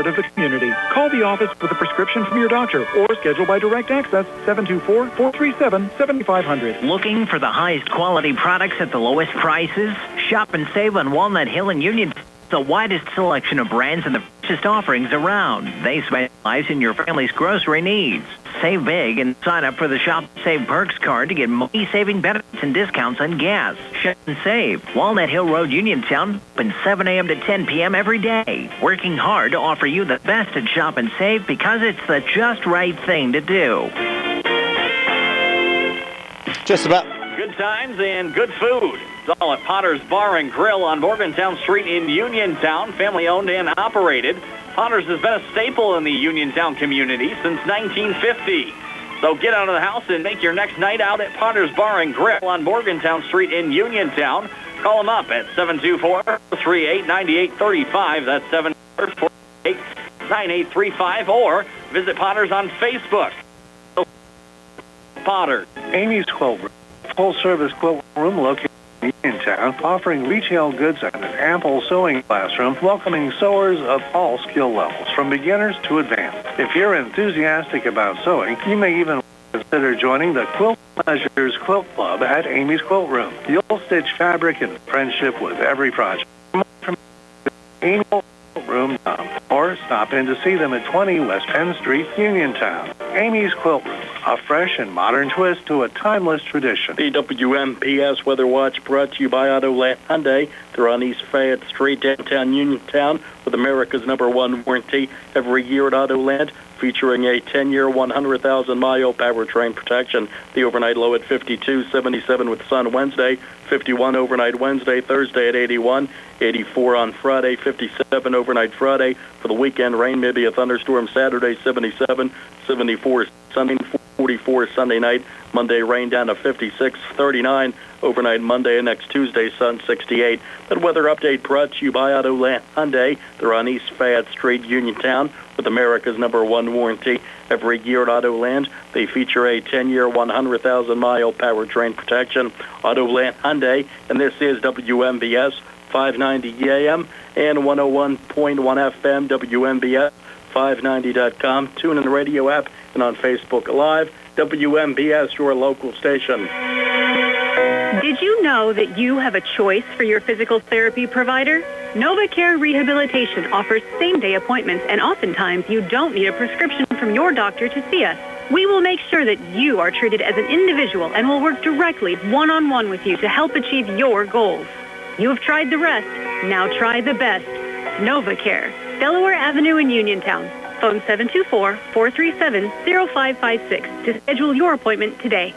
of the community. Call the office with a prescription from your doctor or schedule by direct access 724-437-7500. Looking for the highest quality products at the lowest prices? Shop and save on Walnut Hill and Union. The widest selection of brands and the freshest offerings around. They specialize in your family's grocery needs. Save big and sign up for the Shop and Save Perks card to get money-saving benefits and discounts on gas. Shop and Save. Walnut Hill Road, Uniontown, open 7 a.m. to 10 p.m. every day. Working hard to offer you the best at Shop and Save because it's the just right thing to do. Just about. Good times and good food. It's all at Potter's Bar and Grill on Morgantown Street in Uniontown, family-owned and operated. Potter's has been a staple in the Uniontown community since 1950. So get out of the house and make your next night out at Potter's Bar and Grill on Morgantown Street in Uniontown. Call them up at 724-338-9835. That's 724-338-9835. Or visit Potter's on Facebook. Potter. Amy's Quilt Room, full-service quilt room located in Uniontown, offering retail goods and an ample sewing classroom, welcoming sewers of all skill levels, from beginners to advanced. If you're enthusiastic about sewing, you may even consider joining the Quilt Pleasures Quilt Club at Amy's Quilt Room. You'll stitch fabric in friendship with every project. Room or stop in to see them at 20 West Penn Street, Uniontown. Amy's Quilt Room, a fresh and modern twist to a timeless tradition. The WMPS Weather Watch brought to you by Autoland Hyundai. They're on East Fayette Street, downtown Uniontown, with America's #1 warranty every year at Autoland, featuring a 10-year, 100,000-mile powertrain protection. The overnight low at 52, 77 with sun Wednesday, 51 overnight Wednesday, Thursday at 81, 84 on Friday, 57 overnight Friday. For the weekend, rain, maybe a thunderstorm Saturday, 77, 74 Sunday, 44 Sunday night. Monday, rain down to 56, 39 overnight Monday, and next Tuesday, sun 68. That weather update brought to you by Autoland Hyundai. They're on East Fayette Street, Uniontown, with America's #1 warranty every year at Autoland. They feature a 10-year, 100,000-mile powertrain protection. Autoland Hyundai, and this is WMBS 590 AM and 101.1 FM, WMBS 590.com. Tune in the radio app and on Facebook Live. WMBS, your local station. Did you know that you have a choice for your physical therapy provider? NovaCare Rehabilitation offers same-day appointments, and oftentimes you don't need a prescription from your doctor to see us. We will make sure that you are treated as an individual and will work directly one-on-one with you to help achieve your goals. You have tried the rest. Now try the best. NovaCare, Delaware Avenue in Uniontown. Phone 724-437-0556 to schedule your appointment today.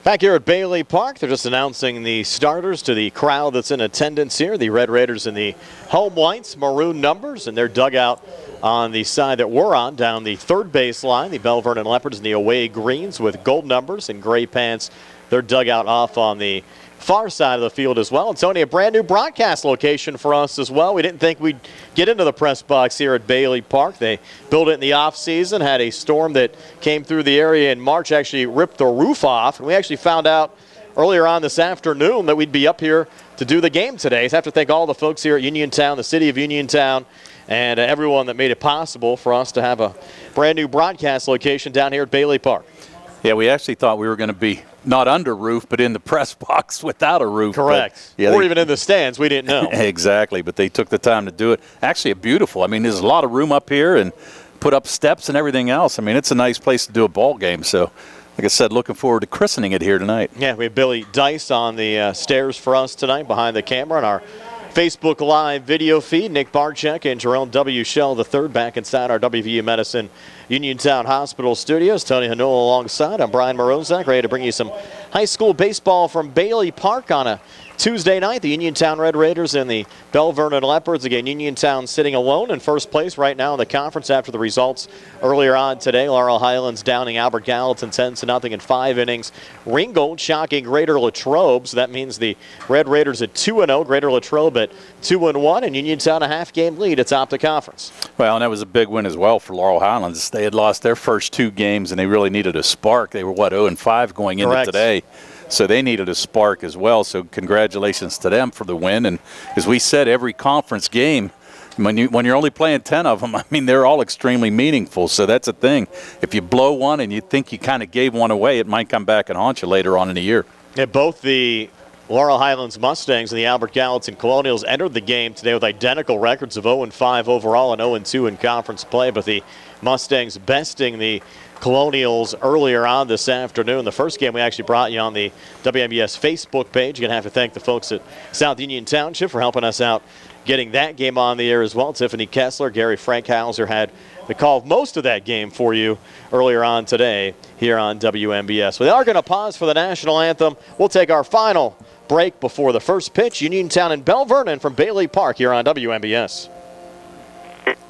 Back here at Bailey Park, they're just announcing the starters to the crowd that's in attendance here. The Red Raiders in the home whites, maroon numbers, and their dugout on the side that we're on down the third base line. The Belle Vernon Leopards in the away greens with gold numbers and gray pants. Their dugout off on the far side of the field as well. It's only a brand new broadcast location for us as well. We didn't think we'd get into the press box here at Bailey Park. They built it in the off season, had a storm that came through the area in March, actually ripped the roof off, and we actually found out earlier on this afternoon that we'd be up here to do the game today. So I have to thank all the folks here at Uniontown, the city of Uniontown, and everyone that made it possible for us to have a brand new broadcast location down here at Bailey Park. Yeah, we actually thought we were going to be not under roof, but in the press box without a roof. Correct. Yeah, or even in the stands. We didn't know. Exactly, but they took the time to do it. Actually, beautiful. I mean, there's a lot of room up here and put up steps and everything else. I mean, it's a nice place to do a ball game. So, like I said, looking forward to christening it here tonight. Yeah, we have Billy Dice on the stairs for us tonight behind the camera on our Facebook Live video feed. Nick Barczyk and Jerome W. Shell III back inside our WVU Medicine Uniontown Hospital studios. Tony Hanola alongside. I'm Brian Morozak, ready to bring you some high school baseball from Bailey Park on a Tuesday night. The Uniontown Red Raiders and the Belle Vernon Leopards. Again, Uniontown sitting alone in first place right now in the conference after the results earlier on today. Laurel Highlands downing Albert Gallatin 10-0 in 5 innings. Ringgold shocking Greater Latrobe, so that means the Red Raiders at 2-0, Greater Latrobe at 2-1, and Uniontown a half-game lead atop the conference. Well, and that was a big win as well for Laurel Highlands. They had lost their first 2 games, and they really needed a spark. They were, 0-5 going into today. So they needed a spark as well. So congratulations to them for the win. And as we said, every conference game, When you're only playing 10 of them, I mean, they're all extremely meaningful. So that's a thing. If you blow one and you think you kind of gave one away, it might come back and haunt you later on in the year. Yeah, both the Laurel Highlands Mustangs and the Albert Gallatin Colonials entered the game today with identical records of 0-5 overall and 0-2 in conference play, but the Mustangs besting the Colonials earlier on this afternoon. The first game we actually brought you on the WMBS Facebook page. You're going to have to thank the folks at South Union Township for helping us out getting that game on the air as well. Tiffany Kessler, Gary Frankhauser had the call of most of that game for you earlier on today here on WMBS. We are going to pause for the national anthem. We'll take our final break before the first pitch. Uniontown and Belle Vernon from Bailey Park here on WMBS.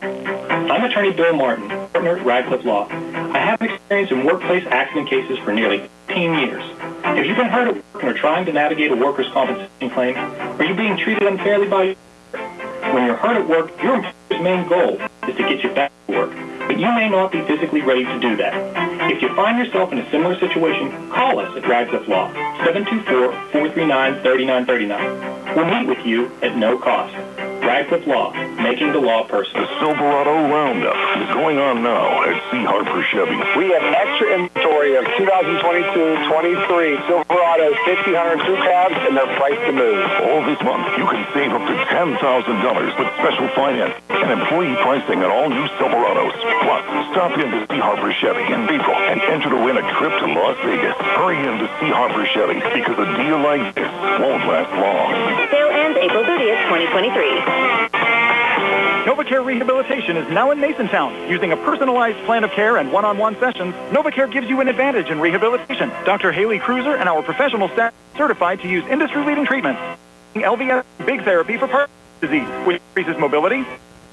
I'm attorney Bill Martin, partner at Radcliffe Law. I have experience in workplace accident cases for nearly 15 years. If you've been hurt at work and are trying to navigate a workers' compensation claim, or you're being treated unfairly by your employer, when you're hurt at work, your employer's main goal is to get you back to work, but you may not be physically ready to do that. If you find yourself in a similar situation, call us at Radcliffe Law, 724-439-3939. We'll meet with you at no cost. Radcliffe Law, making the law personal. The Silverado Roundup is going on now at C. Harper Chevy. We have extra inventory of 2022-23 Silverados 1500 crew cabs, and they're priced to move. All this month, you can save up to $10,000 with special finance and employee pricing on all new Silverados. Plus, stop in to C. Harper Chevy in April and enter to win a trip to Las Vegas. Hurry in to C. Harper Chevy because a deal like this won't last long. Sale ends April 30th, 2023. NovaCare Rehabilitation is now in Masontown. Using a personalized plan of care and one-on-one sessions, NovaCare gives you an advantage in rehabilitation. Dr. Haley Cruiser and our professional staff are certified to use industry-leading treatments. LVS Big Therapy for Parkinson's disease, which increases mobility,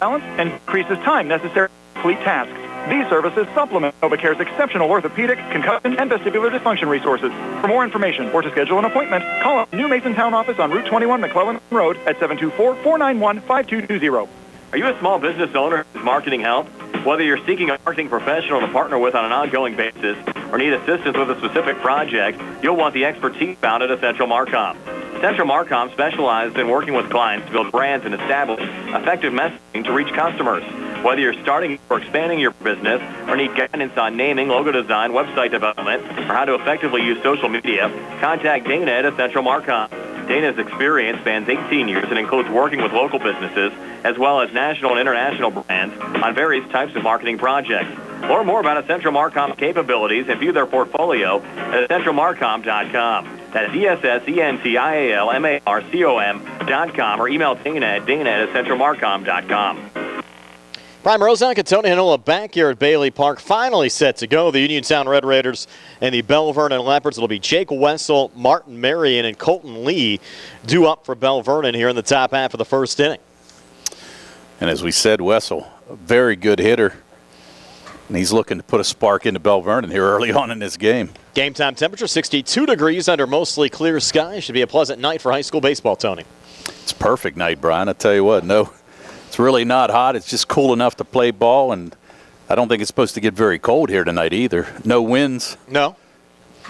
balance, and decreases time necessary to complete tasks. These services supplement NovaCare's exceptional orthopedic, concussion, and vestibular dysfunction resources. For more information or to schedule an appointment, call our new Masontown office on Route 21 McClellan Road at 724-491-5220. Are you a small business owner who's marketing help? Whether you're seeking a marketing professional to partner with on an ongoing basis or need assistance with a specific project, you'll want the expertise found at Essential Marcom. Essential Marcom specializes in working with clients to build brands and establish effective messaging to reach customers. Whether you're starting or expanding your business or need guidance on naming, logo design, website development, or how to effectively use social media, contact Dana at Essential Marcom. Dana's experience spans 18 years and includes working with local businesses as well as national and international brands on various types of marketing projects. Learn more about Essential Marcom's capabilities and view their portfolio at essentialmarcom.com. That's ESSENTIALMARCOM.com or email Dana at essentialmarcom.com. Prime Rozak and Tony Hanola back here at Bailey Park, finally set to go. The Uniontown Red Raiders and the Belle Vernon Leopards. It'll be Jake Wessel, Martin Marion, and Colton Lee due up for Belle Vernon here in the top half of the first inning. And as we said, Wessel, a very good hitter. And he's looking to put a spark into Belle Vernon here early on in this game. Game time temperature 62 degrees under mostly clear skies. Should be a pleasant night for high school baseball, Tony. It's a perfect night, Brian. I tell you what, no. It's really not hot. It's just cool enough to play ball, and I don't think it's supposed to get very cold here tonight either. No winds. No.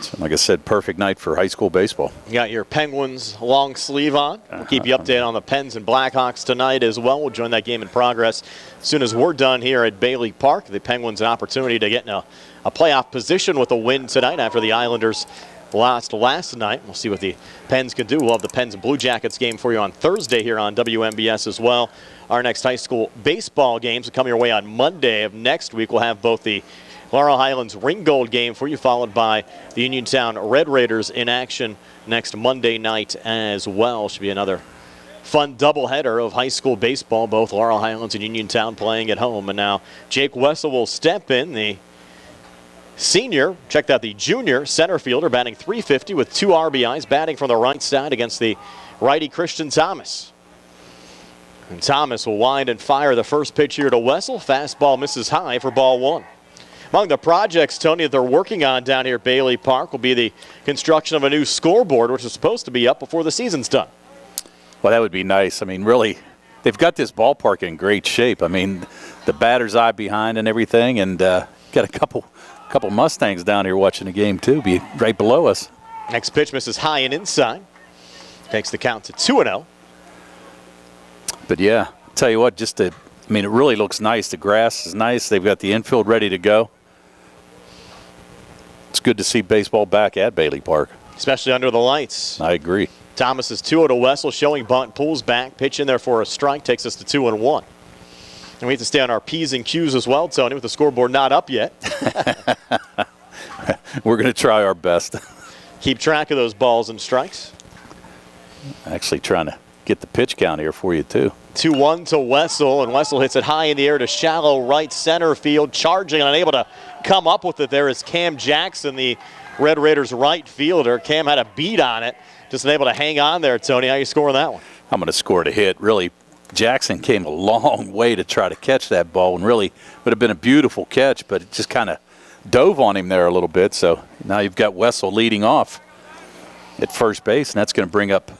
So, like I said, perfect night for high school baseball. You got your Penguins long sleeve on. We'll keep you updated on the Pens and Blackhawks tonight as well. We'll join that game in progress as soon as we're done here at Bailey Park. The Penguins an opportunity to get in a playoff position with a win tonight after the Islanders lost last night. We'll see what the Pens can do. We'll have the Pens and Blue Jackets game for you on Thursday here on WMBS as well. Our next high school baseball games will come your way on Monday of next week. We'll have both the Laurel Highlands Ringgold game for you, followed by the Uniontown Red Raiders in action next Monday night as well. Should be another fun doubleheader of high school baseball, both Laurel Highlands and Uniontown playing at home. And now Jake Wessel will step in, the senior. Checked out the junior center fielder, batting .350 with 2 RBIs, batting from the right side against the righty Christian Thomas. And Thomas will wind and fire the first pitch here to Wessel. Fastball misses high for ball 1. Among the projects, Tony, that they're working on down here at Bailey Park will be the construction of a new scoreboard, which is supposed to be up before the season's done. Well, that would be nice. I mean, really, they've got this ballpark in great shape. I mean, the batter's eye behind and everything, and got a couple Mustangs down here watching the game, too, be right below us. Next pitch misses high and inside. Takes the count to 2-0. But, yeah, Tell you what, it really looks nice. The grass is nice. They've got the infield ready to go. It's good to see baseball back at Bailey Park. Especially under the lights. I agree. Thomas is 2-0 to Wessel, showing bunt, pulls back, pitch in there for a strike, takes us to 2-1. And we have to stay on our P's and Q's as well, Tony, with the scoreboard not up yet. We're going to try our best. Keep track of those balls and strikes. Actually trying to get the pitch count here for you, too. 2-1 to Wessel, and Wessel hits it high in the air to shallow right center field, charging and unable to come up with it. There is Cam Jackson, the Red Raiders right fielder. Cam had a beat on it, just unable to hang on there. Tony, how you scoring that one? I'm going to score to hit. Really, Jackson came a long way to try to catch that ball, and really would have been a beautiful catch, but it just kind of dove on him there a little bit. So now you've got Wessel leading off at first base, and that's going to bring up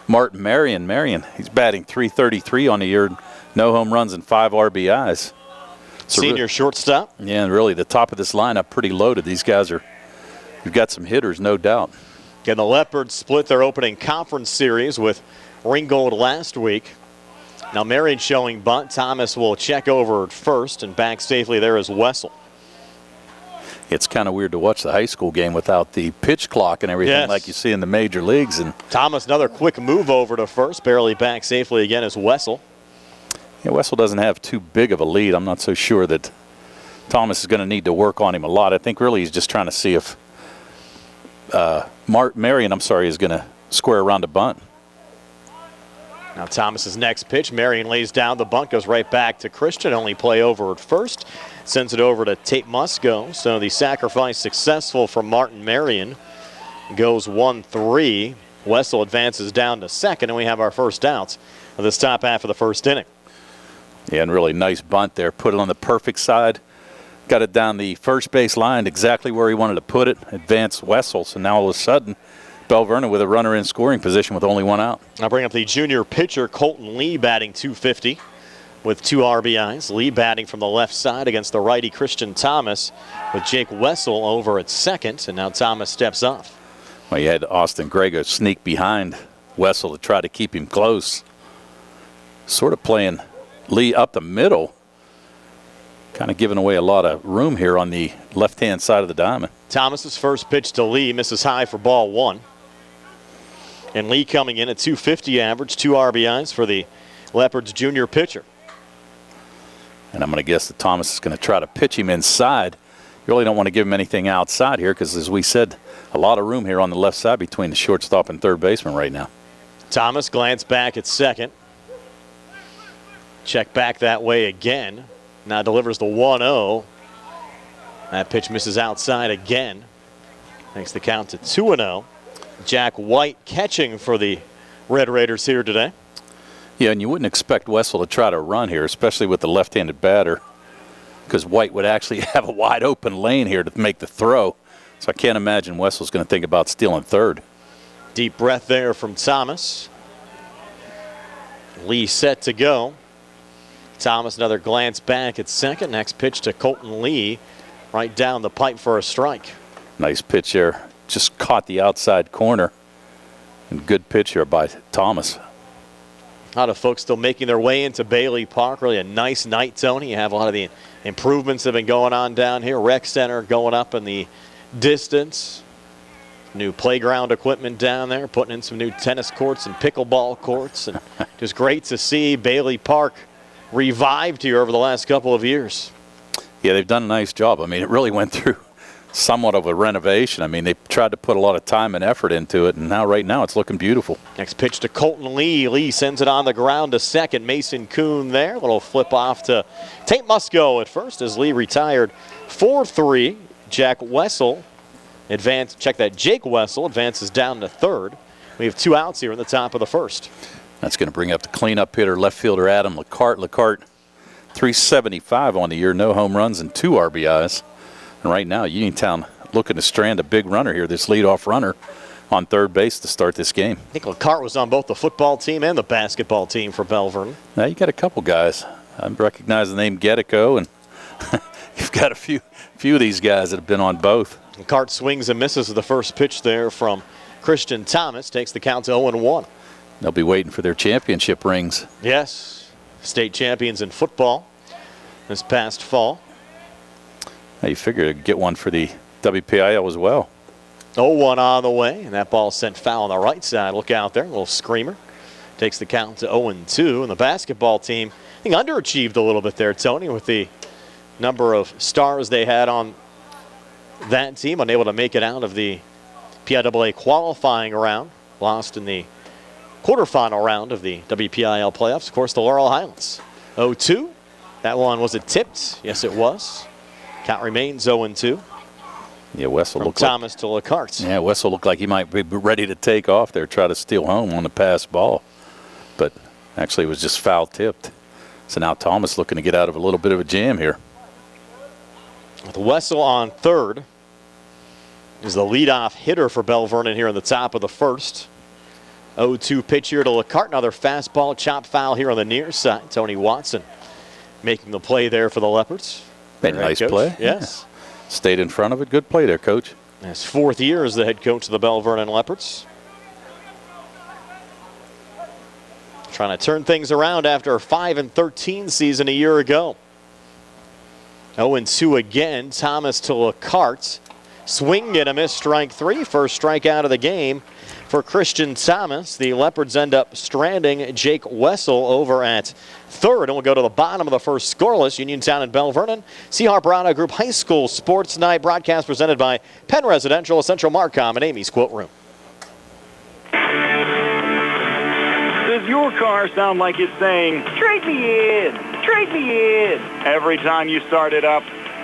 Martin Marion. Marion, he's batting .333 on the year, no home runs and 5 RBIs. So Senior shortstop. Yeah, and really the top of this lineup pretty loaded. These guys you've got some hitters, no doubt. And the Leopards split their opening conference series with Ringgold last week. Now Marion showing bunt. Thomas will check over at first, and back safely there is Wessel. It's kind of weird to watch the high school game without the pitch clock and everything like you see in the major leagues. And Thomas, another quick move over to first, barely back safely again is Wessel. Yeah, Wessel doesn't have too big of a lead. I'm not so sure that Thomas is going to need to work on him a lot. I think really he's just trying to see if Marion, is going to square around a bunt. Now Thomas's next pitch, Marion lays down, the bunt goes right back to Christian, only play over at first, sends it over to Tate Musco. So the sacrifice successful from Martin Marion, goes 1-3. Wessel advances down to second, and we have our first outs of this top half of the first inning. Yeah, and really nice bunt there, put it on the perfect side, got it down the first base line exactly where he wanted to put it, advanced Wessel, so now all of a sudden Belle Vernon with a runner in scoring position with only one out. I'll bring up the junior pitcher, Colton Lee, batting .250 with 2 RBIs. Lee batting from the left side against the righty Christian Thomas with Jake Wessel over at second, and now Thomas steps off. Well, you had Austin Grego sneak behind Wessel to try to keep him close. Sort of playing Lee up the middle, kind of giving away a lot of room here on the left-hand side of the diamond. Thomas's first pitch to Lee misses high for ball 1. And Lee coming in at .250 average, 2 RBIs for the Leopards junior pitcher. And I'm going to guess that Thomas is going to try to pitch him inside. You really don't want to give him anything outside here because, as we said, a lot of room here on the left side between the shortstop and third baseman right now. Thomas glanced back at second. Check back that way again. Now delivers the 1-0. That pitch misses outside again. Makes the count to 2-0. Jack White catching for the Red Raiders here today. Yeah, and you wouldn't expect Wessel to try to run here, especially with the left-handed batter, because White would actually have a wide open lane here to make the throw. So I can't imagine Wessel's going to think about stealing third. Deep breath there from Thomas. Lee set to go. Thomas another glance back at second. Next pitch to Colton Lee, right down the pipe for a strike. Nice pitch there. Just caught the outside corner. And good pitch here by Thomas. A lot of folks still making their way into Bailey Park. Really a nice night, Tony. You have a lot of the improvements that have been going on down here. Rec Center going up in the distance. New playground equipment down there. Putting in some new tennis courts and pickleball courts. And just great to see Bailey Park revived here over the last couple of years. Yeah, they've done a nice job. I mean, it really went through somewhat of a renovation. I mean, they tried to put a lot of time and effort into it, and now right now it's looking beautiful. Next pitch to Colton Lee. Lee sends it on the ground to second. Mason Kuhn there. Little flip off to Tate Musco at first as Lee retired 4-3. Jack Wessel Jake Wessel advances down to third. We have 2 outs here in the top of the first. That's going to bring up the cleanup hitter, left fielder Adam LeCart. LeCart, .375 on the year, no home runs and 2 RBIs. And right now, Uniontown looking to strand a big runner here, this leadoff runner on third base to start this game. I think LeCart was on both the football team and the basketball team for Belle Vernon. Now you got a couple guys. I recognize the name Getico, and you've got a few of these guys that have been on both. LeCart swings and misses with the first pitch there from Christian Thomas. Takes the count to 0-1. They'll be waiting for their championship rings. Yes. state champions in football this past fall. Now you figure to get one for the WPIAL as well. 0-1 on the way, and that ball sent foul on the right side. Look out there, a little screamer. Takes the count to 0-2, and the basketball team, I think, underachieved a little bit there, Tony, with the number of stars they had on that team, unable to make it out of the PIAA qualifying round. Lost in the quarterfinal round of the WPIAL playoffs. Of course, the Laurel Highlands. 0-2. That one, was it tipped? Yes, it was. Count remains 0-2. Yeah, Wessel looked Thomas to Lacarte. Yeah, Wessel looked like he might be ready to take off there, try to steal home on the pass ball. But actually it was just foul tipped. So now Thomas looking to get out of a little bit of a jam here. With Wessel on third is the leadoff hitter for Belle Vernon here in the top of the first. 0-2 pitch here to Lacarte. Another fastball, chop foul here on the near side. Tony Watson making the play there for the Leopards. Made a nice play. Yes. Yeah. Stayed in front of it. Good play there, Coach. His fourth year as the head coach of the Belle Vernon Leopards. Trying to turn things around after a 5-13 season a year ago. 0-2 again. Thomas to Lacarte. Swing and a miss, strike three. First strikeout of the game for Christian Thomas. The Leopards end up stranding Jake Wessel over at third. And we'll go to the bottom of the first scoreless. Uniontown and Belle Vernon. Sea Harper Auto Group High School Sports Night broadcast presented by Penn Residential, Essential Marcom, and Amy's Quilt Room. Does your car sound like it's saying, "Trade me in, trade me in," every time you start it up?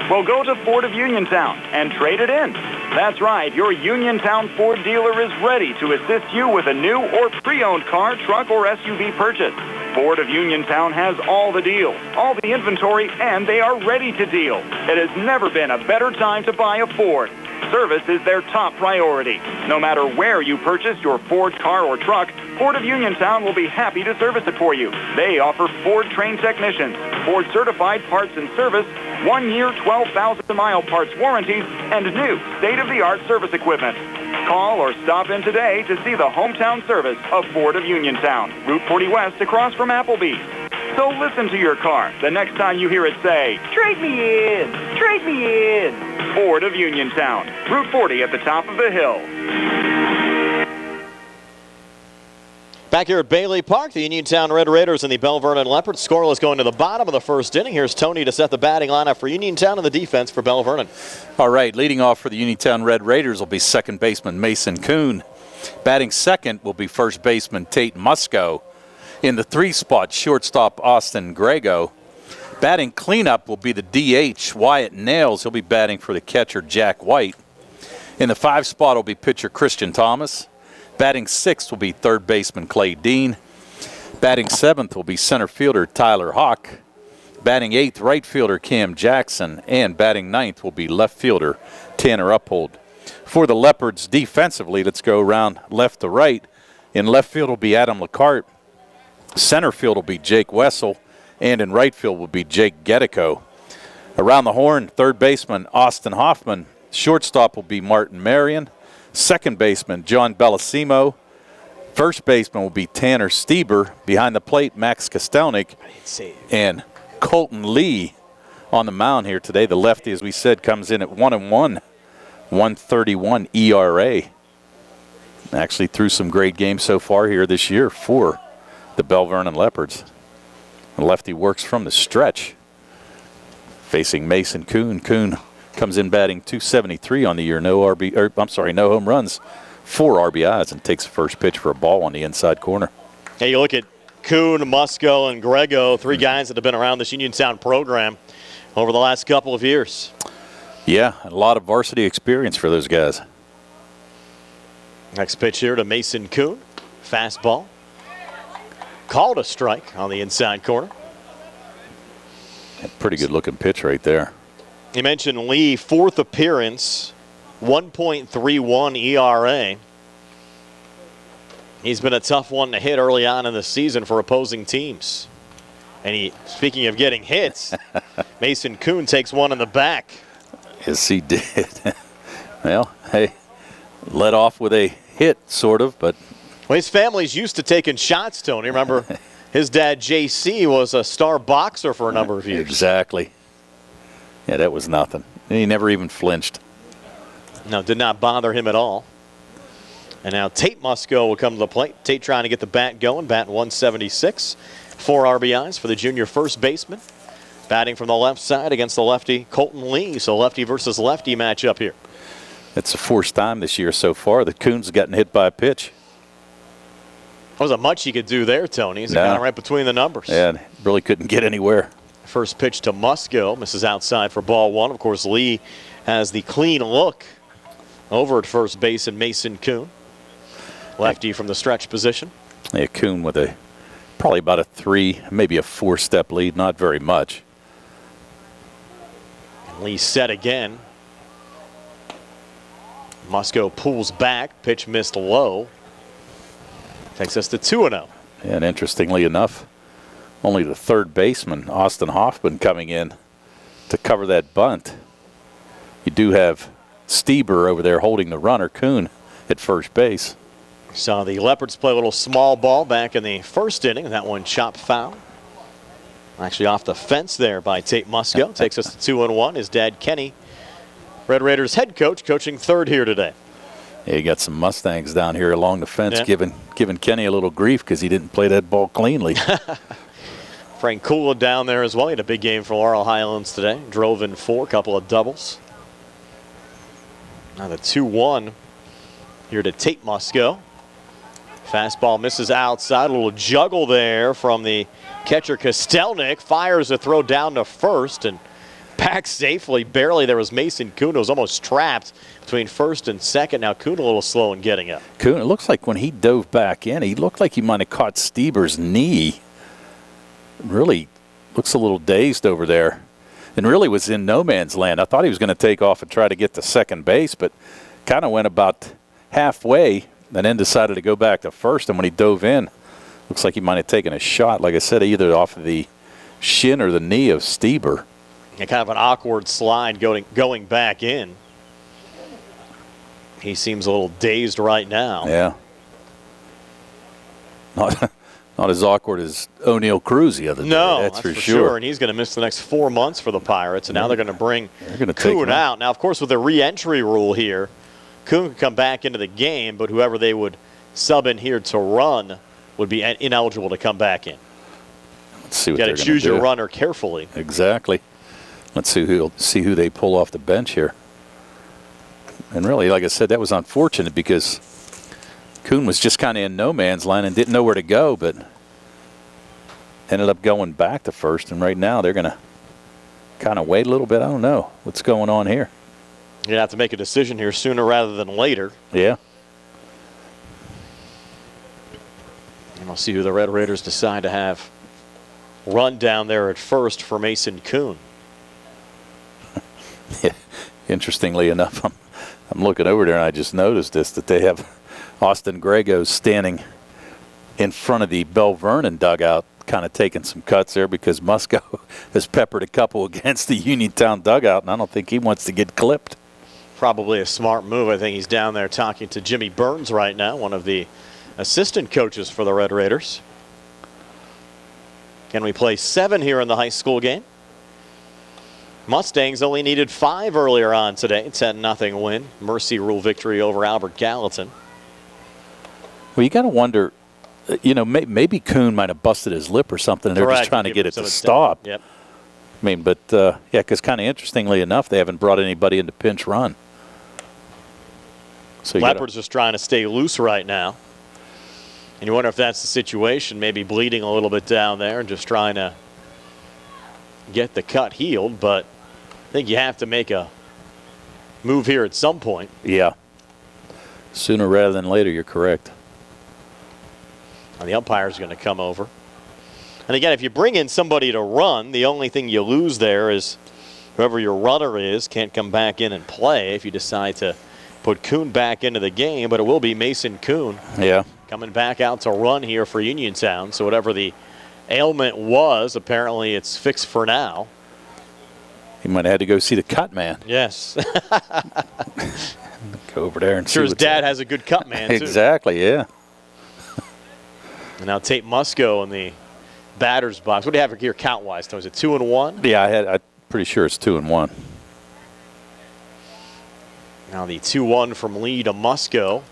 Well, go to Ford of Uniontown and trade it in. That's right, your Uniontown Ford dealer is ready to assist you with a new or pre-owned car, truck, or SUV purchase. Ford of Uniontown has all the deals, all the inventory, and they are ready to deal. It has never been a better time to buy a Ford. Service is their top priority. No matter where you purchase your Ford car or truck, Ford of Uniontown will be happy to service it for you. They offer Ford-trained technicians, Ford-certified parts and service, 1 year, 12,000-mile parts warranties, and new state-of-the-art service equipment. Call or stop in today to see the hometown service of Ford of Uniontown, Route 40 West across from Applebee's. So listen to your car the next time you hear it say, "Trade me in, trade me in." Ford of Uniontown, Route 40 at the top of the hill. Back here at Bailey Park, the Uniontown Red Raiders and the Belle Vernon Leopards. Scoreless going to the bottom of the first inning. Here's Tony to set the batting lineup for Uniontown and the defense for Belle Vernon. All right, leading off for the Uniontown Red Raiders will be second baseman Mason Kuhn. Batting second will be first baseman Tate Musco. In the 3 spot, shortstop Austin Grego. Batting cleanup will be the DH Wyatt Nails. He'll be batting for the catcher Jack White. In the 5 spot will be pitcher Christian Thomas. Batting 6th will be third baseman Clay Dean. Batting 7th will be center fielder Tyler Hawk. Batting 8th, right fielder Cam Jackson. And batting 9th will be left fielder Tanner Uphold. For the Leopards defensively, let's go around left to right. In left field will be Adam Lacarte. Center field will be Jake Wessel. And in right field will be Jake Gedico. Around the horn, third baseman Austin Hoffman. Shortstop will be Martin Marion. Second baseman John Bellasimo. First baseman will be Tanner Stieber. Behind the plate, Max Kostelnik. And Colton Lee on the mound here today. The lefty, as we said, comes in at 1-1. 1.31 ERA. Actually threw some great games so far here this year for the Belle Vernon Leopards. The lefty works from the stretch. Facing Mason Kuhn. Kuhn comes in batting .273 on the year. No home runs, 4 RBIs, and takes the first pitch for a ball on the inside corner. Hey, you look at Kuhn, Musco, and Grego, 3 guys that have been around this Uniontown program over the last couple of years. Yeah, a lot of varsity experience for those guys. Next pitch here to Mason Kuhn. Fastball. Called a strike on the inside corner. A pretty good looking pitch right there. You mentioned Lee, 4th appearance, 1.31 ERA. He's been a tough one to hit early on in the season for opposing teams. And speaking of getting hits, Mason Kuhn takes one in the back. Yes, he did. Well, hey, led off with a hit, sort of, but. Well, his family's used to taking shots, Tony. Remember, His dad, J.C., was a star boxer for a number of years. Exactly. Yeah, that was nothing. And he never even flinched. No, did not bother him at all. And now Tate Musco will come to the plate. Tate trying to get the bat going, batting 176. 4 RBIs for the junior first baseman. Batting from the left side against the lefty Colton Lee. So lefty versus lefty matchup here. It's the first time this year so far that Coon's gotten hit by a pitch. Wasn't much he could do there, Tony. He's kind of right between the numbers. Yeah, really couldn't get anywhere. First pitch to Musco. Misses outside for ball 1. Of course, Lee has the clean look over at first base in Mason Coon. Lefty from the stretch position. Yeah, Coon with probably about a 3, maybe a 4-step lead. Not very much. And Lee set again. Musco pulls back. Pitch missed low. Takes us to 2-0. And interestingly enough, only the third baseman, Austin Hoffman, coming in to cover that bunt. You do have Stieber over there holding the runner, Coon, at first base. Saw the Leopards play a little small ball back in the first inning. That one chopped foul. Actually off the fence there by Tate Musco. Takes us to 2-1. His dad, Kenny, Red Raiders head coach, coaching third here today. Yeah, you got some Mustangs down here along the fence giving Kenny a little grief because he didn't play that ball cleanly. Frank Kula down there as well. He had a big game for Laurel Highlands today. Drove in 4, couple of doubles. Now the 2-1 here to Tate Musco. Fastball misses outside. A little juggle there from the catcher Kostelnik. Fires a throw down to first and back safely. Barely. There was Mason Kuhn, who was almost trapped between first and second. Now Kuhn a little slow in getting up. Kuhn, it looks like when he dove back in, he looked like he might have caught Stieber's knee. Really looks a little dazed over there. And really was in no man's land. I thought he was going to take off and try to get to second base, but kind of went about halfway and then decided to go back to first. And when he dove in, looks like he might have taken a shot, like I said, either off of the shin or the knee of Stieber. Yeah, kind of an awkward slide going back in. He seems a little dazed right now. Yeah. Not as awkward as O'Neal Cruz the other day. No, that's for sure. And he's going to miss the next 4 months for the Pirates. And now they're going to bring Kuhn out. Now, of course, with the re-entry rule here, Kuhn can come back into the game, but whoever they would sub in here to run would be ineligible to come back in. Let's see what you got to choose your runner carefully. Exactly. Let's see who they pull off the bench here. And really, like I said, that was unfortunate because Kuhn was just kind of in no man's land and didn't know where to go, but ended up going back to first. And right now they're going to kind of wait a little bit. I don't know what's going on here. You're going to have to make a decision here sooner rather than later. Yeah. And we'll see who the Red Raiders decide to have run down there at first for Mason Kuhn. Yeah. Interestingly enough, I'm looking over there and I just noticed this, that they have Austin Grego standing in front of the Belle Vernon dugout, kind of taking some cuts there because Musco has peppered a couple against the Uniontown dugout, and I don't think he wants to get clipped. Probably a smart move. I think he's down there talking to Jimmy Burns right now, one of the assistant coaches for the Red Raiders. Can we play 7 here in the high school game? Mustangs only needed 5 earlier on today. 10-0 win. Mercy rule victory over Albert Gallatin. Well, you got to wonder, you know, maybe Kuhn might have busted his lip or something, and they're just trying to get it to stop. Yep. I mean, but, yeah, because kind of interestingly enough, they haven't brought anybody into pinch run. So Leopards just trying to stay loose right now. And you wonder if that's the situation, maybe bleeding a little bit down there and just trying to get the cut healed. But I think you have to make a move here at some point. Yeah. Sooner rather than later, you're correct. And the umpire's going to come over. And again, if you bring in somebody to run, the only thing you lose there is whoever your runner is can't come back in and play if you decide to put Kuhn back into the game. But it will be Mason Kuhn. Yeah. Coming back out to run here for Uniontown. So whatever the ailment was, apparently it's fixed for now. He might have had to go see the cut man. Yes. Go over there and see. Sure, his dad has a good cut man, too. Exactly, yeah. And now Tate Musco in the batter's box. What do you have here count-wise, Tony? Is it 2-1? Yeah, I'm pretty sure it's 2-1. Now the 2-1 from Lee to Musco.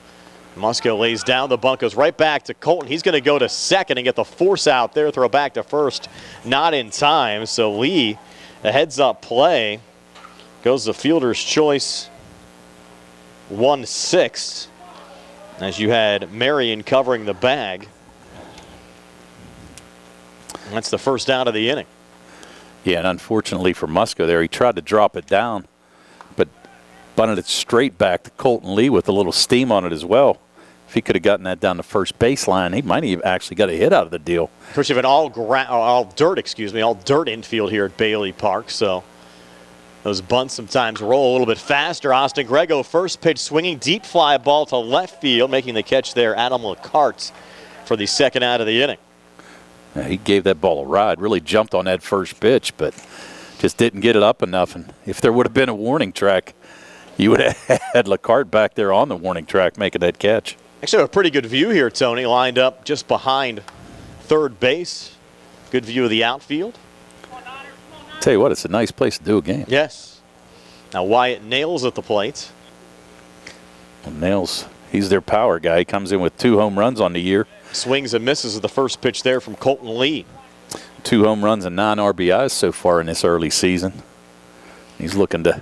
Musco lays down. The bunt goes right back to Colton. He's going to go to second and get the force out there. Throw back to first. Not in time. So Lee, a heads-up play. Goes the fielder's choice. 1-6. As you had Marion covering the bag. And that's the first out of the inning. Yeah, and unfortunately for Musco there, he tried to drop it down, but bunted it straight back to Colton Lee with a little steam on it as well. If he could have gotten that down the first baseline, he might have actually got a hit out of the deal. Of course, you have an all dirt infield here at Bailey Park, so those bunts sometimes roll a little bit faster. Austin Grego, first pitch swinging, deep fly ball to left field, making the catch there, Adam LeCarte, for the second out of the inning. Yeah, he gave that ball a ride, really jumped on that first pitch, but just didn't get it up enough. And if there would have been a warning track, you would have had LeCarte back there on the warning track making that catch. Actually, a pretty good view here, Tony, lined up just behind third base. Good view of the outfield. Tell you what, it's a nice place to do a game. Yes. Now Wyatt Nails at the plate. Well, Nails, he's their power guy. He comes in with 2 home runs on the year. Swings and misses of the first pitch there from Colton Lee. 2 home runs and 9 RBIs so far in this early season. He's looking to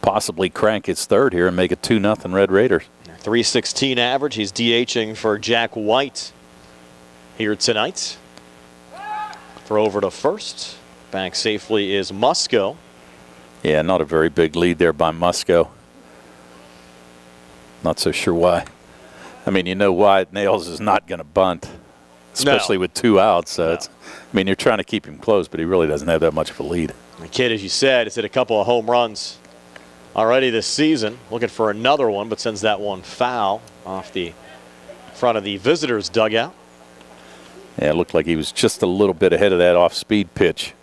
possibly crank his third here and make it 2-0 Red Raiders. 316 average. He's DHing for Jack White here tonight. Throw over to first. Back safely is Musco. Yeah, not a very big lead there by Musco. Not so sure why. I mean, you know Wyatt Nails is not going to bunt, especially with 2 outs. So it's, I mean, you're trying to keep him close, but he really doesn't have that much of a lead. The kid, as you said, has hit a couple of home runs already this season. Looking for another one, but sends that one foul off the front of the visitors' dugout. Yeah, it looked like he was just a little bit ahead of that off-speed pitch.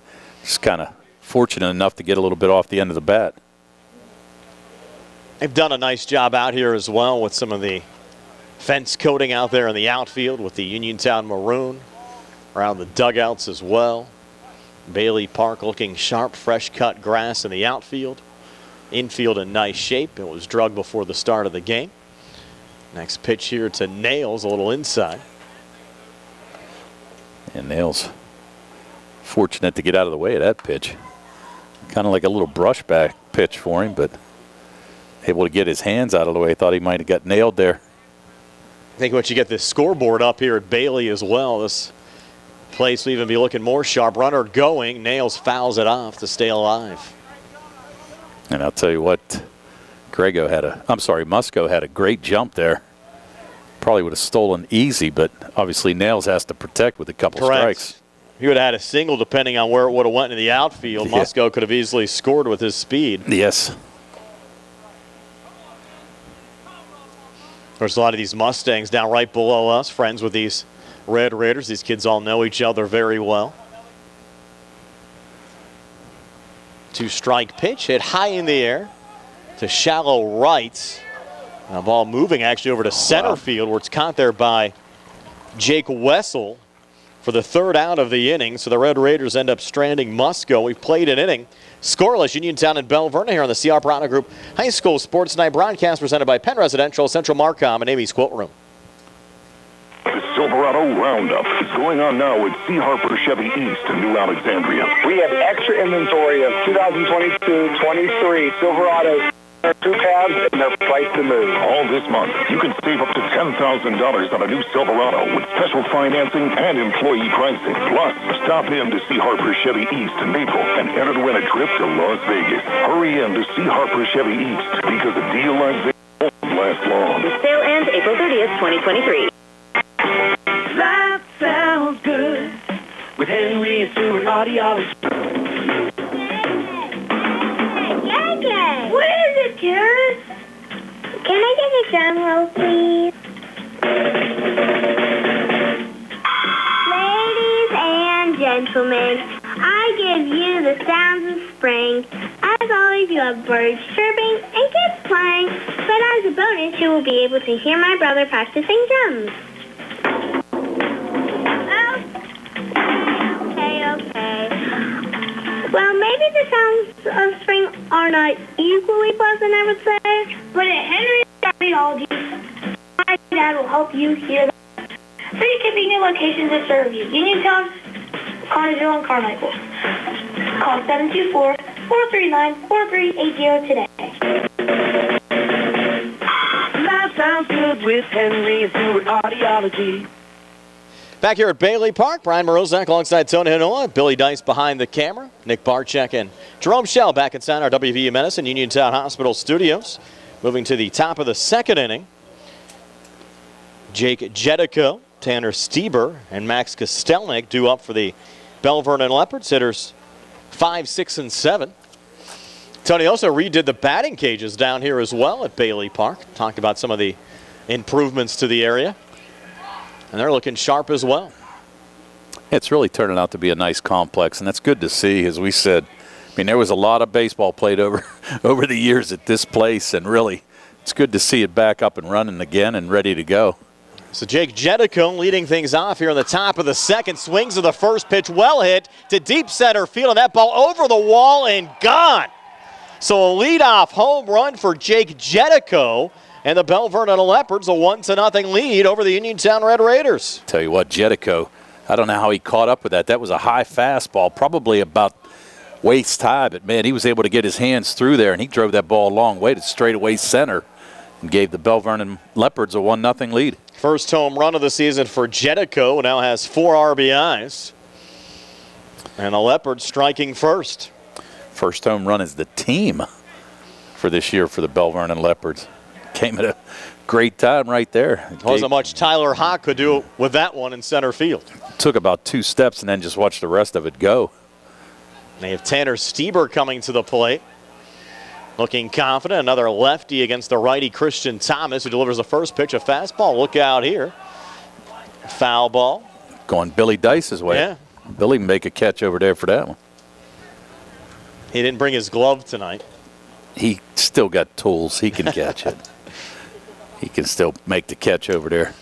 Just kind of fortunate enough to get a little bit off the end of the bat. They've done a nice job out here as well with some of the fence coating out there in the outfield with the Uniontown maroon around the dugouts as well. Bailey Park looking sharp, fresh cut grass in the outfield. Infield in nice shape. It was drugged before the start of the game. Next pitch here to Nails, a little inside. And Nails fortunate to get out of the way of that pitch. Kind of like a little brushback pitch for him, but able to get his hands out of the way. Thought he might have got nailed there. I think once you get this scoreboard up here at Bailey as well, this place will even be looking more sharp. Runner going, Nails fouls it off to stay alive. And I'll tell you what, Musco had a great jump there. Probably would have stolen easy, but obviously Nails has to protect with a couple strikes. He would have had a single depending on where it would have went in the outfield. Yeah. Musco could have easily scored with his speed. Yes. There's a lot of these Mustangs down right below us, friends with these Red Raiders. These kids all know each other very well. 2-strike pitch, hit high in the air to shallow right. And the ball moving actually over to center field, where it's caught there by Jake Wessel for the third out of the inning. So the Red Raiders end up stranding Musco. We've played an inning. Scoreless, Uniontown and Belle Vernon here on the C.R. Piranha Group High School Sports Night broadcast presented by Penn Residential, Central Marcom, and Amy's Quilt Room. The Silverado Roundup is going on now at C. Harper Chevy East in New Alexandria. We have extra inventory of 2022-23 Silverados. 2 cabs and they're priced to move. All this month, you can save up to $10,000 on a new Silverado with special financing and employee pricing. Plus, stop in to C. Harper Chevy East in April and enter to win a trip to Las Vegas. Hurry in to C. Harper Chevy East because a deal like this won't last long. The sale ends April 30th, 2023. That sounds good with Henry and Stuart Audiology. What is it, Karen? Can I get a drum roll, please? Ladies and gentlemen, I give you the sounds of spring. As always, you have birds chirping and kids playing. But as a bonus, you will be able to hear my brother practicing drums. are not equally pleasant, I would say. But at Henry's Cardiology, my dad will help you hear that. 3 convenient locations to serve you: Uniontown, Cartersville, and Carmichael. Call 724-439-4380 today. Life sounds good with Henry and Stewart Audiology. Back here at Bailey Park, Brian Morozak alongside Tony Hinoa, Billy Dice behind the camera, Nick Barczyk and Jerome Schell back inside our WVU Medicine Uniontown Hospital studios. Moving to the top of the second inning, Jake Jedico, Tanner Stieber, and Max Kostelnik due up for the Belle Vernon Leopards. Hitters 5, 6, and 7. Tony also redid the batting cages down here as well at Bailey Park. Talked about some of the improvements to the area. And they're looking sharp as well. It's really turning out to be a nice complex, and that's good to see. As we said, I mean, there was a lot of baseball played over the years at this place, and really it's good to see it back up and running again and ready to go. So Jake Jedico leading things off here in the top of the second. Swings of the first pitch, well hit to deep center field, and that ball over the wall and gone. So a leadoff home run for Jake Jedico. And the Belle Vernon Leopards a 1-0 lead over the Uniontown Red Raiders. Tell you what, Jedico, I don't know how he caught up with that. That was a high fastball, probably about waist high, but man, he was able to get his hands through there, and he drove that ball a long way to straightaway center and gave the Belle Vernon Leopards a 1-0 lead. First home run of the season for Jedico, now has 4 RBIs. And the Leopards striking first. First home run is the team for this year for the Belle Vernon Leopards. Came at a great time right there. Wasn't much Tyler Hawk could do with that one in center field. Took about 2 steps and then just watched the rest of it go. They have Tanner Stieber coming to the plate. Looking confident. Another lefty against the righty Christian Thomas, who delivers the first pitch, a fastball. Look out here. Foul ball. Going Billy Dice's way. Yeah. Billy can make a catch over there for that one. He didn't bring his glove tonight. He still got tools. He can catch it. He can still make the catch over there.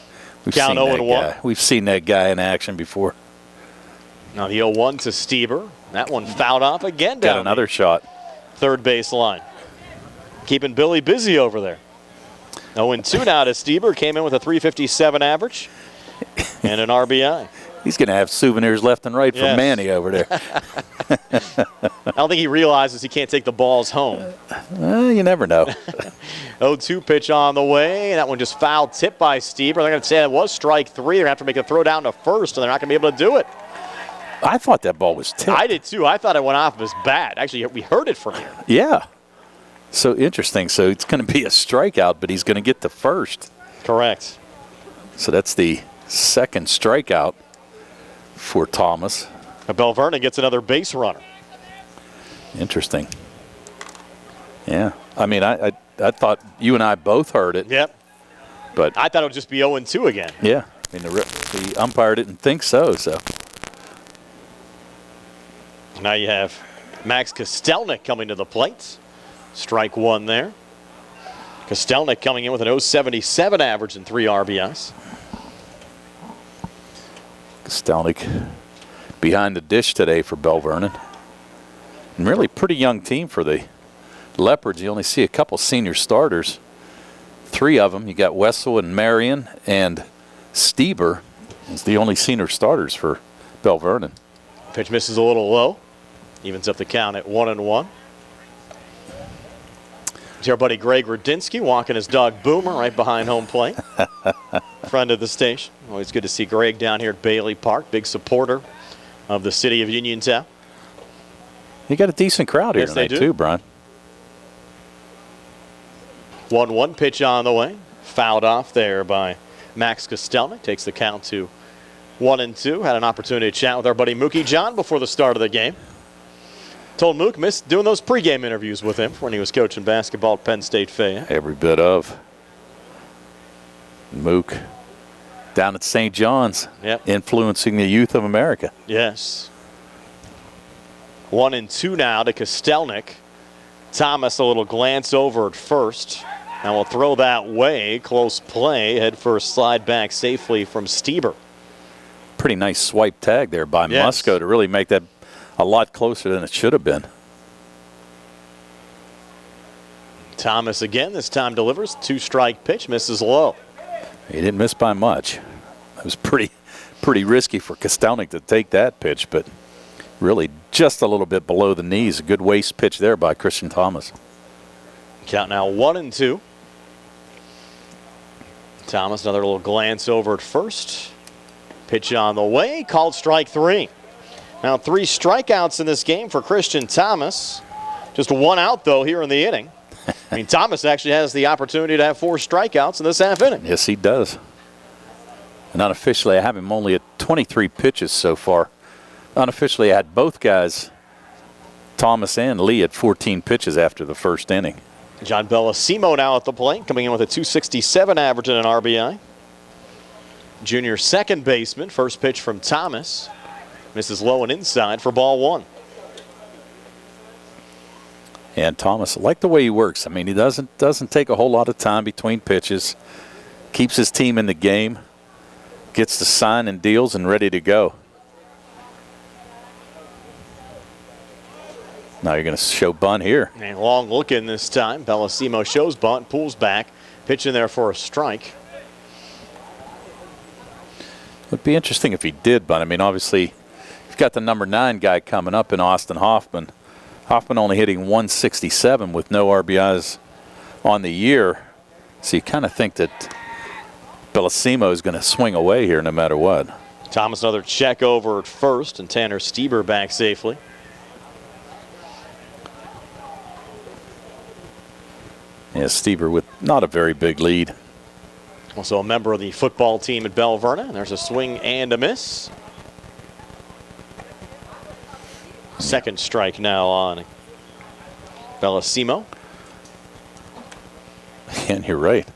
Count 0-1. We've seen that guy in action before. Now the 0-1 to Stieber. That one fouled off again down. Got another shot. Third base line. Keeping Billy busy over there. 0-2 now to Stieber. Came in with a .357 average and an RBI. He's going to have souvenirs left and right from Manny over there. I don't think he realizes he can't take the balls home. You never know. 0-2 pitch on the way. That one just fouled, tipped by Stieber. They're going to say it was strike 3. They're going to have to make a throw down to first, and they're not going to be able to do it. I thought that ball was tipped. I did too. I thought it went off of his bat. Actually, we heard it from here. Yeah. So interesting. So it's going to be a strikeout, but he's going to get to first. Correct. So that's the second strikeout for Thomas. Belle Vernon gets another base runner. Interesting. Yeah. I mean, I thought you and I both heard it. Yep. But I thought it would just be 0-2 again. Yeah. I mean, the umpire didn't think so. So now you have Max Kostelnik coming to the plate. Strike 1 there. Kostelnik coming in with an .077 average and 3 RBIs. Kostelnik behind the dish today for Belle Vernon. And really pretty young team for the Leopards. You only see a couple senior starters. 3 of them. You got Wessel and Marion and Stieber is the only senior starters for Belle Vernon. Pitch misses a little low. Evens up the count at 1-1. It's our buddy Greg Rudinsky walking his dog Boomer right behind home plate. Friend of the station. Always good to see Greg down here at Bailey Park. Big supporter of the city of Uniontown. You got a decent crowd here tonight too, Brian. 1-1 pitch on the way. Fouled off there by Max Kostelnik. Takes the count to 1-2. Had an opportunity to chat with our buddy Mookie John before the start of the game. Told Mook missed doing those pregame interviews with him when he was coaching basketball at Penn State Fayette. Every bit of. Mook down at St. John's, influencing the youth of America. Yes. 1-2 now to Kostelnik. Thomas a little glance over at first. Now we'll throw that way. Close play. Head first slide back safely from Stieber. Pretty nice swipe tag there by Musco to really make that a lot closer than it should have been. Thomas again, this time delivers. 2-strike pitch, misses low. He didn't miss by much. It was pretty risky for Kostelnik to take that pitch, but really just a little bit below the knees. A good waist pitch there by Christian Thomas. Count now 1-2. Thomas, another little glance over at first. Pitch on the way, called strike 3. Now 3 strikeouts in this game for Christian Thomas. Just 1 out, though, here in the inning. I mean, Thomas actually has the opportunity to have 4 strikeouts in this half inning. Yes, he does. And unofficially, I have him only at 23 pitches so far. Unofficially, I had both guys, Thomas and Lee, at 14 pitches after the first inning. John Bellissimo now at the plate, coming in with a .267 average and an RBI. Junior second baseman, first pitch from Thomas. Misses low and inside for ball 1. And Thomas, I like the way he works. I mean, he doesn't take a whole lot of time between pitches. Keeps his team in the game. Gets the sign and deals and ready to go. Now you're going to show bunt here. And long look in this time. Bellissimo shows bunt, pulls back. Pitch in there for a strike. Would be interesting if he did bunt. I mean, obviously, you've got the number 9 guy coming up in Austin Hoffman. Hoffman only hitting .167 with no RBIs on the year. So you kind of think that Bellissimo is going to swing away here no matter what. Thomas another check over at first, and Tanner Stieber back safely. Yeah, Stieber with not a very big lead. Also a member of the football team at Belle Vernon. There's a swing and a miss. Second strike now on Bellissimo. And you're right.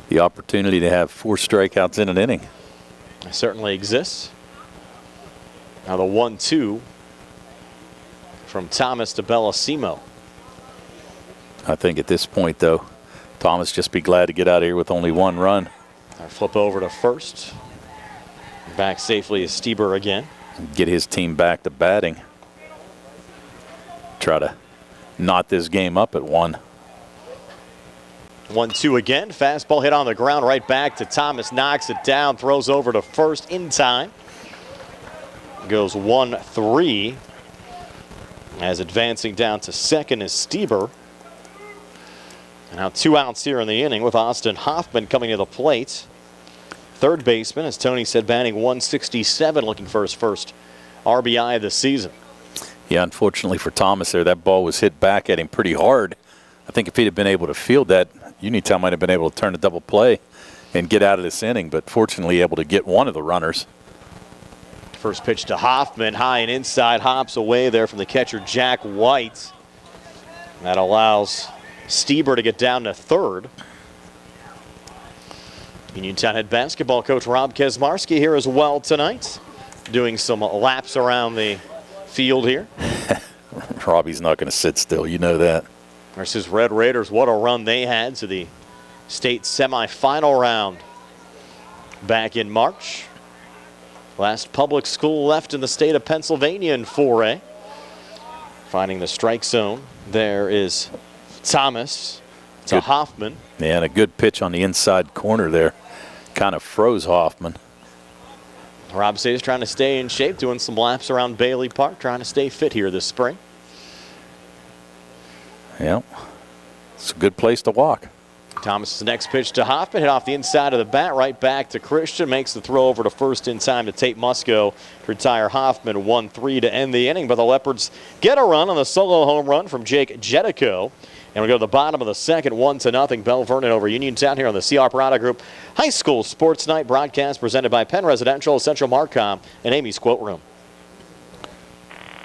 The opportunity to have 4 strikeouts in an inning. It certainly exists. Now the 1-2 from Thomas to Bellissimo. I think at this point, though, Thomas just be glad to get out of here with only 1 run. Our flip over to first. Back safely is Stieber again. Get his team back to batting. Try to knot this game up at 1. 1-2 again. Fastball hit on the ground right back to Thomas. Knocks it down. Throws over to first in time. Goes 1-3. As advancing down to second is Stieber. And now 2 outs here in the inning with Austin Hoffman coming to the plate. Third baseman, as Tony said, batting .167, looking for his first RBI of the season. Yeah, unfortunately for Thomas there, that ball was hit back at him pretty hard. I think if he'd have been able to field that, Uniontown might have been able to turn a double play and get out of this inning, but fortunately able to get one of the runners. First pitch to Hoffman, high and inside, hops away there from the catcher, Jack White. That allows Stieber to get down to third. Uniontown head basketball coach Rob Kesmarski here as well tonight, doing some laps around the field here. Robbie's not going to sit still, you know that. Versus Red Raiders, what a run they had to the state semifinal round back in March. Last public school left in the state of Pennsylvania in 4A. Finding the strike zone, there is Thomas to Hoffman. Yeah, and a good pitch on the inside corner there. Kind of froze Hoffman. Rob Sayers trying to stay in shape, doing some laps around Bailey Park, trying to stay fit here this spring. Yeah, it's a good place to walk. Thomas's next pitch to Hoffman, hit off the inside of the bat, right back to Christian, makes the throw over to first in time to Tate Musco to retire Hoffman. 1-3 to end the inning, but the Leopards get a run on the solo home run from Jake Jetico. And we go to the bottom of the second, 1-0, Belle Vernon over Uniontown here on the CR Parada Group High School Sports Night broadcast presented by Penn Residential, Central Marcom, and Amy's Quilt Room.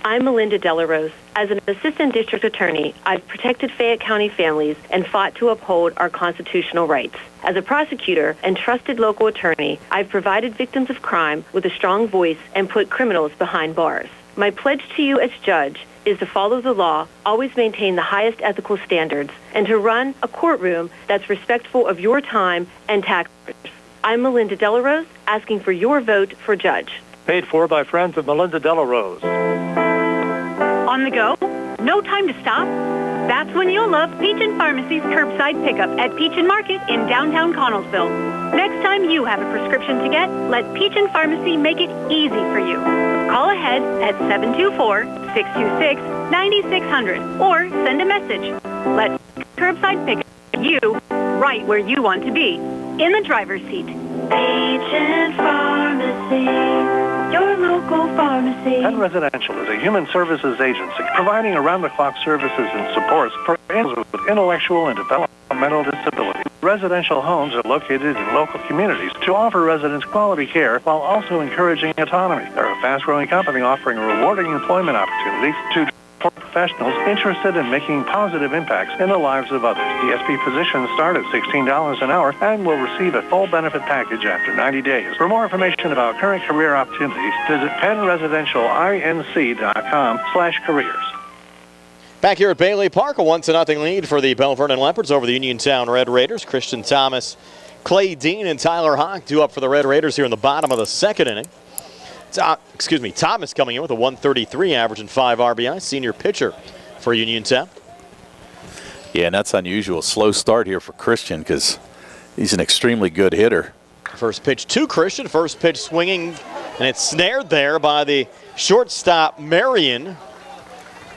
I'm Melinda Delarose. As an assistant district attorney, I've protected Fayette County families and fought to uphold our constitutional rights. As a prosecutor and trusted local attorney, I've provided victims of crime with a strong voice and put criminals behind bars. My pledge to you as judge is to follow the law, always maintain the highest ethical standards, and to run a courtroom that's respectful of your time and taxpayers. I'm Melinda Delarose, asking for your vote for judge. Paid for by friends of Melinda Delarose. On the go? no time to stop? That's when you'll love Peach & Pharmacy's curbside pickup at Peach & Market in downtown Connellsville. Next time you have a prescription to get, let Peach & Pharmacy make it easy for you. Call ahead at 724-626-9600 or send a message. Let curbside pickup you right where you want to be, in the driver's seat. Peach & Pharmacy, your local pharmacy. Penn Residential is a human services agency providing around-the-clock services and supports for individuals with intellectual and developmental disabilities. Residential homes are located in local communities to offer residents quality care while also encouraging autonomy. They're a fast-growing company offering rewarding employment opportunities to professionals interested in making positive impacts in the lives of others. DSP positions start at $16 an hour and will receive a full benefit package after 90 days. For more information about current career opportunities, visit PennResidentialInc.com/careers. Back here at Bailey Park, a 1-0 lead for the Belle Vernon Leopards over the Uniontown Red Raiders. Christian Thomas, Clay Dean, and Tyler Hawk due up for the Red Raiders here in the bottom of the second inning. Thomas coming in with a 133 average and 5 RBI, senior pitcher for Uniontown. Yeah, and that's unusual. Slow start here for Christian because he's an extremely good hitter. First pitch to Christian, first pitch swinging, and it's snared there by the shortstop Marion.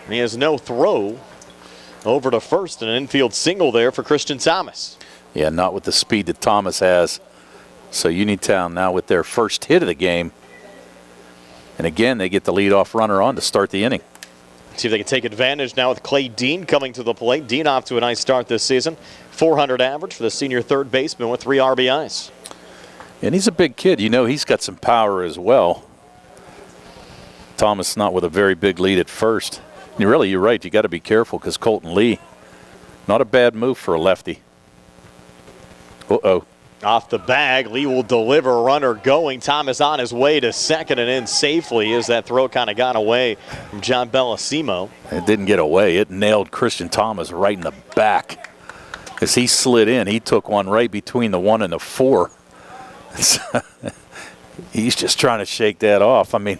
And he has no throw over to first, and an infield single there for Christian Thomas. Yeah, not with the speed that Thomas has. So Uniontown now with their first hit of the game. And again, they get the leadoff runner on to start the inning. See if they can take advantage now with Clay Dean coming to the plate. Dean off to a nice start this season. 400 average for the senior third baseman with 3 RBIs. And he's a big kid. You know he's got some power as well. Thomas not with a very big lead at first. And really, you're right. You got to be careful because Colton Lee, not a bad move for a lefty. Uh-oh. Off the bag, Lee will deliver, runner going. Thomas on his way to second and in safely as that throw kind of got away from John Bellissimo. It didn't get away. It nailed Christian Thomas right in the back. As he slid in, he took one right between the 1 and the 4. He's just trying to shake that off. I mean,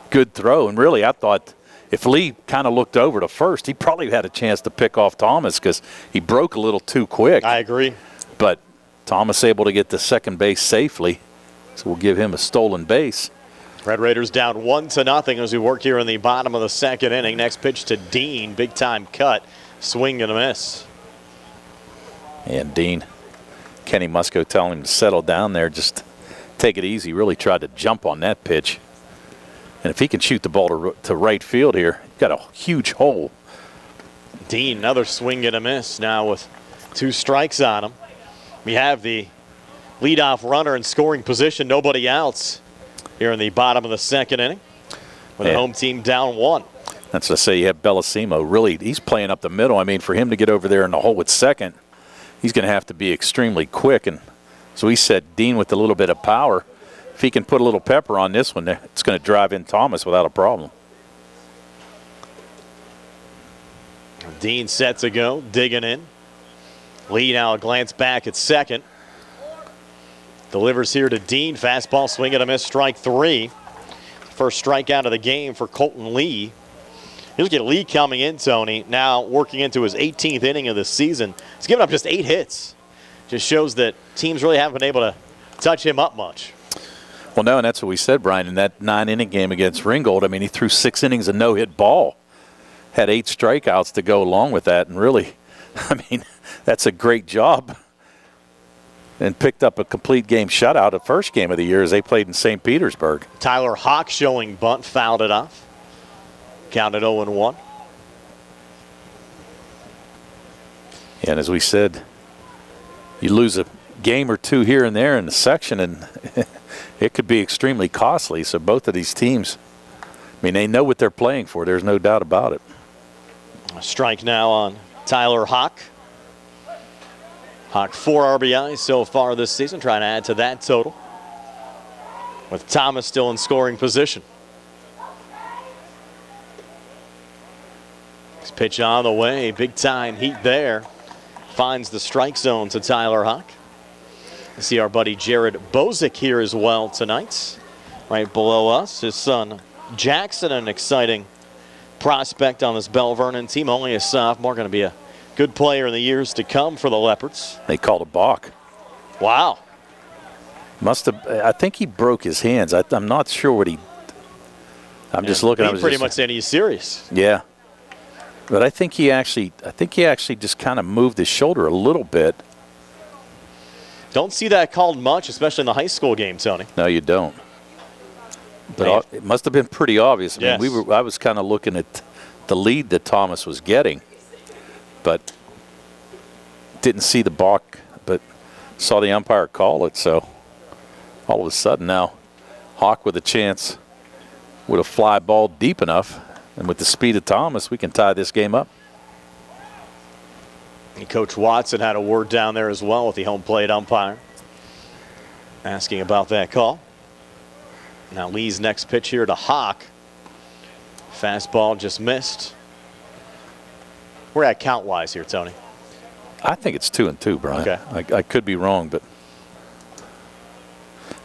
good throw. And really, I thought if Lee kind of looked over to first, he probably had a chance to pick off Thomas because he broke a little too quick. I agree. But Thomas able to get to second base safely, so we'll give him a stolen base. Red Raiders down 1-0 as we work here in the bottom of the second inning. Next pitch to Dean, big time cut, swing and a miss. And Dean, Kenny Musco telling him to settle down there, just take it easy. Really tried to jump on that pitch. And if he can shoot the ball to right field here, got a huge hole. Dean, another swing and a miss now with 2 strikes on him. We have the leadoff runner in scoring position, nobody else here in the bottom of the second inning with the home team down 1. That's to say you have Bellissimo. Really, he's playing up the middle. I mean, for him to get over there in the hole with second, he's going to have to be extremely quick. And so he said Dean with a little bit of power. If he can put a little pepper on this one, it's going to drive in Thomas without a problem. Dean set to go, digging in. Lee now a glance back at second. Delivers here to Dean. Fastball swing and a miss, strike 3. First strikeout of the game for Colton Lee. You look at Lee coming in, Tony, now working into his 18th inning of the season. He's given up just 8 hits. Just shows that teams really haven't been able to touch him up much. Well, no, and that's what we said, Brian, in that 9-inning game against Ringgold. I mean, he threw 6 innings of no-hit ball. Had 8 strikeouts to go along with that, and really, I mean, that's a great job. And picked up a complete game shutout the first game of the year as they played in St. Petersburg. Tyler Hawk showing bunt, fouled it off. Counted 0-1. And as we said, you lose a game or 2 here and there in the section, and it could be extremely costly. So both of these teams, I mean, they know what they're playing for. There's no doubt about it. A strike now on Tyler Hawk. Hawk 4 RBIs so far this season, trying to add to that total. With Thomas still in scoring position. This pitch on the way, big time heat there. Finds the strike zone to Tyler Hawk. You see our buddy Jared Bozick here as well tonight. Right below us, his son Jackson, an exciting prospect on this Belle Vernon team, only a sophomore, going to be a good player in the years to come for the Leopards. They called a balk. Wow. Must have. I think he broke his hands. I'm not sure what he. I'm just looking. He pretty much saying he's serious. Yeah. But I think he actually just kind of moved his shoulder a little bit. Don't see that called much, especially in the high school game, Tony. No, you don't. But it must have been pretty obvious. I mean, I was kind of looking at the lead that Thomas was getting, but didn't see the balk, but saw the umpire call it. So all of a sudden now, Hawk with a chance with a fly ball deep enough, and with the speed of Thomas, we can tie this game up. And Coach Watson had a word down there as well with the home plate umpire, asking about that call. Now Lee's next pitch here to Hawk. Fastball just missed. We're at count-wise here, Tony. I think it's 2-2, Brian. Okay. I could be wrong, but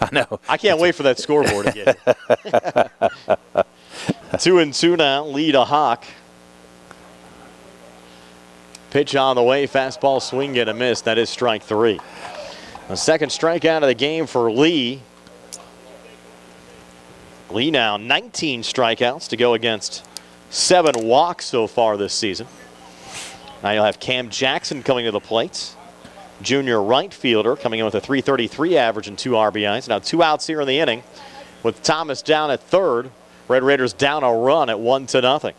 I know. I can't wait for that scoreboard again. 2-2 now. Lee to Hawk. Pitch on the way. Fastball swing and a miss. That is strike 3. The second strikeout of the game for Lee. Lee now 19 strikeouts to go against 7 walks so far this season. Now you'll have Cam Jackson coming to the plate. Junior right fielder coming in with a .333 average and 2 RBIs. Now 2 outs here in the inning with Thomas down at third. Red Raiders down a run at 1-0.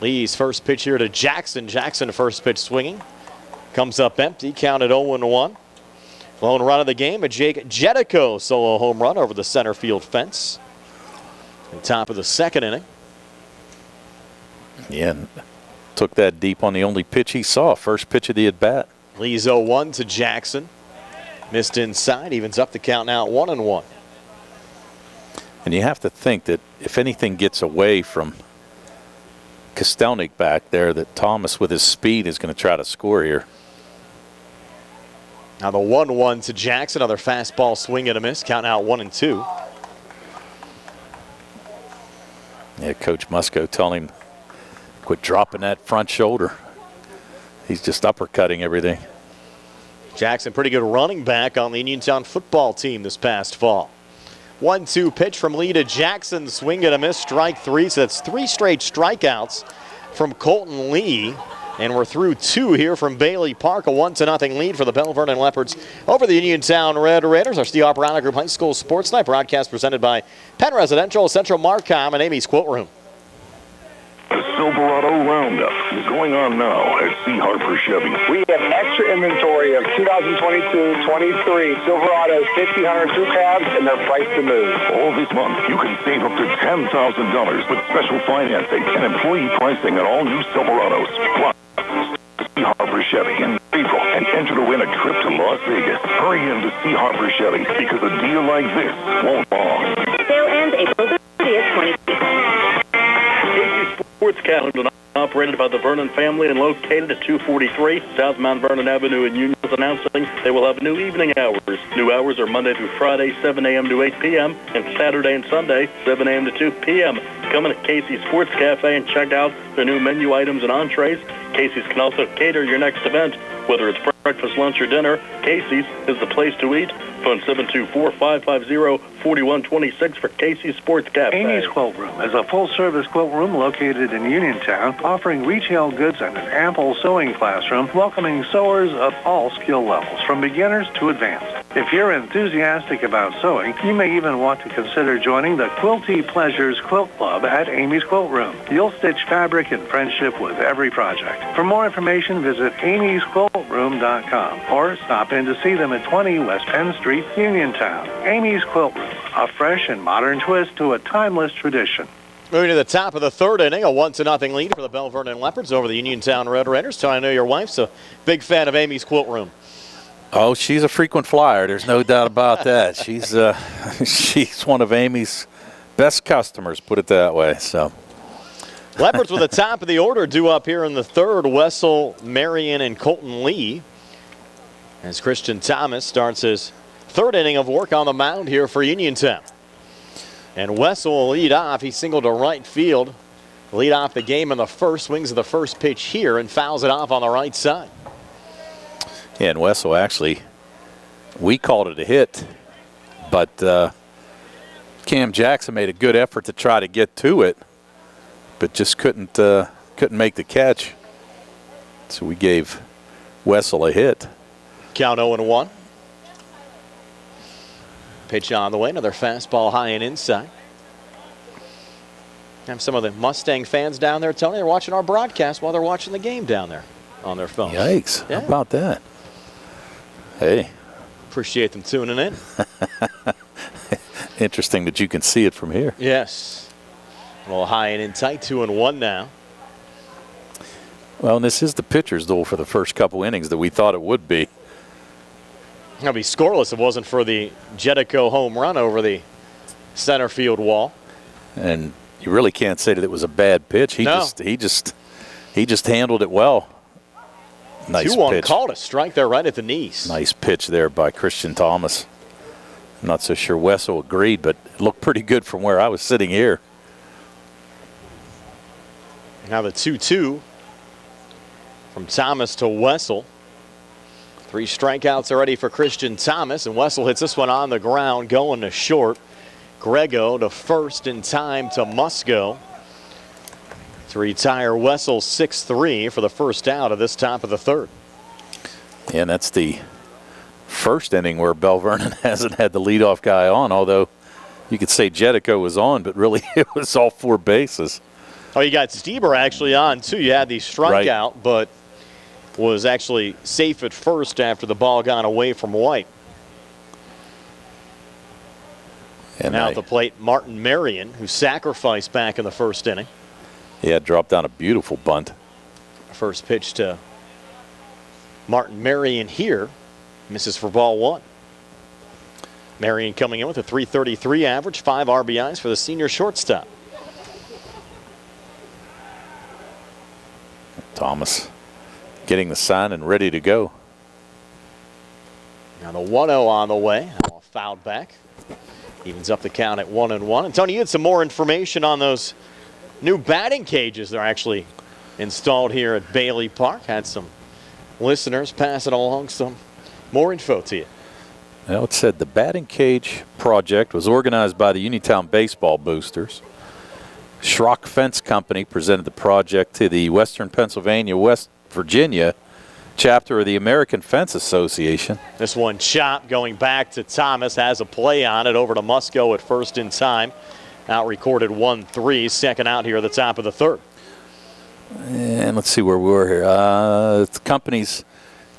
Lee's first pitch here to Jackson. Jackson first pitch swinging. Comes up empty, counted 0-1. Lone run of the game, a Jake Jetico solo home run over the center field fence. On top of the second inning. Yeah, took that deep on the only pitch he saw, first pitch of the at-bat. Lee's 0-1 to Jackson. Missed inside, evens up the count now at 1-1. And you have to think that if anything gets away from Kostelnik back there, that Thomas with his speed is going to try to score here. Now the 1-1 to Jackson, another fastball swing and a miss, count now 1-2. Yeah, Coach Musco telling him, quit dropping that front shoulder. He's just uppercutting everything. Jackson, pretty good running back on the Uniontown football team this past fall. 1-2 pitch from Lee to Jackson, swing and a miss, strike 3. So that's 3 straight strikeouts from Colton Lee. And we're through 2 here from Bailey Park. A 1-0 lead for the Belle Vernon Leopards over the Uniontown Red Raiders. Our Steve Operatic Group High School Sports Night broadcast presented by Penn Residential, Central Marcom, and Amy's Quilt Room. The Silverado Roundup is going on now at C. Harper Chevy. We have extra inventory of 2022-23 Silverados 50-100 crew cabs, and they're priced to move. All this month, you can save up to $10,000 with special financing and employee pricing on all new Silverados. Plus, C. Harper Chevy in April and enter to win a trip to Las Vegas. Hurry in to C. Harper Chevy because a deal like this won't long. Sale ends April 30th, 2020. Sports calendar operated by the Vernon family and located at 243 South Mount Vernon Avenue in Union is announcing they will have new evening hours. New hours are Monday through Friday, 7 a.m. to 8 p.m., and Saturday and Sunday, 7 a.m. to 2 p.m. Come in at Casey's Sports Cafe and check out their new menu items and entrees. Casey's can also cater your next event. Whether it's breakfast, lunch, or dinner, Casey's is the place to eat. Phone 724-550-4126 for Casey's Sports Cafe. Amy's Quilt Room is a full-service quilt room located in Uniontown, offering retail goods and an ample sewing classroom, welcoming sewers of all skill levels, from beginners to advanced. If you're enthusiastic about sewing, you may even want to consider joining the Quilty Pleasures Quilt Club at Amy's Quilt Room. You'll stitch fabric in friendship with every project. For more information, visit amysquiltroom.com or stop in to see them at 20 West Penn Street, Uniontown. Amy's Quilt Room, a fresh and modern twist to a timeless tradition. Moving to the top of the third inning, a 1-0 lead for the Belle Vernon Leopards over the Uniontown Red Raiders. So I know your wife's a big fan of Amy's Quilt Room. Oh, she's a frequent flyer. There's no doubt about that. She's one of Amy's best customers, put it that way. So, Leopards with the top of the order due up here in the third. Wessel, Marion, and Colton Lee. As Christian Thomas starts his third inning of work on the mound here for Uniontown. And Wessel will lead off. He singled to right field. Lead off the game in the first. Swings of the first pitch here and fouls it off on the right side. Yeah, and Wessel actually, we called it a hit, but Cam Jackson made a good effort to try to get to it, but just couldn't make the catch. So we gave Wessel a hit. Count 0-1. Pitch on the way. Another fastball high and inside. Have some of the Mustang fans down there, Tony. They're watching our broadcast while they're watching the game down there on their phones. Yikes. Yeah. How about that? Hey. Appreciate them tuning in. Interesting that you can see it from here. Yes. A little high and in tight. 2-1 now. Well, and this is the pitcher's duel for the first couple innings that we thought it would be. It'll be scoreless if it wasn't for the Jetico home run over the center field wall. And you really can't say that it was a bad pitch. He just handled it well. Nice 2-1 pitch. called a strike there right at the knees. Nice pitch there by Christian Thomas. I'm not so sure Wessel agreed, but it looked pretty good from where I was sitting here. Now the 2-2 from Thomas to Wessel. 3 strikeouts already for Christian Thomas, and Wessel hits this one on the ground, going to short. Grego to first in time to Musco to retire Wessel 6-3 for the first out of this top of the third. And that's the first inning where Belle Vernon hasn't had the leadoff guy on, although you could say Jetico was on, but really it was all 4 bases. Oh, you got Stieber actually on, too. You had the strikeout, right, but was actually safe at first after the ball got away from White. And now at the plate, Martin Marion, who sacrificed back in the first inning. Yeah, dropped down a beautiful bunt. First pitch to Martin Marion here. Misses for ball 1. Marion coming in with a .333 average, 5 RBIs for the senior shortstop. Thomas getting the sign and ready to go. Now the 1-0 on the way. All fouled back. Evens up the count at 1-1. And Tony, you had some more information on those new batting cages that are actually installed here at Bailey Park. Had some listeners passing along some more info to you. Well, it said the batting cage project was organized by the Uniontown baseball boosters. Schrock Fence Company presented the project to the Western Pennsylvania, West Virginia chapter of the American Fence Association. This one chopped going back to Thomas, has a play on it over to Musco at first in time. Out recorded 1-3, second out here at the top of the third. And let's see where we were here. The companies,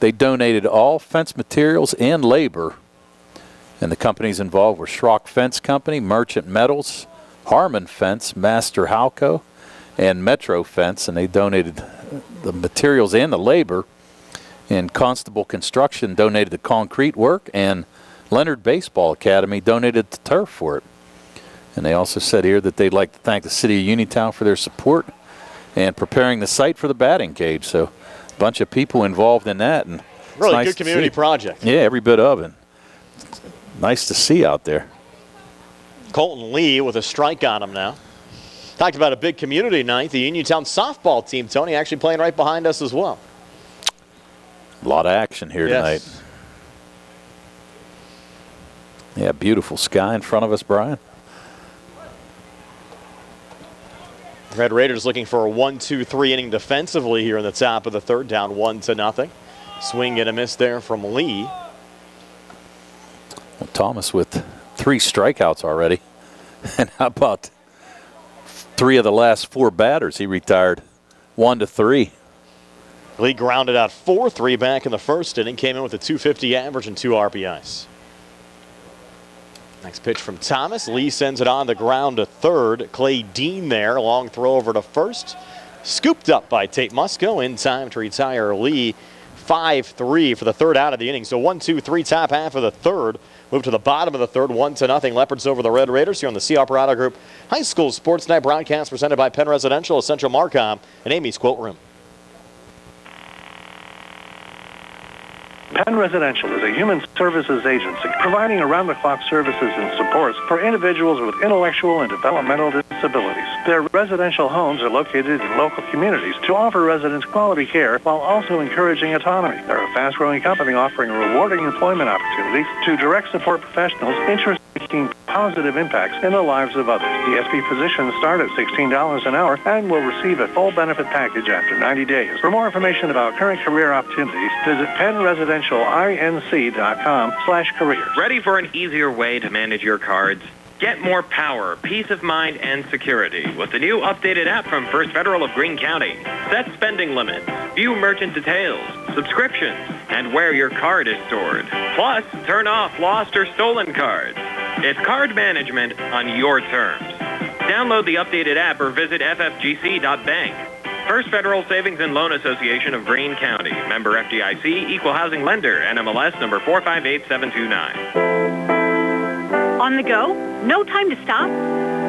they donated all fence materials and labor. And the companies involved were Schrock Fence Company, Merchant Metals, Harmon Fence, Master Halco, and Metro Fence. And they donated the materials and the labor. And Constable Construction donated the concrete work, and Leonard Baseball Academy donated the turf for it. And they also said here that they'd like to thank the city of Uniontown for their support and preparing the site for the batting cage. So a bunch of people involved in that. And really nice good community project. Yeah, every bit of it. Nice to see out there. Colton Lee with a strike on him now. Talked about a big community night. The Uniontown softball team, Tony, actually playing right behind us as well. A lot of action here tonight. Yeah, beautiful sky in front of us, Brian. Red Raiders looking for a 1-2-3 inning defensively here in the top of the third, down 1-0. Swing and a miss there from Lee. Well, Thomas with 3 strikeouts already. And how about 3 of the last 4 batters he retired? 1-3. Lee grounded out 4-3 back in the first inning, came in with a .250 average and 2 RBIs. Next pitch from Thomas. Lee sends it on the ground to third. Clay Dean there, long throw over to first. Scooped up by Tate Musco in time to retire Lee. 5-3 for the third out of the inning. So 1-2-3 top half of the third. Move to the bottom of the third, 1-0. Leopards over the Red Raiders here on the C. Operato Group High School Sports Night broadcast presented by Penn Residential, Essential Marcom, and Amy's Quilt Room. Penn Residential is a human services agency providing around-the-clock services and supports for individuals with intellectual and developmental disabilities. Their residential homes are located in local communities to offer residents quality care while also encouraging autonomy. They're a fast-growing company offering rewarding employment opportunities to direct support professionals interested in making positive impacts in the lives of others. DSP positions start at $16 an hour and will receive a full benefit package after 90 days. For more information about current career opportunities, visit PennResidentialInc.com/careers. Ready for an easier way to manage your cards? Get more power, peace of mind, and security with the new updated app from First Federal of Greene County. Set spending limits, view merchant details, subscriptions, and where your card is stored. Plus, turn off lost or stolen cards. It's card management on your terms. Download the updated app or visit ffgc.bank. First Federal Savings and Loan Association of Greene County. Member FDIC, Equal Housing Lender, NMLS number 458729. On the go? No time to stop?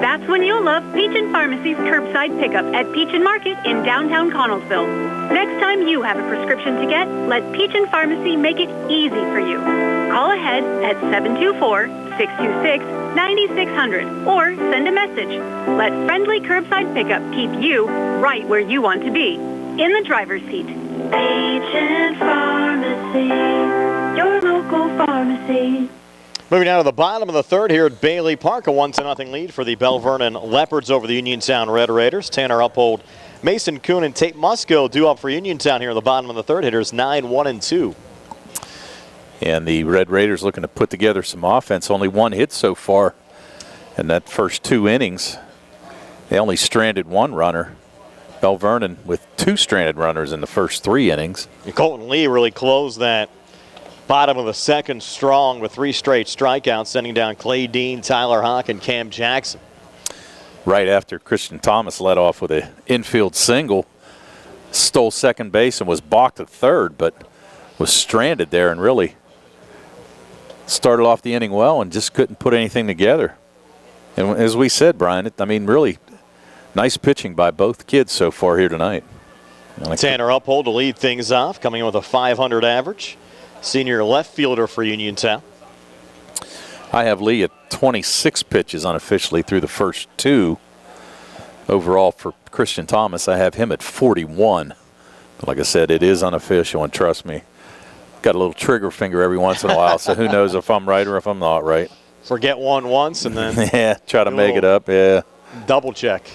That's when you'll love Peach & Pharmacy's curbside pickup at Peach & Market in downtown Connellsville. Next time you have a prescription to get, let Peach & Pharmacy make it easy for you. Call ahead at 724-626-9600 or send a message. Let friendly curbside pickup keep you right where you want to be, in the driver's seat. Peach & Pharmacy, your local pharmacy. Moving down to the bottom of the third here at Bailey Park, a 1-0 lead for the Belle Vernon Leopards over the Uniontown Red Raiders. Tanner Uphold, Mason Kuhn, and Tate Musco due up for Uniontown here in the bottom of the third. Hitters 9-1-2. And the Red Raiders looking to put together some offense. Only one hit so far in that first 2 innings. They only stranded one runner. Belle Vernon with 2 stranded runners in the first 3 innings. And Colton Lee really closed that bottom of the second strong with 3 straight strikeouts, sending down Clay Dean, Tyler Hawk, and Cam Jackson. Right after Christian Thomas led off with an infield single, stole second base and was balked at third, but was stranded there and really started off the inning well and just couldn't put anything together. And as we said, Brian, really nice pitching by both kids so far here tonight. Tanner Uphold to lead things off, coming in with a .500 average. Senior left fielder for Uniontown. I have Lee at 26 pitches unofficially through the first 2. Overall for Christian Thomas, I have him at 41. Like I said, it is unofficial, and trust me, got a little trigger finger every once in a while, so who knows if I'm right or if I'm not right. Forget one once and then yeah, try to make it up, yeah. Double check.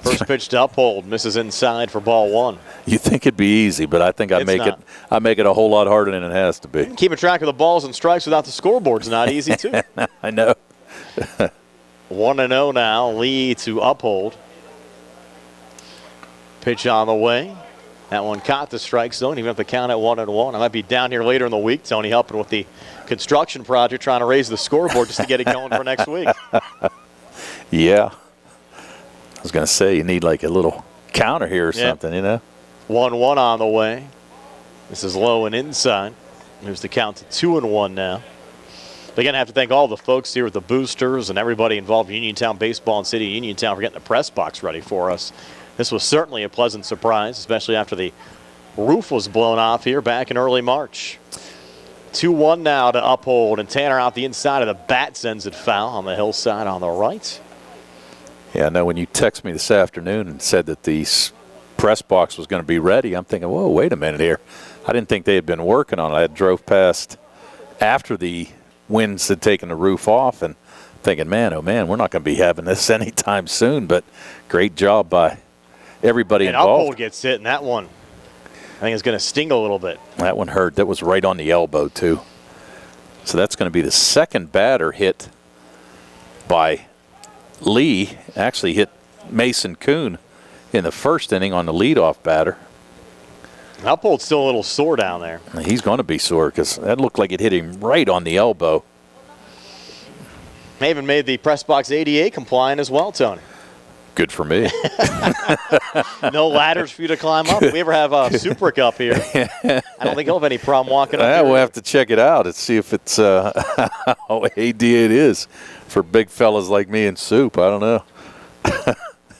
First pitch to Uphold, misses inside for ball 1. You think it'd be easy, but I think I make it a whole lot harder than it has to be. Keeping track of the balls and strikes without the scoreboard's not easy, too. I know. 1-0 now, Lee to Uphold. Pitch on the way. That one caught the strike zone, even if the count at 1-1. I might be down here later in the week, Tony, helping with the construction project, trying to raise the scoreboard just to get it going for next week. Yeah. I was going to say, you need like a little counter here or something, you know. 1-1 on the way. This is low and inside. Moves the count to 2-1 now. They're going to have to thank all the folks here at the boosters and everybody involved in Uniontown Baseball and City of Uniontown for getting the press box ready for us. This was certainly a pleasant surprise, especially after the roof was blown off here back in early March. 2-1 now to Uphold, and Tanner out the inside of the bat sends it foul on the hillside on the right. Yeah, I know when you texted me this afternoon and said that the press box was going to be ready, I'm thinking, whoa, wait a minute here. I didn't think they had been working on it. I drove past after the winds had taken the roof off and thinking, man, oh man, we're not going to be having this anytime soon, but great job by everybody involved. And Uphold gets hit, and that one, I think, is going to sting a little bit. That one hurt. That was right on the elbow, too. So that's going to be the second batter hit by Lee. Actually hit Mason Kuhn in the first inning on the leadoff batter. Uphold's still a little sore down there. He's going to be sore because that looked like it hit him right on the elbow. They even made the press box ADA compliant as well, Tony. Good for me. No ladders for you to climb up. If we ever have Suprick up here, I don't think he'll have any problem walking up here. We'll have to check it out and see if it's how ADA it is for big fellas like me and Soup. I don't know.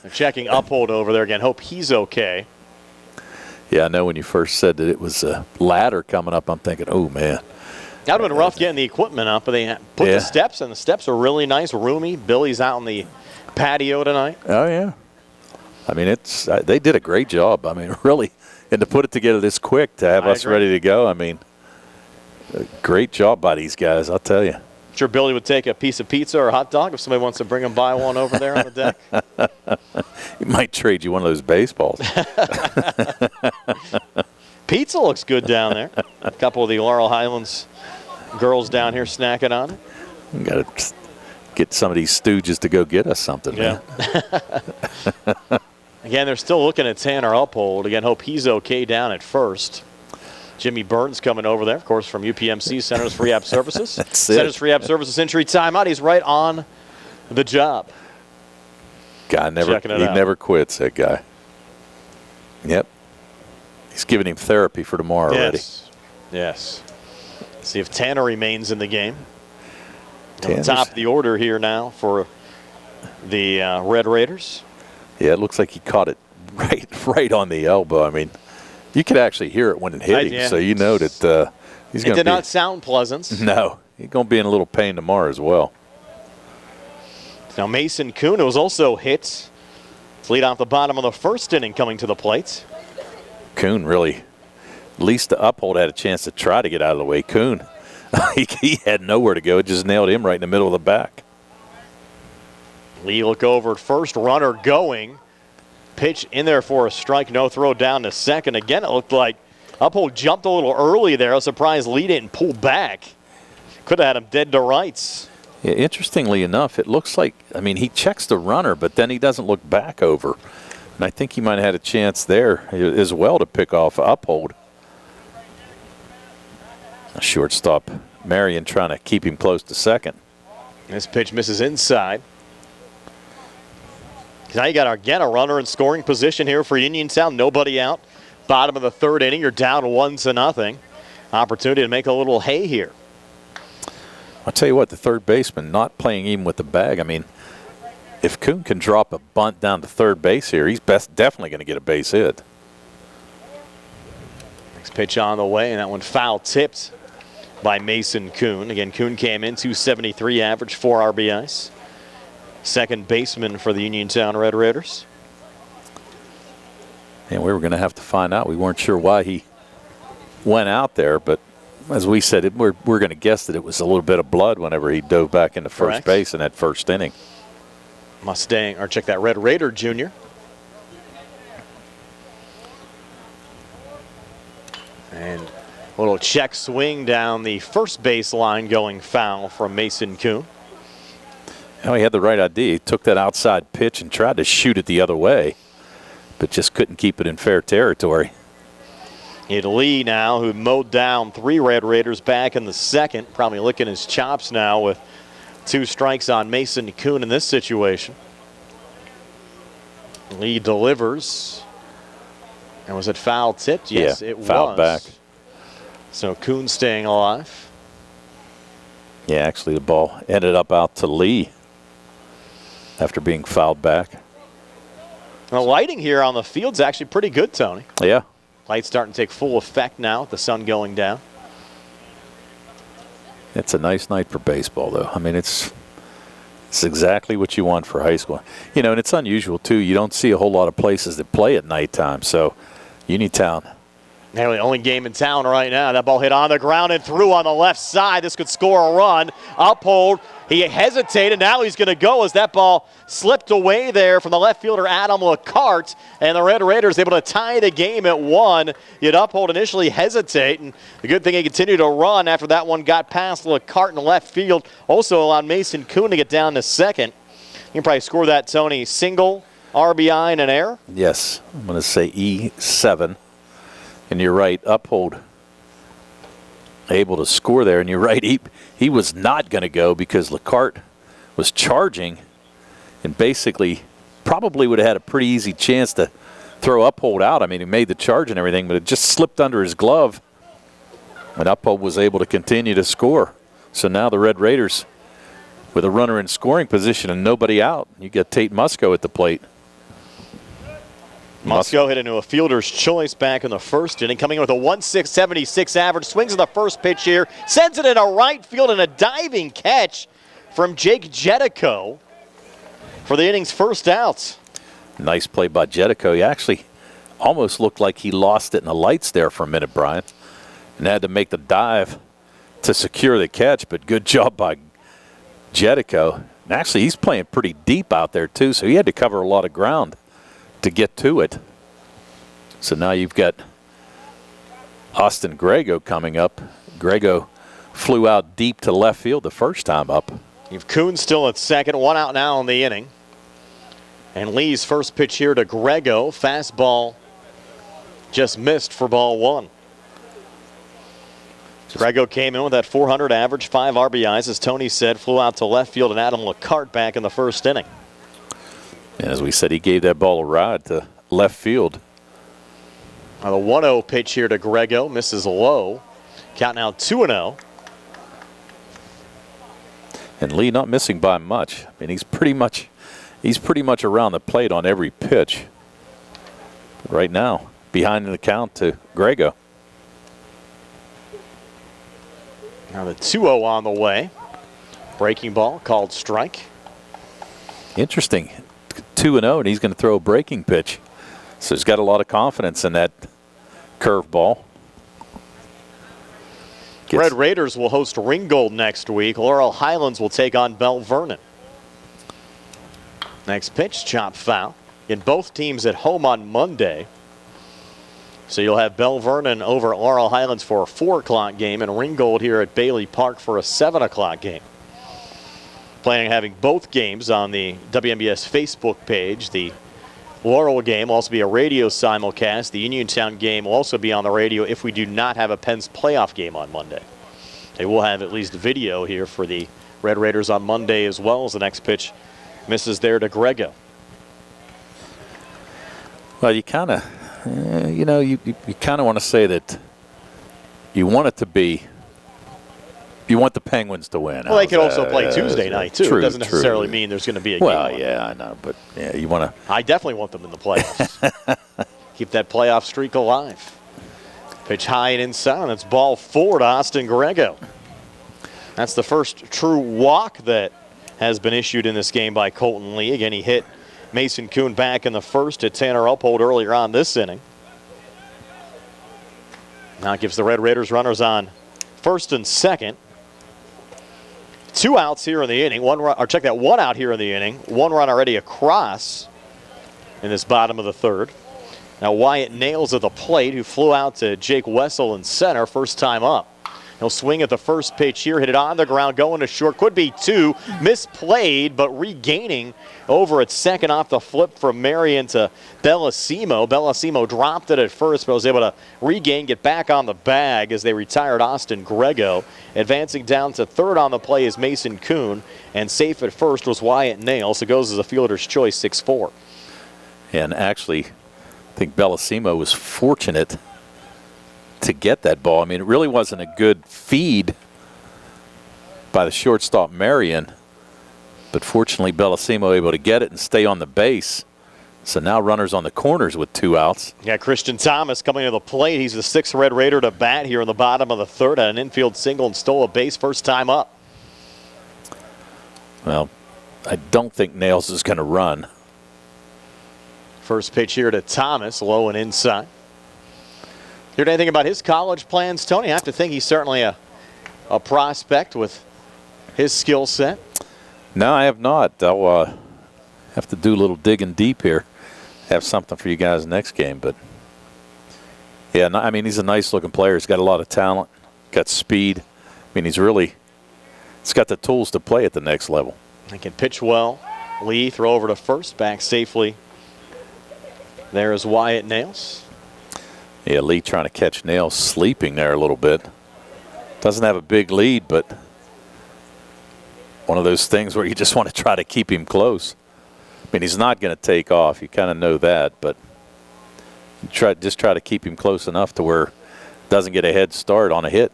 They're checking Uphold over there again. Hope he's okay. Yeah, I know when you first said that it was a ladder coming up, I'm thinking, oh, man. That would have been rough getting the equipment up, but they put the steps, and the steps are really nice, roomy. Billy's out on the patio tonight. Oh, yeah. I mean, they did a great job. I mean, really, and to put it together this quick to have us ready to go, I mean, a great job by these guys, I'll tell you. Sure Billy would take a piece of pizza or a hot dog if somebody wants to bring him by one over there on the deck. He might trade you one of those baseballs. Pizza looks good down there. A couple of the Laurel Highlands girls down here snacking on it. We got to get some of these stooges to go get us something, man. Again, they're still looking at Tanner Uphold. Again, hope he's okay down at first. Jimmy Burns coming over there, of course, from UPMC Centers for Rehab Services. Centers for Rehab Services injury timeout. He's right on the job. Guy never quits, that guy. Yep. He's giving him therapy for tomorrow already. Yes. See if Tanner remains in the game. On the top of the order here now for the Red Raiders. Yeah, it looks like he caught it right on the elbow. I mean, you could actually hear it when it hit him, so you know that he's going to. It did not sound pleasant. No, he's going to be in a little pain tomorrow as well. Now Mason Kuhn, who was also hit, lead off the bottom of the first inning, coming to the plate. Kuhn really, at least the Uphold had a chance to try to get out of the way. Kuhn, he had nowhere to go. It just nailed him right in the middle of the back. Lee look over at first, runner going. Pitch in there for a strike, no throw down to second. Again, it looked like Uphold jumped a little early there. I was surprised Lee didn't pull back. Could have had him dead to rights. Yeah, interestingly enough, it looks like, I mean, he checks the runner, but then he doesn't look back over. And I think he might have had a chance there as well to pick off Uphold. Shortstop Marion trying to keep him close to second. This pitch misses inside. Now you got again a runner in scoring position here for Uniontown. Nobody out. Bottom of the third inning. You're down 1-0. Opportunity to make a little hay here. I'll tell you what, the third baseman not playing even with the bag. I mean, if Kuhn can drop a bunt down to third base here, he's definitely going to get a base hit. Next pitch on the way, and that one foul tipped by Mason Kuhn. Again, Kuhn came in 273 average, 4 RBIs. Second baseman for the Uniontown Red Raiders. And we were going to have to find out. We weren't sure why he went out there, but as we said, we're going to guess that it was a little bit of blood whenever he dove back into first base in that first inning. Mustang, or check that, Red Raider Jr. And a little check swing down the first base line going foul from Mason Kuhn. Oh, he had the right idea. He took that outside pitch and tried to shoot it the other way, but just couldn't keep it in fair territory. It's Lee now, who mowed down 3 Red Raiders back in the second, probably licking his chops now with 2 strikes on Mason Kuhn in this situation. Lee delivers. And was it foul tipped? Yes, yeah, it was. Fouled back. So Kuhn staying alive. Yeah, actually the ball ended up out to Lee after being fouled back. The lighting here on the field's actually pretty good, Tony. Yeah. Lights starting to take full effect now with the sun going down. It's a nice night for baseball, though. I mean, it's exactly what you want for high school. You know, and it's unusual, too. You don't see a whole lot of places that play at nighttime. So, Uniontown. Nearly the only game in town right now. That ball hit on the ground and through on the left side. This could score a run. Uphold. He hesitated. Now he's going to go as that ball slipped away there from the left fielder, Adam LeCarte. And the Red Raiders able to tie the game at 1. Yet Uphold initially hesitate. And the good thing he continued to run after that one got past LeCarte in left field. Also allowed Mason Kuhn to get down to second. You can probably score that, Tony. Single, RBI, and an error? Yes. I'm going to say E7. And you're right, Uphold able to score there. And you're right, he was not going to go because LeCarte was charging and basically probably would have had a pretty easy chance to throw Uphold out. I mean, he made the charge and everything, but it just slipped under his glove. And Uphold was able to continue to score. So now the Red Raiders with a runner in scoring position and nobody out. You got Tate Musco at the plate. Musco hit into a fielder's choice back in the first inning, coming in with a 1.676 average. Swings at the first pitch here, sends it into right field, and a diving catch from Jake Jetico for the inning's first outs. Nice play by Jetico. He actually almost looked like he lost it in the lights there for a minute, Brian, and had to make the dive to secure the catch, but good job by Jetico. And actually, he's playing pretty deep out there, too, so he had to cover a lot of ground to get to it. So now you've got Austin Grego coming up. Grego flew out deep to left field the first time up. You've Kuhn still at second, 1 out now in the inning. And Lee's first pitch here to Grego. Fastball just missed for ball 1. Grego came in with that 400 average, 5 RBIs, as Tony said, flew out to left field, and Adam LeCarte back in the first inning. And as we said, he gave that ball a ride to left field. Now the 1-0 pitch here to Grego, misses low. Count now 2-0. And Lee not missing by much. I mean, he's pretty much around the plate on every pitch. But right now, behind the count to Grego. Now the 2-0 on the way. Breaking ball called strike. Interesting. 2-0, and he's going to throw a breaking pitch. So he's got a lot of confidence in that curveball. Red Raiders will host Ringgold next week. Laurel Highlands will take on Belle Vernon. Next pitch, chop foul. In both teams at home on Monday. So you'll have Belle Vernon over Laurel Highlands for a 4 o'clock game and Ringgold here at Bailey Park for a 7 o'clock game. Planning on having both games on the WMBS Facebook page. The Laurel game will also be a radio simulcast. The Uniontown game will also be on the radio if we do not have a Penn's playoff game on Monday. They will have at least video here for the Red Raiders on Monday, as well as the next pitch misses there to Grego. Well, you kind of, you kind of want to say that you want it to be, you want the Penguins to win. Well, they could also play Tuesday night, too. True, it doesn't necessarily mean there's going to be a game. Well, yeah, I know, but yeah, you want to. I definitely want them in the playoffs. Keep that playoff streak alive. Pitch high and inside, and it's ball 4 to Austin Grego. That's the first true walk that has been issued in this game by Colton Lee. Again, he hit Mason Kuhn back in the first to Tanner Uphold earlier on this inning. Now it gives the Red Raiders runners on first and second. 2 outs here in the inning. 1 run, or check that, 1 out here in the inning. 1 run already across in this bottom of the third. Now Wyatt Nails at the plate, who flew out to Jake Wessel in center, first time up. He'll swing at the first pitch here, hit it on the ground, going to short. Could be 2. Misplayed, but regaining over at second off the flip from Marion to Bellissimo. Bellissimo dropped it at first, but was able to regain, get back on the bag as they retired Austin Grego. Advancing down to third on the play is Mason Kuhn, and safe at first was Wyatt Nails. It goes as a fielder's choice, 6-4. And actually, I think Bellissimo was fortunate to get that ball. I mean, it really wasn't a good feed by the shortstop Marion, but fortunately Bellissimo able to get it and stay on the base. So now runners on the corners with 2 outs. Yeah, Christian Thomas coming to the plate. He's the 6th Red Raider to bat here in the bottom of the third. Had an infield single and stole a base first time up. Well, I don't think Nails is going to run. First pitch here to Thomas, low and inside. Heard anything about his college plans, Tony? I have to think he's certainly a prospect with his skill set. No, I have not. I'll have to do a little digging deep here. Have something for you guys next game. But, yeah, I mean, he's a nice-looking player. He's got a lot of talent, got speed. I mean, he's got the tools to play at the next level. He can pitch well. Lee throw over to first, back safely. There is Wyatt Nails. Yeah, Lee trying to catch Nails sleeping there a little bit. Doesn't have a big lead, but one of those things where you just want to try to keep him close. I mean, he's not going to take off. You kind of know that, but just try to keep him close enough to where doesn't get a head start on a hit.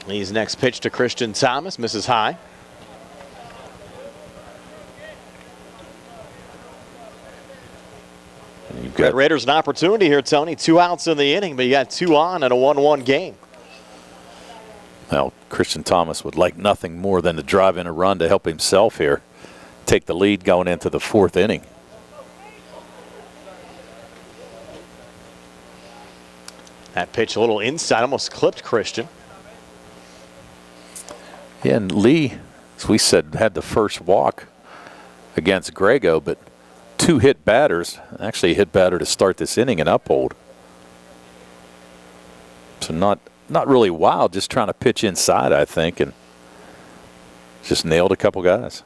Lee's next pitch to Christian Thomas, misses high. You've got Raiders an opportunity here, Tony. 2 outs in the inning, but you got 2 on in a 1-1 game. Well, Christian Thomas would like nothing more than to drive in a run to help himself here. Take the lead going into the 4th inning. That pitch a little inside, almost clipped Christian. Yeah, and Lee, as we said, had the first walk against Grego, but 2 hit batters. Actually, a hit batter to start this inning and Uphold. So not really wild, just trying to pitch inside, I think, and just nailed a couple guys.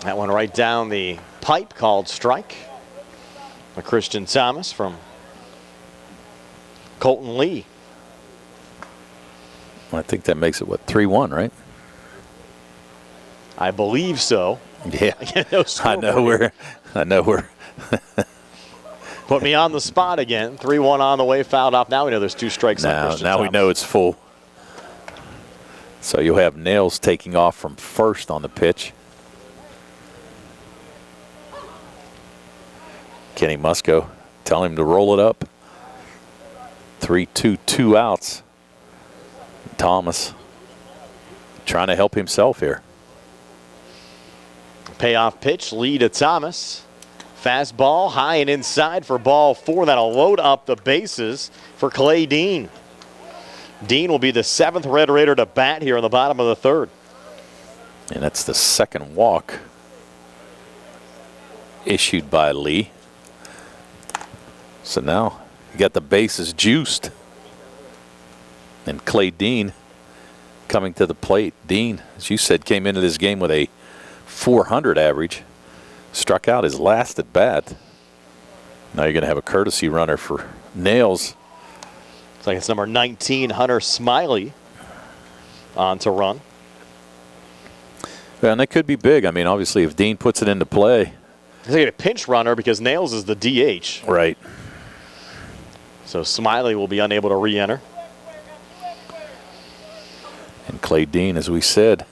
That one right down the pipe, called strike. A Christian Thomas from Colton Lee. I think that makes it, what, 3-1, right? I believe so. Yeah, I know we're. Put me on the spot again. 3-1 on the way, fouled off. Now we know there's 2 strikes. Now we know it's full. So you'll have Nails taking off from first on the pitch. Kenny Musco telling him to roll it up. 3-2, 2 outs. Thomas trying to help himself here. Payoff pitch, lead to Thomas. Fastball high and inside for ball 4. That'll load up the bases for Clay Dean. Dean will be the 7th Red Raider to bat here in the bottom of the 3rd. And that's the 2nd walk issued by Lee. So now you got the bases juiced. And Clay Dean coming to the plate. Dean, as you said, came into this game with a .400 average. Struck out his last at bat. Now you're going to have a courtesy runner for Nails. It's like it's number 19, Hunter Smiley, on to run. Yeah, and that could be big. I mean, obviously, if Dean puts it into play. He's going to get a pinch runner because Nails is the DH. Right. So Smiley will be unable to re-enter. And Clay Dean, as we said,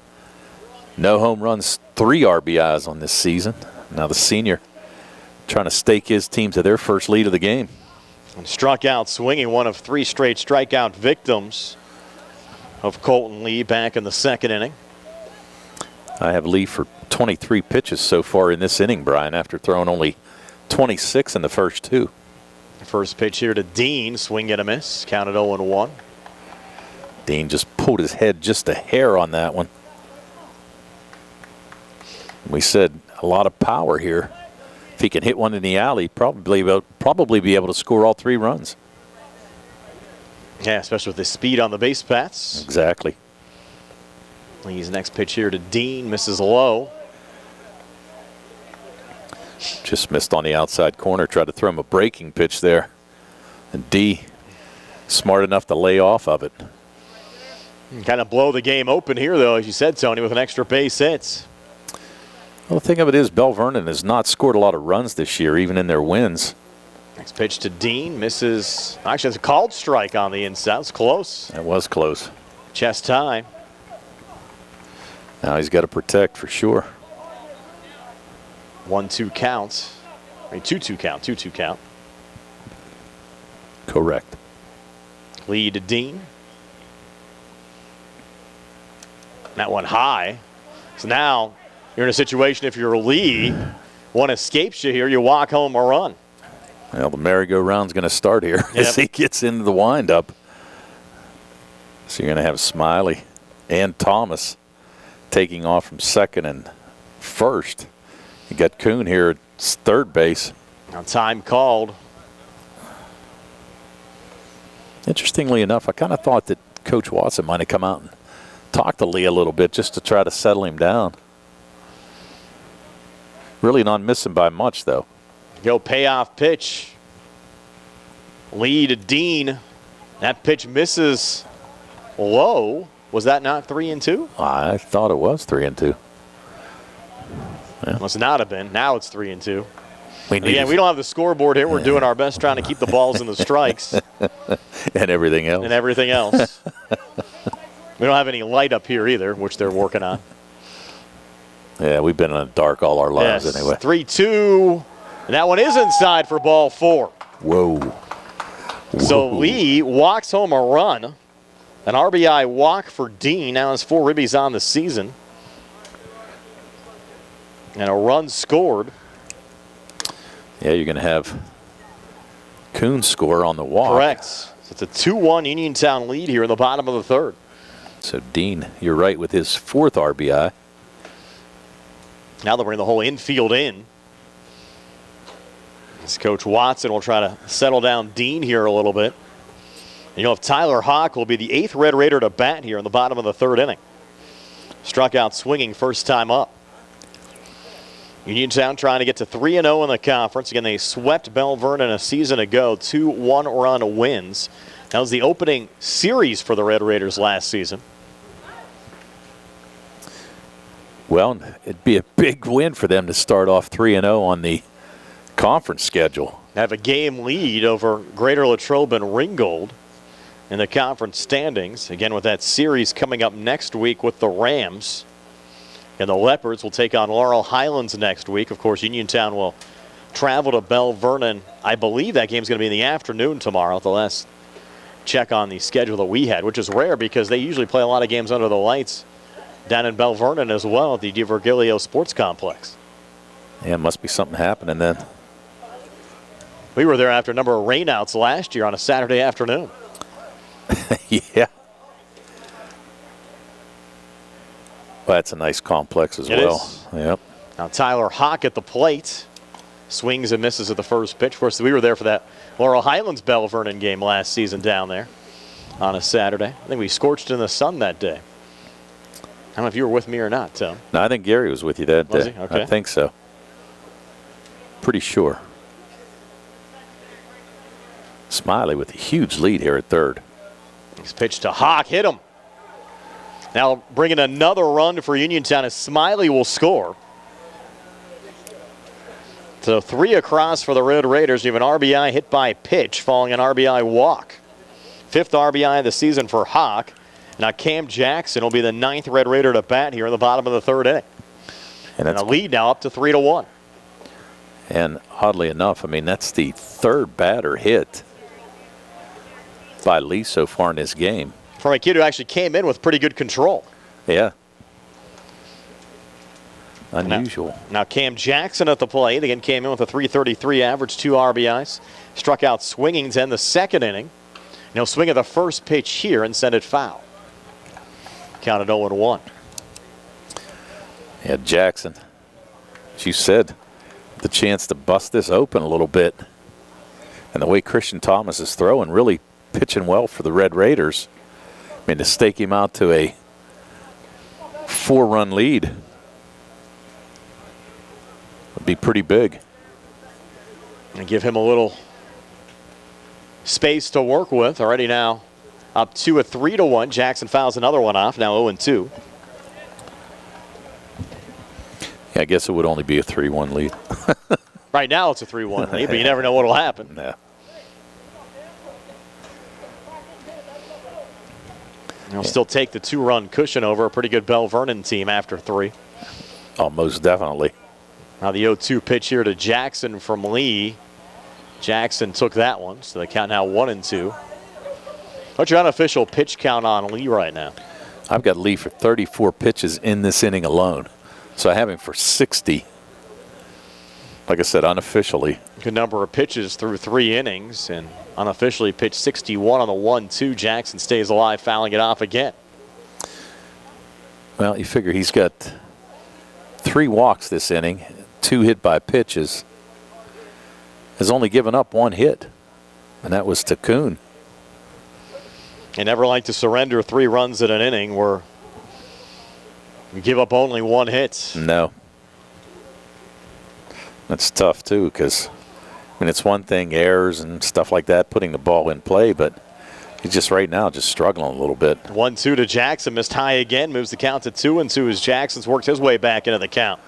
no home runs, 3 RBIs on this season. Now the senior trying to stake his team to their first lead of the game. And struck out swinging, one of 3 straight strikeout victims of Colton Lee back in the 2nd inning. I have Lee for 23 pitches so far in this inning, Brian, after throwing only 26 in the first 2. First pitch here to Dean, swing and a miss, counted 0-1. Dean just pulled his head just a hair on that one. We said a lot of power here. If he can hit one in the alley, probably be able to score all 3 runs. Yeah, especially with the speed on the base paths. Exactly. Lee's next pitch here to Dean, misses low. Just missed on the outside corner. Tried to throw him a breaking pitch there. And D, smart enough to lay off of it. Kind of blow the game open here, though, as you said, Tony, with an extra base hits. Well, the thing of it is, Belle Vernon has not scored a lot of runs this year, even in their wins. Next pitch to Dean, misses. Actually, it's a called strike on the inside. It's close. It was close. Chest high. Now he's got to protect for sure. 1-2 count. I mean, 2-2 count. 2-2 count. Correct. Lead to Dean. That one high. So now you're in a situation, if you're Lee, one escapes you here, you walk home a run. Well, the merry-go-round's going to start here as he gets into the windup. So you're going to have Smiley and Thomas taking off from 2nd and 1st. You got Kuhn here at 3rd base. Now time called. Interestingly enough, I kind of thought that Coach Watson might have come out and talked to Lee a little bit just to try to settle him down. Really not missing by much, though. Go payoff pitch. Lee to Dean. That pitch misses low. Was that not 3-2? I thought it was 3-2. Yeah. Must not have been. Now it's 3-2. Again, we don't have the scoreboard here. We're doing our best trying to keep the balls in the strikes. And everything else. And everything else. We don't have any light up here either, which they're working on. Yeah, we've been in the dark all our lives anyway. 3-2. And that one is inside for ball 4. Whoa. So Lee walks home a run. An RBI walk for Dean. Now has 4 ribbies on the season. And a run scored. Yeah, you're going to have Kuhn score on the walk. Correct. So it's a 2-1 Uniontown lead here in the bottom of the 3rd. So Dean, you're right, with his 4th RBI. Now they'll bring the whole infield in. As Coach Watson will try to settle down Dean here a little bit. And if Tyler Hawk will be the 8th Red Raider to bat here in the bottom of the 3rd inning. Struck out swinging first time up. Uniontown trying to get to 3-0 in the conference. Again, they swept Belle Vernon a season ago, 2 one-run wins. That was the opening series for the Red Raiders last season. Well, it'd be a big win for them to start off 3-0 on the conference schedule. Have a game lead over Greater Latrobe and Ringgold in the conference standings. Again, with that series coming up next week with the Rams. And the Leopards will take on Laurel Highlands next week. Of course, Uniontown will travel to Belle Vernon. I believe that game's going to be in the afternoon tomorrow, the last check on the schedule that we had, which is rare because they usually play a lot of games under the lights down in Belle Vernon as well at the DiVirgilio Sports Complex. Yeah, must be something happening then. We were there after a number of rainouts last year on a Saturday afternoon. Yeah. Well, that's a nice complex as well. Yep. Now Tyler Hawk at the plate. Swings and misses at the first pitch. Of course, we were there for that Laurel Highlands Belle Vernon game last season down there on a Saturday. I think we scorched in the sun that day. I don't know if you were with me or not, Tim. No, I think Gary was with you that day. Was he? Okay. I think so. Pretty sure. Smiley with a huge lead here at 3rd. He's pitched to Hawk, hit him. Now bringing another run for Uniontown as Smiley will score. So 3 across for the Red Raiders. You have an RBI hit by pitch following an RBI walk. 5th RBI of the season for Hawk. Now Cam Jackson will be the 9th Red Raider to bat here in the bottom of the 3rd inning. And a lead now up to 3-1. And oddly enough, I mean, that's the 3rd batter hit by Lee so far in this game. From a kid who actually came in with pretty good control. Yeah. Unusual. Now Cam Jackson at the plate. Again, came in with a .333 average, 2 RBIs. Struck out swinging to end the 2nd inning. And he'll swing at the first pitch here and send it foul. Counted 0-1. Yeah, Jackson, as you said, the chance to bust this open a little bit. And the way Christian Thomas is throwing, really pitching well for the Red Raiders. I mean, to stake him out to a 4-run lead would be pretty big. And give him a little space to work with. Already now up to a 3-1. Jackson fouls another one off, now 0-2. Yeah, I guess it would only be a 3-1 lead. Right now it's a 3-1 lead, but you never know what will happen. Yeah. He'll still take the 2-run cushion over a pretty good Belle Vernon team after 3. Oh, most definitely. Now the 0-2 pitch here to Jackson from Lee. Jackson took that one, so they count now 1-2. What's your unofficial pitch count on Lee right now? I've got Lee for 34 pitches in this inning alone. So I have him for 60. Like I said, unofficially. Good number of pitches through 3 innings, and unofficially pitched 61 on the 1-2. Jackson stays alive, fouling it off again. Well, you figure he's got 3 walks this inning, 2 hit by pitches. Has only given up 1 hit, and that was to Kuhn. They never like to surrender 3 runs in an inning where you give up only 1 hit. No. That's tough, too, because, I mean, it's one thing, errors and stuff like that, putting the ball in play, but he's just right now just struggling a little bit. 1-2 to Jackson, missed high again, moves the count to 2-2 as Jackson's worked his way back into the count.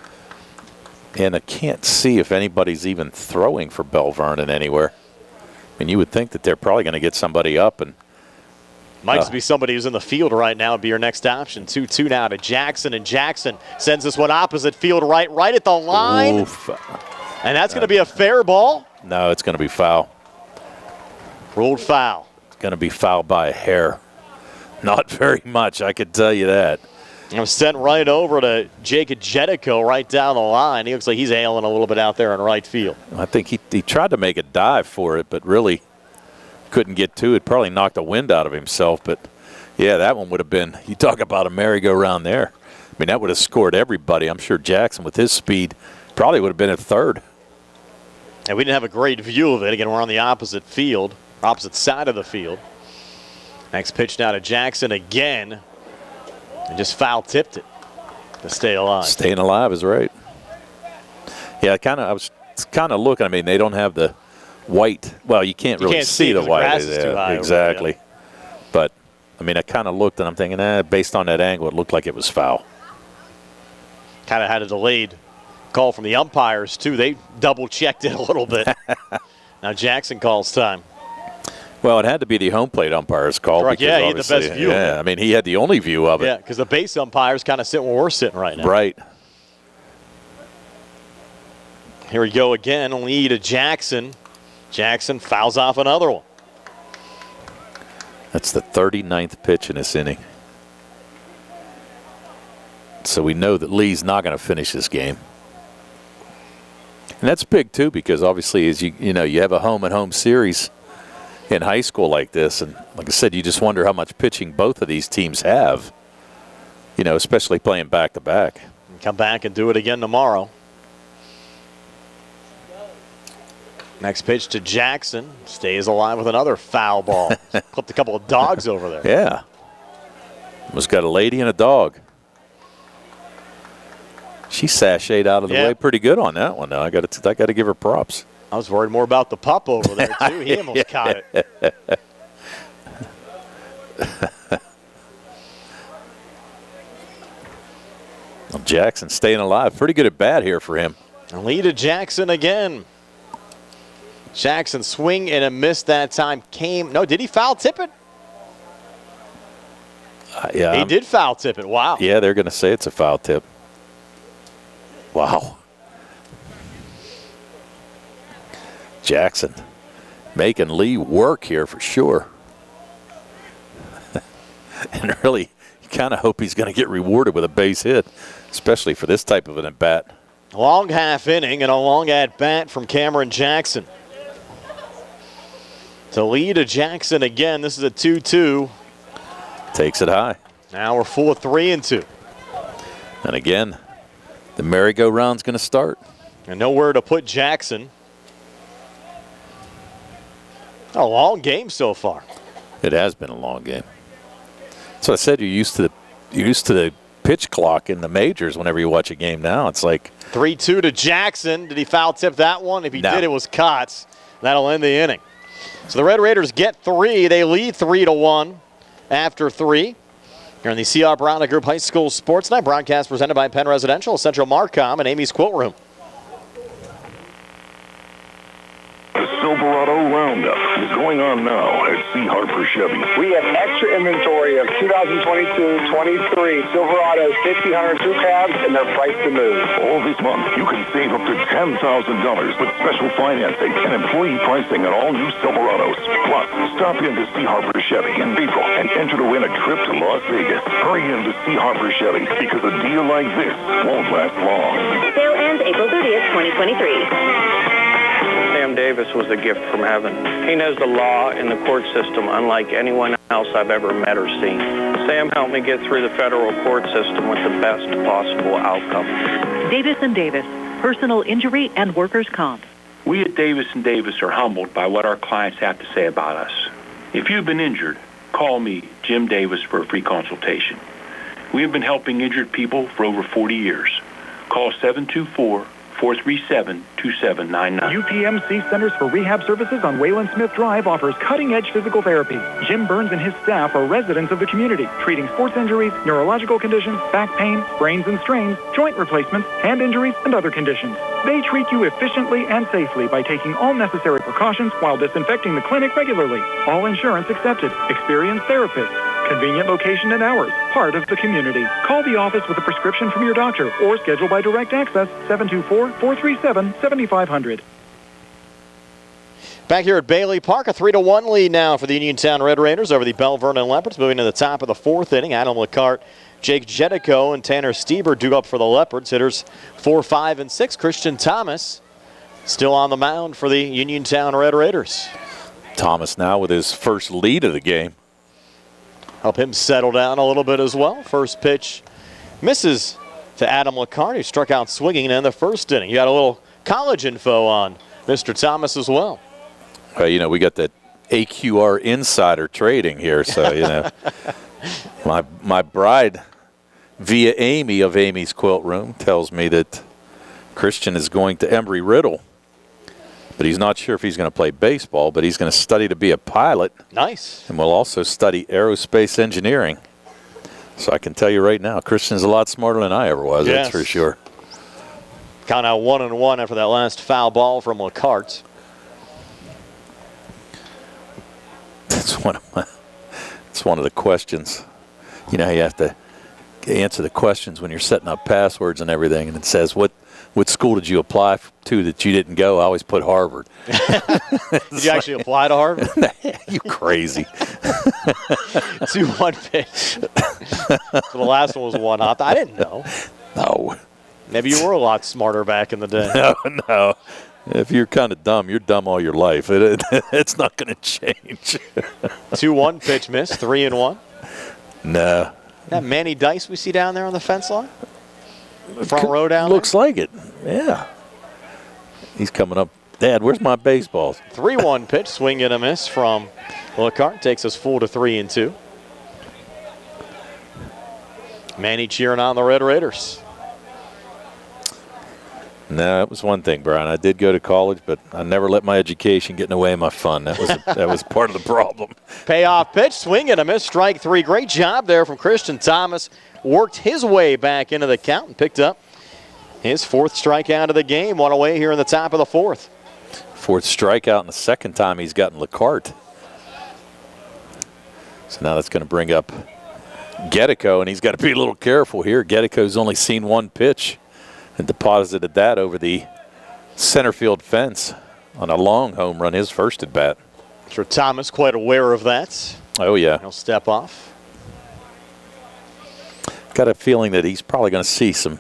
And I can't see if anybody's even throwing for Belle Vernon anywhere. I mean, you would think that they're probably going to get somebody up. And might just be somebody who's in the field right now would be your next option. 2-2 now to Jackson, and Jackson sends this one opposite field right at the line. Oof. And that's going to be a fair ball? No, it's going to be foul. Ruled foul. It's going to be foul by a hair. Not very much, I could tell you that. I'm sent right over to Jacob Jetico right down the line. He looks like he's ailing a little bit out there in right field. I think he tried to make a dive for it, but really couldn't get to it. Probably knocked the wind out of himself. But, yeah, that one would have been – you talk about a merry-go-round there. I mean, that would have scored everybody. I'm sure Jackson, with his speed, probably would have been at third. And we didn't have a great view of it. Again, we're on the opposite side of the field. Next pitch now to Jackson again. And just foul-tipped it to stay alive. Staying alive is right. Yeah, I was kind of looking. I mean, they don't have the white. Well, you can't really see the white. Grass is too high exactly. Over there. But, I mean, I kind of looked, and I'm thinking, based on that angle, it looked like it was foul. Kind of had a delayed call from the umpires, too. They double-checked it a little bit. Now Jackson calls time. Well, it had to be the home plate umpire's call. Correct. Yeah, he had the best view of it. I mean, he had the only view of it. Yeah, because the base umpire's kind of sitting where we're sitting right now. Right. Here we go again. Lee to Jackson. Jackson fouls off another one. That's the 39th pitch in this inning. So we know that Lee's not going to finish this game. And that's big, too, because obviously as you have a home-and-home series in high school like this, and like I said, you just wonder how much pitching both of these teams have, especially playing back-to-back. Come back and do it again tomorrow. Next pitch to Jackson. Stays alive with another foul ball. Clipped a couple of dogs over there. Yeah. Almost got a lady and a dog. She sashayed out of the way pretty good on that one. Now I got to give her props. I was worried more about the pup over there too. He almost caught it. Well, Jackson staying alive. Pretty good at bat here for him. And lead to Jackson again. Jackson swing and a miss that time did he foul tip it? Yeah. He did foul tip it. Wow. Yeah, they're going to say it's a foul tip. Wow. Jackson making Lee work here for sure. And really, you kind of hope he's going to get rewarded with a base hit, especially for this type of an at-bat. Long half inning and a long at-bat from Cameron Jackson. To lead to Jackson again. This is a 2-2. Takes it high. Now we're full of 3-2. And again, the merry-go-round's going to start. And nowhere to put Jackson. A long game so far. It has been a long game. So I said you're used to the pitch clock in the majors whenever you watch a game now. It's like 3-2 to Jackson. Did he foul tip that one? If he did, it was Kotz. That'll end the inning. So the Red Raiders get 3. They lead 3-1 after 3. Here in the C.R. Brown Group High School Sports Night, broadcast presented by Penn Residential, Central Marcom, and Amy's Quilt Room. The Silverado Roundup is going on now at C. Harper Chevy. We have extra inventory of 2022-23 Silverados 1500 crew cabs, and they're priced to move. All this month, you can save up to $10,000 with special financing and employee pricing on all new Silverados. Plus, stop in to C. Harper Chevy in April and enter to win a trip to Las Vegas. Hurry in to C. Harper Chevy because a deal like this won't last long. Sale ends April 30th, 2023. Sam Davis was a gift from heaven. He knows the law and the court system unlike anyone else I've ever met or seen. Sam helped me get through the federal court system with the best possible outcome. Davis & Davis, personal injury and workers' comp. We at Davis & Davis are humbled by what our clients have to say about us. If you've been injured, call me, Jim Davis, for a free consultation. We have been helping injured people for over 40 years. Call 724-437-2799. UPMC Centers for Rehab Services on Wayland Smith Drive offers cutting-edge physical therapy. Jim Burns and his staff are residents of the community, treating sports injuries, neurological conditions, back pain, sprains and strains, joint replacements, hand injuries, and other conditions. They treat you efficiently and safely by taking all necessary precautions while disinfecting the clinic regularly. All insurance accepted. Experienced therapists. Convenient location and hours. Part of the community. Call the office with a prescription from your doctor or schedule by direct access 724-437-7500. Back here at Bailey Park, a 3-1 lead now for the Uniontown Red Raiders over the Belle Vernon Leopards. Moving to the top of the fourth inning, Adam LeCarte, Jake Jedico, and Tanner Stieber due up for the Leopards. Hitters 4, 5, and 6. Christian Thomas still on the mound for the Uniontown Red Raiders. Thomas now with his first lead of the game. Help him settle down a little bit as well. First pitch misses to Adam LeCarte, who struck out swinging in the first inning. You got a little college info on Mr. Thomas as well. You know, we got that AQR insider trading here, so, you know. My bride, via Amy of Amy's Quilt Room, tells me that Christian is going to Embry-Riddle, but he's not sure if he's going to play baseball, but he's going to study to be a pilot. Nice. And will also study aerospace engineering. So I can tell you right now, Christian's a lot smarter than I ever was, yes. That's for sure. Count out 1-1 after that last foul ball from LeCarte. It's one of the questions. You know, you have to answer the questions when you're setting up passwords and everything, and it says, what school did you apply to that you didn't go? I always put Harvard. Did you actually apply to Harvard? You crazy. 2-1 pitch. So the last one was one hop. I didn't know. No. Maybe you were a lot smarter back in the day. No. If you're kind of dumb, you're dumb all your life. It's not going to change. 2-1 pitch miss, 3-1. No. That Manny Dice we see down there on the fence line? Front row down Looks like it, yeah. He's coming up. Dad, where's my baseballs? 3-1 pitch, swing and a miss from LeCarte. Takes us full to 3-2. Manny cheering on the Red Raiders. No, it was one thing, Brian. I did go to college, but I never let my education get in the way of my fun. That was part of the problem. Payoff pitch, swing and a miss, strike three. Great job there from Christian Thomas. Worked his way back into the count and picked up his fourth strikeout of the game. One away here in the top of the fourth. Fourth strikeout and the second time he's gotten LeCarte. So now that's going to bring up Gedico, and he's got to be a little careful here. Gedico's only seen one pitch and deposited that over the center field fence on a long home run, his first at bat. Sure, Thomas quite aware of that. Oh, yeah. He'll step off. Got a feeling that he's probably going to see some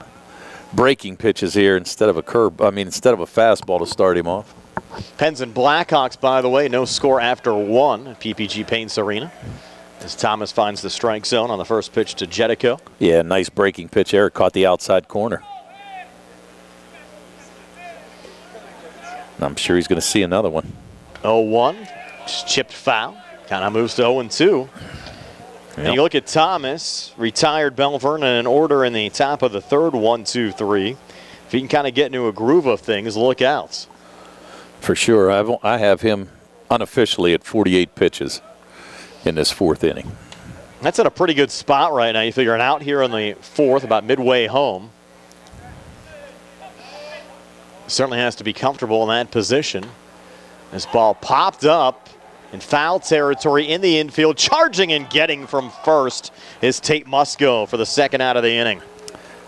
breaking pitches here instead of a fastball to start him off. Penns and Blackhawks, by the way, no score after one at PPG Paints Arena. As Thomas finds the strike zone on the first pitch to Jedico. Yeah, nice breaking pitch there. Caught the outside corner. I'm sure he's going to see another one. 0-1, chipped foul. Kind of moves to 0-2. Yep. And you look at Thomas, retired Belle Vernon in order in the top of the third, 1, 2, 3. If he can kind of get into a groove of things, look out. For sure. I have him unofficially at 48 pitches in this fourth inning. That's in a pretty good spot right now. You figure it out here in the fourth, about midway home. Certainly has to be comfortable in that position. This ball popped up in foul territory in the infield. Charging and getting from first is Tate Musco for the second out of the inning.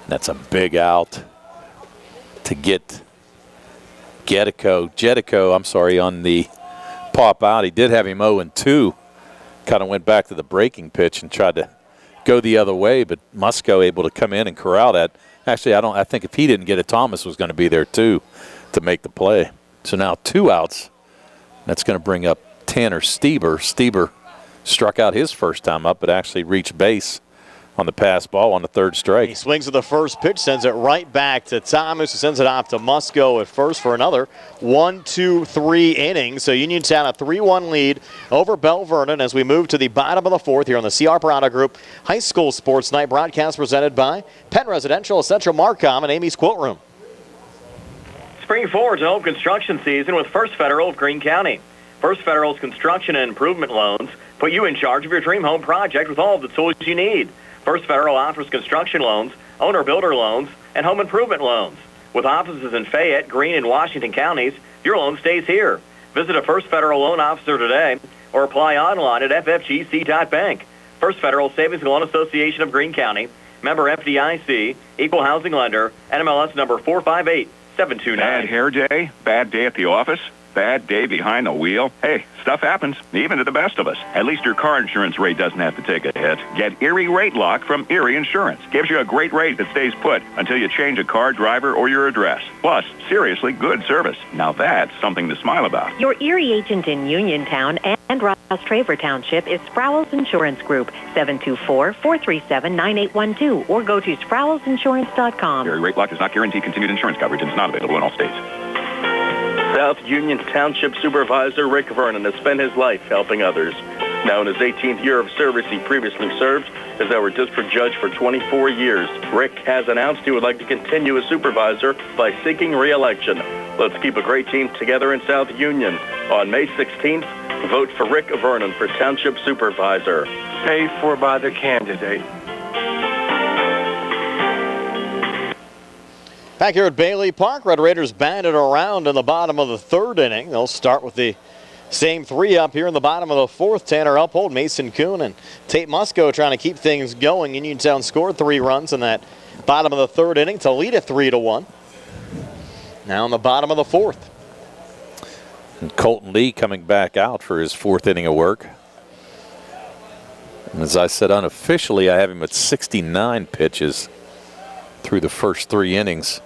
That's a big out to get Jedico, on the pop out. He did have him 0-2. Kind of went back to the breaking pitch and tried to go the other way, but Musco able to come in and corral that. Actually, I think if he didn't get it, Thomas was going to be there too to make the play. So now 2 outs. That's going to bring up Tanner Stieber. Stieber struck out his first time up, but actually reached base on the pass ball on the third strike. He swings at the first pitch, sends it right back to Thomas, who sends it off to Musco at first for another 1, 2, 3 innings. So Uniontown a 3-1 lead over Belle Vernon as we move to the bottom of the fourth here on the C.R. Parada Group High School Sports Night broadcast presented by Penn Residential, Essential Marcom, and Amy's Quilt Room. Spring forward to home construction season with First Federal of Greene County. First Federal's construction and improvement loans put you in charge of your dream home project with all of the tools you need. First Federal offers construction loans, owner-builder loans, and home improvement loans. With offices in Fayette, Greene, and Washington counties, your loan stays here. Visit a First Federal loan officer today or apply online at ffgc.bank. First Federal Savings and Loan Association of Greene County, member FDIC, equal housing lender, NMLS number 458729. Bad hair day? Bad day at the office? Bad day behind the wheel? Hey, stuff happens, even to the best of us. At least your car insurance rate doesn't have to take a hit. Get Erie Rate Lock from Erie Insurance. Gives you a great rate that stays put until you change a car, driver, or your address. Plus, seriously good service. Now that's something to smile about. Your Erie agent in Uniontown and Ross Traver Township is Sproul's Insurance Group, 724-437-9812, or go to sproulsinsurance.com. Erie Rate Lock does not guarantee continued insurance coverage and is not available in all states. South Union Township Supervisor Rick Vernon has spent his life helping others. Now in his 18th year of service, he previously served as our district judge for 24 years. Rick has announced he would like to continue as supervisor by seeking re-election. Let's keep a great team together in South Union. On May 16th, vote for Rick Vernon for Township Supervisor. Paid for by the candidate. Back here at Bailey Park, Red Raiders batted around in the bottom of the third inning. They'll start with the same three up here in the bottom of the fourth. Tanner Uphold, Mason Kuhn, and Tate Musco trying to keep things going. Uniontown scored 3 runs in that bottom of the third inning to lead it 3-1. Now in the bottom of the fourth. And Colton Lee coming back out for his fourth inning of work. And as I said, unofficially, I have him at 69 pitches through the first 3 innings.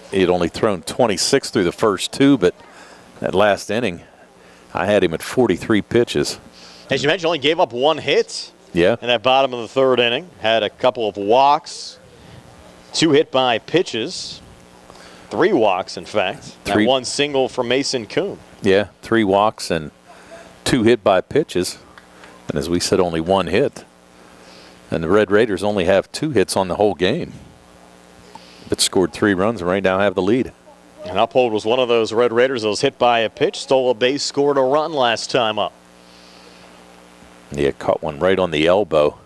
He had only thrown 26 through the first 2, but that last inning, I had him at 43 pitches. As you mentioned, only gave up 1 hit. Yeah. In that bottom of the third inning. Had a couple of walks, 2 hit by pitches, 3 walks, in fact. 3. And 1 single from Mason Kuhn. Yeah, 3 walks and 2 hit by pitches. And as we said, only 1 hit. And the Red Raiders only have 2 hits on the whole game, but scored 3 runs and right now have the lead. And Uphold was one of those Red Raiders that was hit by a pitch, stole a base, scored a run last time up. Yeah, caught one right on the elbow.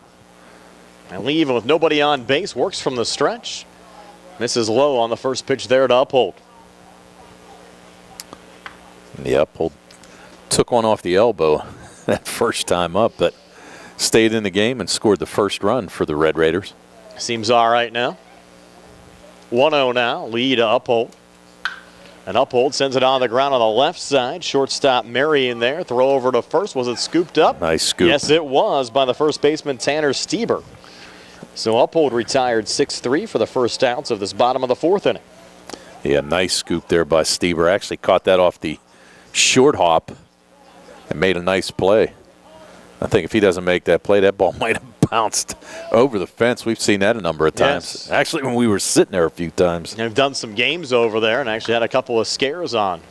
And Lee, even with nobody on base, works from the stretch. Misses low on the first pitch there to Uphold. Yeah, Uphold took one off the elbow that first time up, but stayed in the game and scored the first run for the Red Raiders. Seems all right now. 1-0 now, lead to Uphold. And Uphold sends it on the ground on the left side. Shortstop Mary in there. Throw over to first. Was it scooped up? Nice scoop. Yes, it was by the first baseman Tanner Stieber. So Uphold retired 6-3 for the first outs of this bottom of the fourth inning. Yeah, nice scoop there by Stieber. Actually caught that off the short hop and made a nice play. I think if he doesn't make that play, that ball might have bounced over the fence. We've seen that a number of times. Yes. Actually, when we were sitting there a few times. They've done some games over there and actually had a couple of scares on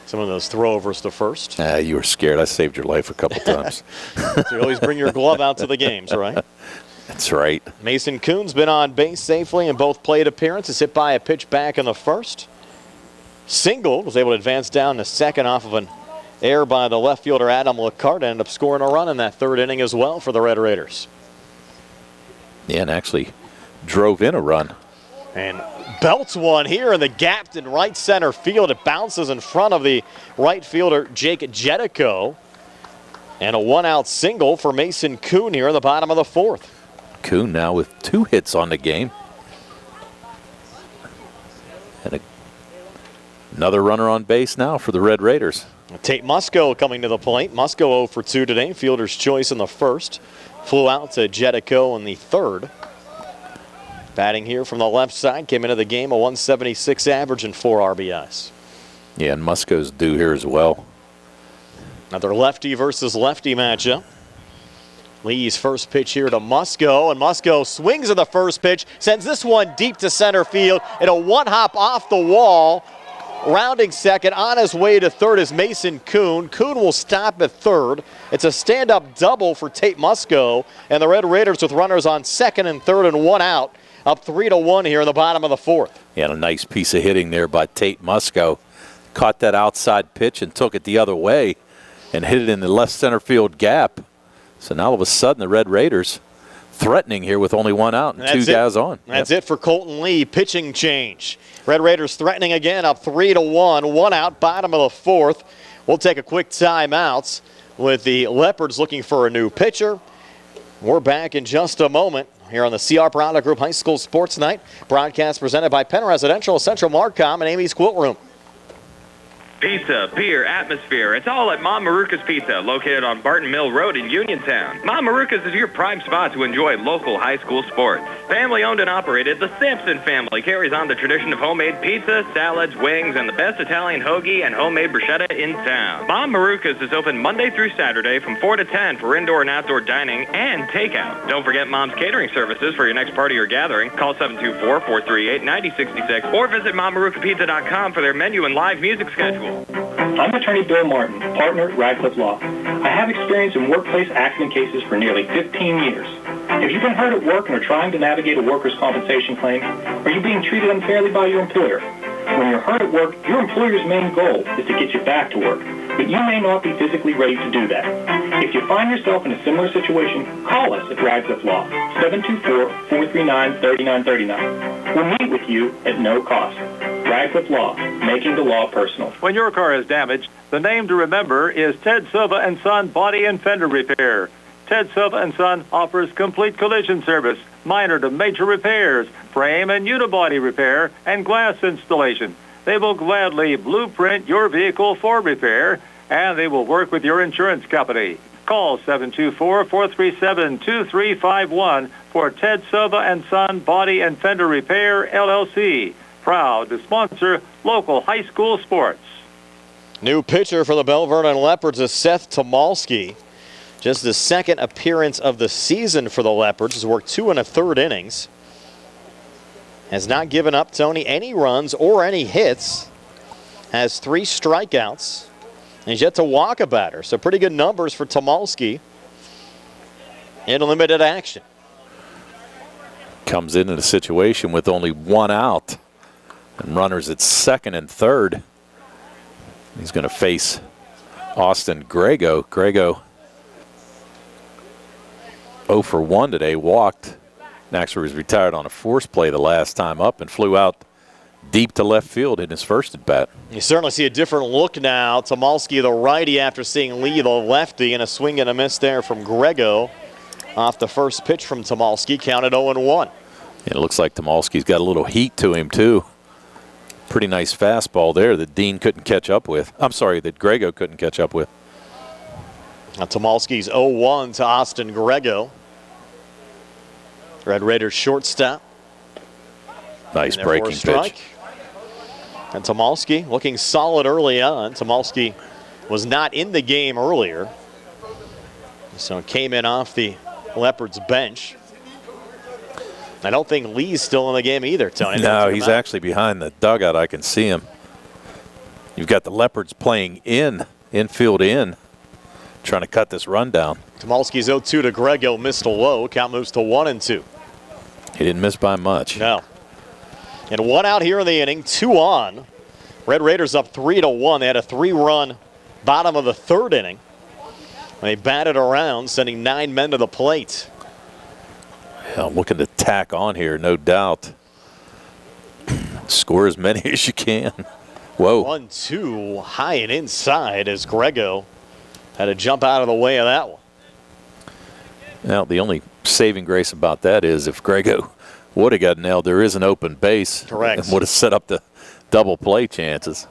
some of those throwovers to first. You were scared. I saved your life a couple times. So you always bring your glove out to the games, right? That's right. Mason Kuhn's been on base safely in both plate appearances. Hit by a pitch back in the first. Singled, was able to advance down to second off of an error by the left fielder Adam LaCarte. Ended up scoring a run in that third inning as well for the Red Raiders. Yeah, and actually drove in a run. And belts one here in the gap in right center field. It bounces in front of the right fielder Jake Jetico. And a 1-out single for Mason Kuhn here in the bottom of the fourth. Kuhn now with 2 hits on the game. And another runner on base now for the Red Raiders. Tate Musco coming to the plate. Musco 0 for 2 today. Fielder's choice in the first. Flew out to Jetico in the third. Batting here from the left side. Came into the game a 176 average and 4 RBIs. Yeah, and Musco's due here as well. Another lefty versus lefty matchup. Lee's first pitch here to Musco, and Musco swings at the first pitch, sends this one deep to center field, and a one-hop off the wall. Rounding second, on his way to third is Mason Kuhn. Kuhn will stop at third. It's a stand-up double for Tate Musco, and the Red Raiders with runners on second and third and 1 out, up 3-1 here in the bottom of the fourth. Yeah, and a nice piece of hitting there by Tate Musco. Caught that outside pitch and took it the other way and hit it in the left center field gap. So now all of a sudden the Red Raiders threatening here with only 1 out and 2 guys on. That's it for Colton Lee. Pitching change. Red Raiders threatening again, up 3-1. 1 out, bottom of the fourth. We'll take a quick timeout with the Leopards looking for a new pitcher. We're back in just a moment here on the CR Product Group High School Sports Night. Broadcast presented by Penn Residential, Central Marcom, and Amy's Quilt Room. Pizza, beer, atmosphere. It's all at Mom Maruka's Pizza, located on Barton Mill Road in Uniontown. Mom Maruka's is your prime spot to enjoy local high school sports. Family owned and operated, the Sampson family carries on the tradition of homemade pizza, salads, wings, and the best Italian hoagie and homemade bruschetta in town. Mom Maruka's is open Monday through Saturday from 4 to 10 for indoor and outdoor dining and takeout. Don't forget Mom's catering services for your next party or gathering. Call 724-438-9066 or visit MomMarukaPizza.com for their menu and live music schedule. I'm attorney Bill Martin, partner at Radcliffe Law. I have experience in workplace accident cases for nearly 15 years. If you've been hurt at work and are trying to navigate a workers' compensation claim, are you being treated unfairly by your employer? When you're hurt at work, your employer's main goal is to get you back to work, but you may not be physically ready to do that. If you find yourself in a similar situation, call us at Radcliffe Law, 724-439-3939. We'll meet with you at no cost. Radcliffe Law, making the law personal. When your car is damaged, the name to remember is Ted Silva & Son Body and Fender Repair. Ted Silva & Son offers complete collision service, minor to major repairs, frame and unibody repair, and glass installation. They will gladly blueprint your vehicle for repair, and they will work with your insurance company. Call 724-437-2351 for Ted Silva & Son Body and Fender Repair, LLC. Proud to sponsor local high school sports. New pitcher for the Belle Vernon Leopards is Seth Tomalski. Just the second appearance of the season for the Leopards. Has worked 2 1/3 innings. Has not given up, Tony, any runs or any hits. Has 3 strikeouts. And he's yet to walk a batter. So pretty good numbers for Tomalski in limited action. Comes into the situation with only 1 out. And runners at second and third. He's going to face Austin Grego. Grego 0 for 1 today, walked. Actually was retired on a force play the last time up and flew out deep to left field in his first at bat. You certainly see a different look now. Tomalski, the righty, after seeing Lee, the lefty, and a swing and a miss there from Grego off the first pitch from Tomalski, counted 0-1. It looks like Tomalski's got a little heat to him, too. Pretty nice fastball there that Dean couldn't catch up with. I'm sorry, that Grego couldn't catch up with. Now Tomalski's 0-1 to Austin Grego. Red Raiders shortstop. Nice breaking pitch. And Tomalski looking solid early on. Tomalski was not in the game earlier, so came in off the Leopards bench. I don't think Lee's still in the game either, Tony. No, he's actually behind the dugout. I can see him. You've got the Leopards playing infield in, trying to cut this run down. Tomalski's 0-2 to Grego, missed a low. Count moves to 1-2. He didn't miss by much. No. And 1 out here in the inning, 2 on. Red Raiders up 3-1. They had a 3-run bottom of the third inning. They batted around, sending 9 men to the plate. Yeah, looking to tack on here, no doubt. Score as many as you can. Whoa. 1-2, high and inside as Grego had to jump out of the way of that one. Now, the only saving grace about that is if Grego would have got nailed, there is an open base. Correct. And would have set up the double play chances.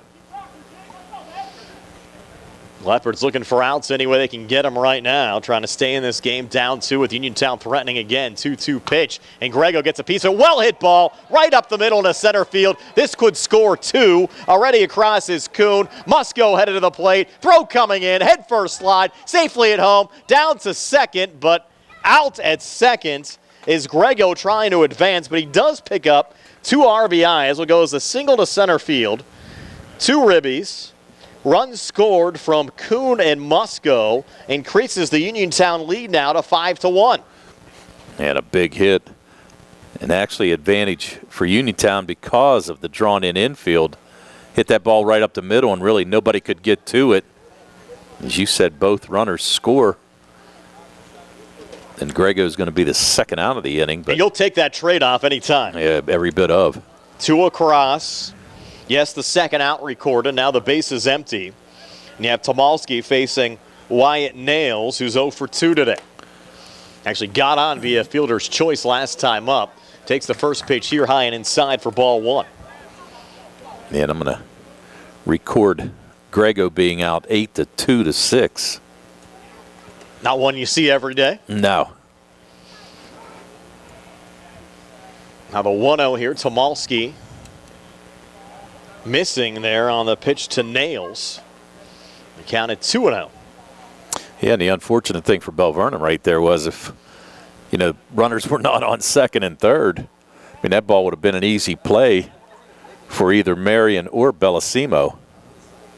Leopards looking for outs any way they can get them right now, trying to stay in this game down 2 with Uniontown threatening again. 2-2 pitch, and Grego gets a piece of well-hit ball right up the middle to center field. This could score 2. Already across is Kuhn. Musco headed to the plate. Throw coming in, head first slide, safely at home, down to second, but out at second is Grego trying to advance, but he does pick up 2 RBIs. What goes a single to center field, 2 ribbies. Runs scored from Kuhn and Musco, increases the Uniontown lead now to 5-1. And a big hit, and actually advantage for Uniontown because of the drawn-in infield. Hit that ball right up the middle, and really nobody could get to it. As you said, both runners score. And Grego's going to be the second out of the inning. But you'll take that trade-off anytime. Yeah, every bit of. 2 across. Yes, the second out recorded. Now the base is empty. And you have Tomalski facing Wyatt Nails, who's 0 for 2 today. Actually got on via fielder's choice last time up. Takes the first pitch here high and inside for ball 1. And I'm going to record Grego being out 8-2 to 6. Not one you see every day. No. Now the 1-0 here, Tomalski missing there on the pitch to Nails. The count at 2-0. Yeah, and the unfortunate thing for Belle Vernon right there was if, runners were not on second and third, I mean, that ball would have been an easy play for either Marion or Bellissimo.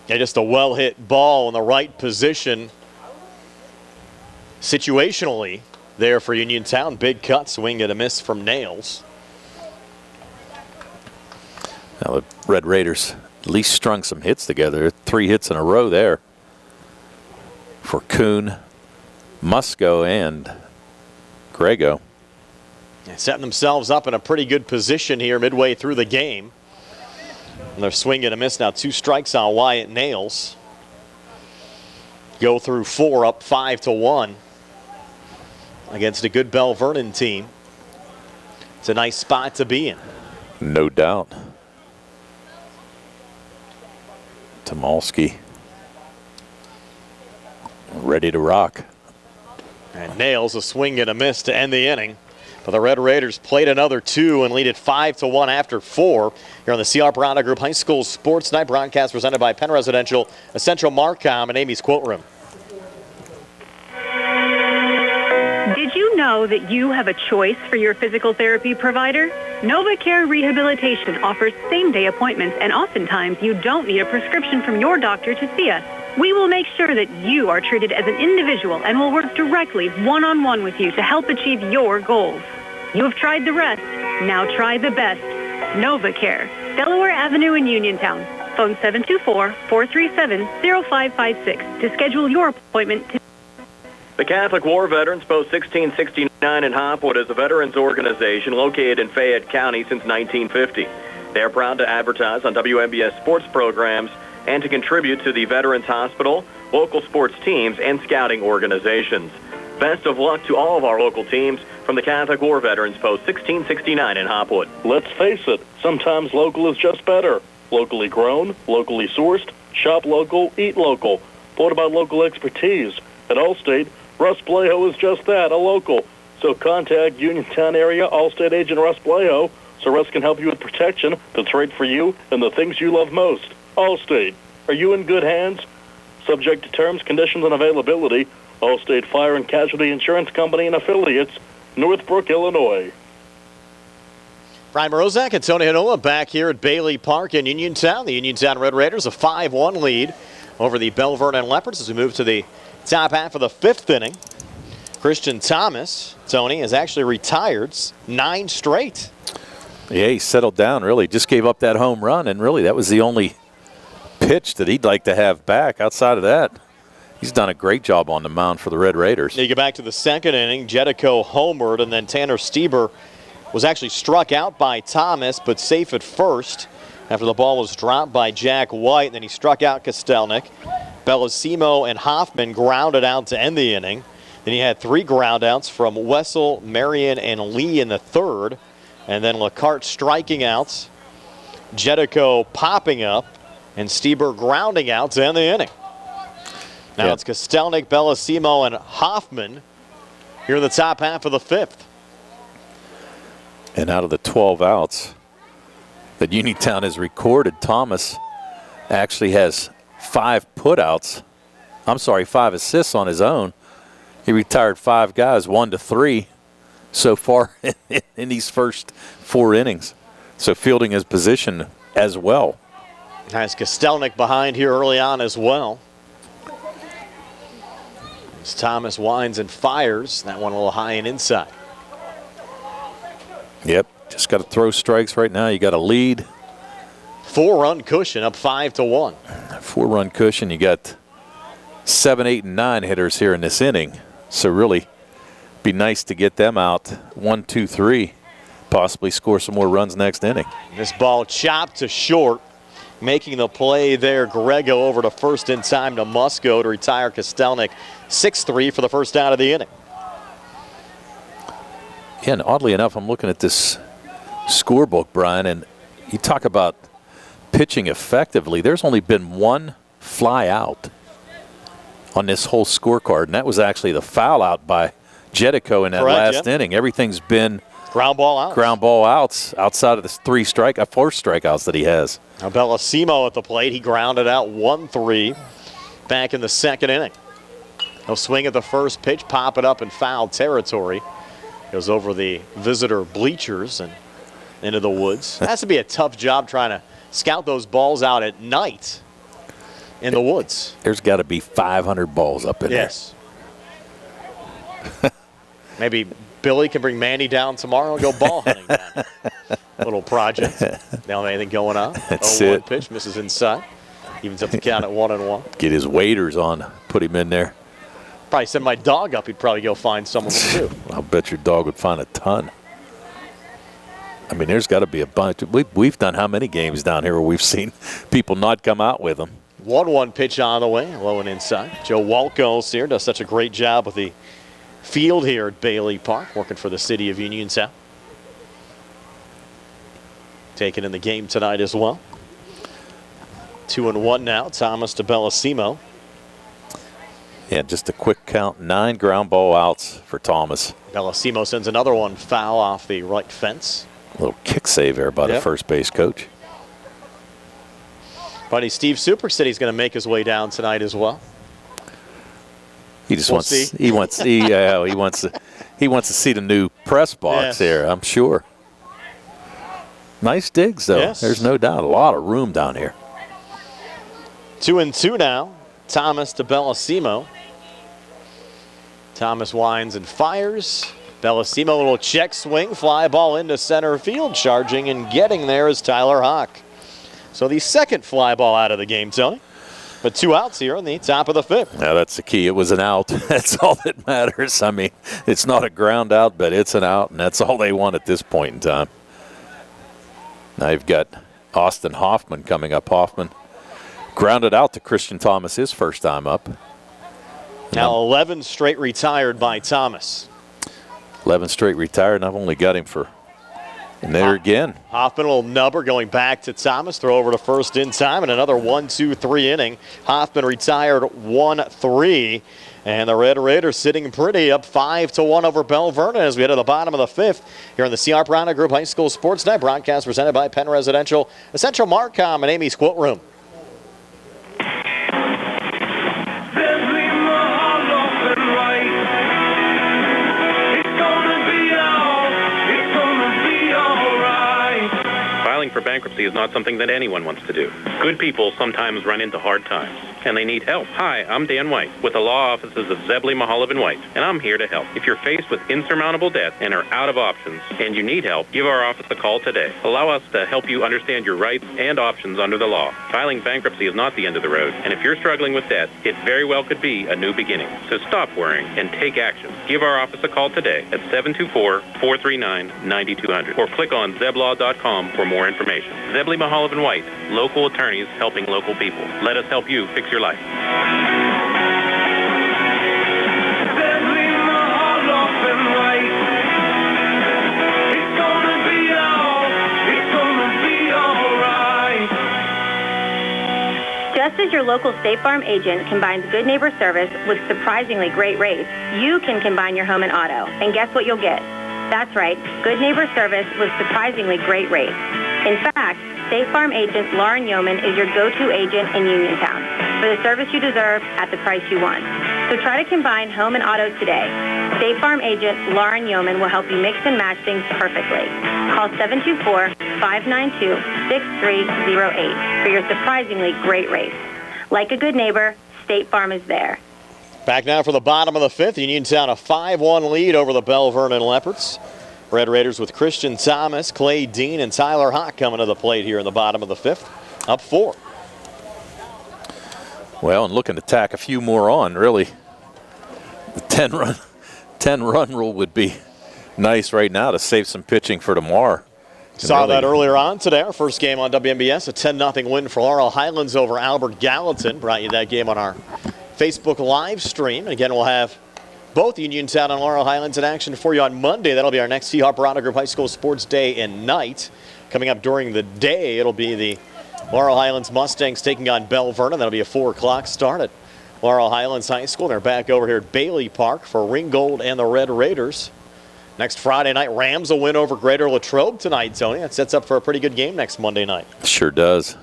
Yeah, just a well-hit ball in the right position situationally there for Uniontown. Big cut, swing and a miss from Nails. Now the Red Raiders at least strung some hits together. 3 hits in a row there for Kuhn, Musco, and Grego. Yeah, setting themselves up in a pretty good position here midway through the game. And they're swinging a miss now. 2 strikes on Wyatt Nails. Go through 4, up 5-1 against a good Belle Vernon team. It's a nice spot to be in. No doubt. Tomalski ready to rock. And Nails a swing and a miss to end the inning. But the Red Raiders played another 2 and lead it 5-1 after 4. Here on the C.R. Browna Group High School Sports Night broadcast presented by Penn Residential, Essential Marcom, and Amy's Quilt Room. Did you know that you have a choice for your physical therapy provider? NovaCare Rehabilitation offers same-day appointments, and oftentimes you don't need a prescription from your doctor to see us. We will make sure that you are treated as an individual and will work directly one-on-one with you to help achieve your goals. You have tried the rest. Now try the best. NovaCare, Delaware Avenue in Uniontown. Phone 724-437-0556 to schedule your appointment today. The Catholic War Veterans Post 1669 in Hopwood is a veterans organization located in Fayette County since 1950. They are proud to advertise on WMBS sports programs and to contribute to the Veterans Hospital, local sports teams, and scouting organizations. Best of luck to all of our local teams from the Catholic War Veterans Post 1669 in Hopwood. Let's face it, sometimes local is just better. Locally grown, locally sourced, shop local, eat local. What about local expertise? At Allstate, Russ Blejo is just that, a local. So contact Uniontown area Allstate agent Russ Blejo so Russ can help you with protection that's right for you and the things you love most. Allstate, are you in good hands? Subject to terms, conditions, and availability. Allstate Fire and Casualty Insurance Company and affiliates, Northbrook, Illinois. Brian Morozak and Tony Hanola back here at Bailey Park in Uniontown. The Uniontown Red Raiders a 5-1 lead over the Belle Vernon Leopards as we move to the top half of the 5th inning. Christian Thomas, Tony, has actually retired 9 straight. Yeah, he settled down, really. Just gave up that home run, and really that was the only pitch that he'd like to have back. Outside of that, he's done a great job on the mound for the Red Raiders. You get back to the 2nd inning, Jedico homered, and then Tanner Stieber was actually struck out by Thomas, but safe at first after the ball was dropped by Jack White. And then he struck out Kostelnik. Bellissimo and Hoffman grounded out to end the inning. Then he had 3 groundouts from Wessel, Marion, and Lee in the 3rd. And then LeCarte striking out, Jedico popping up, and Stieber grounding out to end the inning. Now it's Kostelnik, Bellissimo, and Hoffman here in the top half of the 5th. And out of the 12 outs that Uniontown has recorded, Thomas actually has 5 putouts. I'm sorry, 5 assists on his own. He retired 5 guys, 1-3 so far in these first 4 innings. So fielding his position as well. Nice Kostelnik behind here early on as well. As Thomas winds and fires, that one a little high and inside. Yep, just got to throw strikes right now. You got a lead. 4-run cushion up 5-1. 4-run cushion. You got 7, 8, and 9 hitters here in this inning. So really be nice to get them out 1, 2, 3. Possibly score some more runs next inning. This ball chopped to short. Making the play there, Grego over to first in time to Musco to retire Kostelnik 6-3 for the first out of the inning. Yeah, and oddly enough, I'm looking at this scorebook, Brian, and you talk about pitching effectively. There's only been one fly out on this whole scorecard, and that was actually the foul out by Jedico in that last inning. Everything's been ground ball outs outside of the four strikeouts that he has. Now Bellissimo at the plate. He grounded out 1-3 back in the second inning. He'll swing at the first pitch, pop it up in foul territory. Goes over the visitor bleachers and into the woods. It has to be a tough job trying to scout those balls out at night in the woods. There's got to be 500 balls up in there. Maybe Billy can bring Mandy down tomorrow and go ball hunting down here. Little project. Now anything going on. That's 0-1 it. pitch, misses inside. Evens up the count at 1-1. Get his waders on, put him in there. Probably send my dog up. He'd probably go find some of them too. I'll bet your dog would find a ton. I mean, there's got to be a bunch. We've done how many games down here where we've seen people not come out with them? 1-1 pitch on the way, low and inside. Joe Walkos here does such a great job with the field here at Bailey Park, working for the city of Uniontown. Taking in the game tonight as well. 2-1 now. Thomas to Bellissimo. Yeah, just a quick count. 9 ground ball outs for Thomas. Bellissimo sends another one foul off the right fence. A little kick save there by the first base coach. Buddy Steve Super said he's going to make his way down tonight as well. He just wants to see the new press box here, I'm sure. Nice digs though. Yes. There's no doubt. A lot of room down here. 2-2 now. Thomas to Bellissimo. Thomas winds and fires. Bellissimo, a little check swing, fly ball into center field. Charging and getting there is Tyler Hawk. So the second fly ball out of the game, Tony. But 2 outs here in the top of the 5th. Now that's the key. It was an out. That's all that matters. I mean, it's not a ground out, but it's an out, and that's all they want at this point in time. Now you've got Austin Hoffman coming up. Hoffman grounded out to Christian Thomas his first time up. Now 11 straight retired by Thomas. 11 straight retired, and I've only got him for, and there again. Hoffman, a little nubber going back to Thomas. Throw over to first in time, and another 1-2-3 inning. Hoffman retired 1-3. And the Red Raiders sitting pretty, up 5-1 over Belle Vernon as we head to the bottom of the 5th here in the C.R. Prana Group High School Sports Night. Broadcast presented by Penn Residential, Essential Marcom, and Amy's Quilt Room. Filing for bankruptcy is not something that anyone wants to do. Good people sometimes run into hard times, and they need help. Hi, I'm Dan White with the law offices of Zebley, Mahalav & White, and I'm here to help. If you're faced with insurmountable debt and are out of options and you need help, give our office a call today. Allow us to help you understand your rights and options under the law. Filing bankruptcy is not the end of the road, and if you're struggling with debt, it very well could be a new beginning. So stop worrying and take action. Give our office a call today at 724-439-9200 or click on zeblaw.com for more information. Zebley, Mahalav & White, local attorneys helping local people. Let us help you fix your life. Just as your local State Farm agent combines good neighbor service with surprisingly great rates, you can combine your home and auto. And guess what you'll get? That's right, good neighbor service with surprisingly great rates. In fact, State Farm agent Lauren Yeoman is your go-to agent in Uniontown for the service you deserve at the price you want. So try to combine home and auto today. State Farm agent Lauren Yeoman will help you mix and match things perfectly. Call 724-592-6308 for your surprisingly great rates. Like a good neighbor, State Farm is there. Back now for the bottom of the 5th. Uniontown a 5-1 lead over the Belle Vernon Leopards. Red Raiders with Christian Thomas, Clay Dean, and Tyler Hawk coming to the plate here in the bottom of the 5th. Up 4. Well, and looking to tack a few more on, really. The 10-run rule would be nice right now to save some pitching for tomorrow. Saw that earlier on today. Our first game on WMBS, a 10-0 win for Laurel Highlands over Albert Gallatin. Brought you that game on our Facebook live stream. Again, we'll have Both Uniontown and Laurel Highlands in action for you on Monday. That'll be our next Harper Auto Group High School Sports Day and Night. Coming up during the day, it'll be the Laurel Highlands Mustangs taking on Belle Vernon. That'll be a 4 o'clock start at Laurel Highlands High School. They're back over here at Bailey Park for Ringgold and the Red Raiders. Next Friday night, Rams will win over Greater Latrobe tonight, Tony. That sets up for a pretty good game next Monday night. Sure does.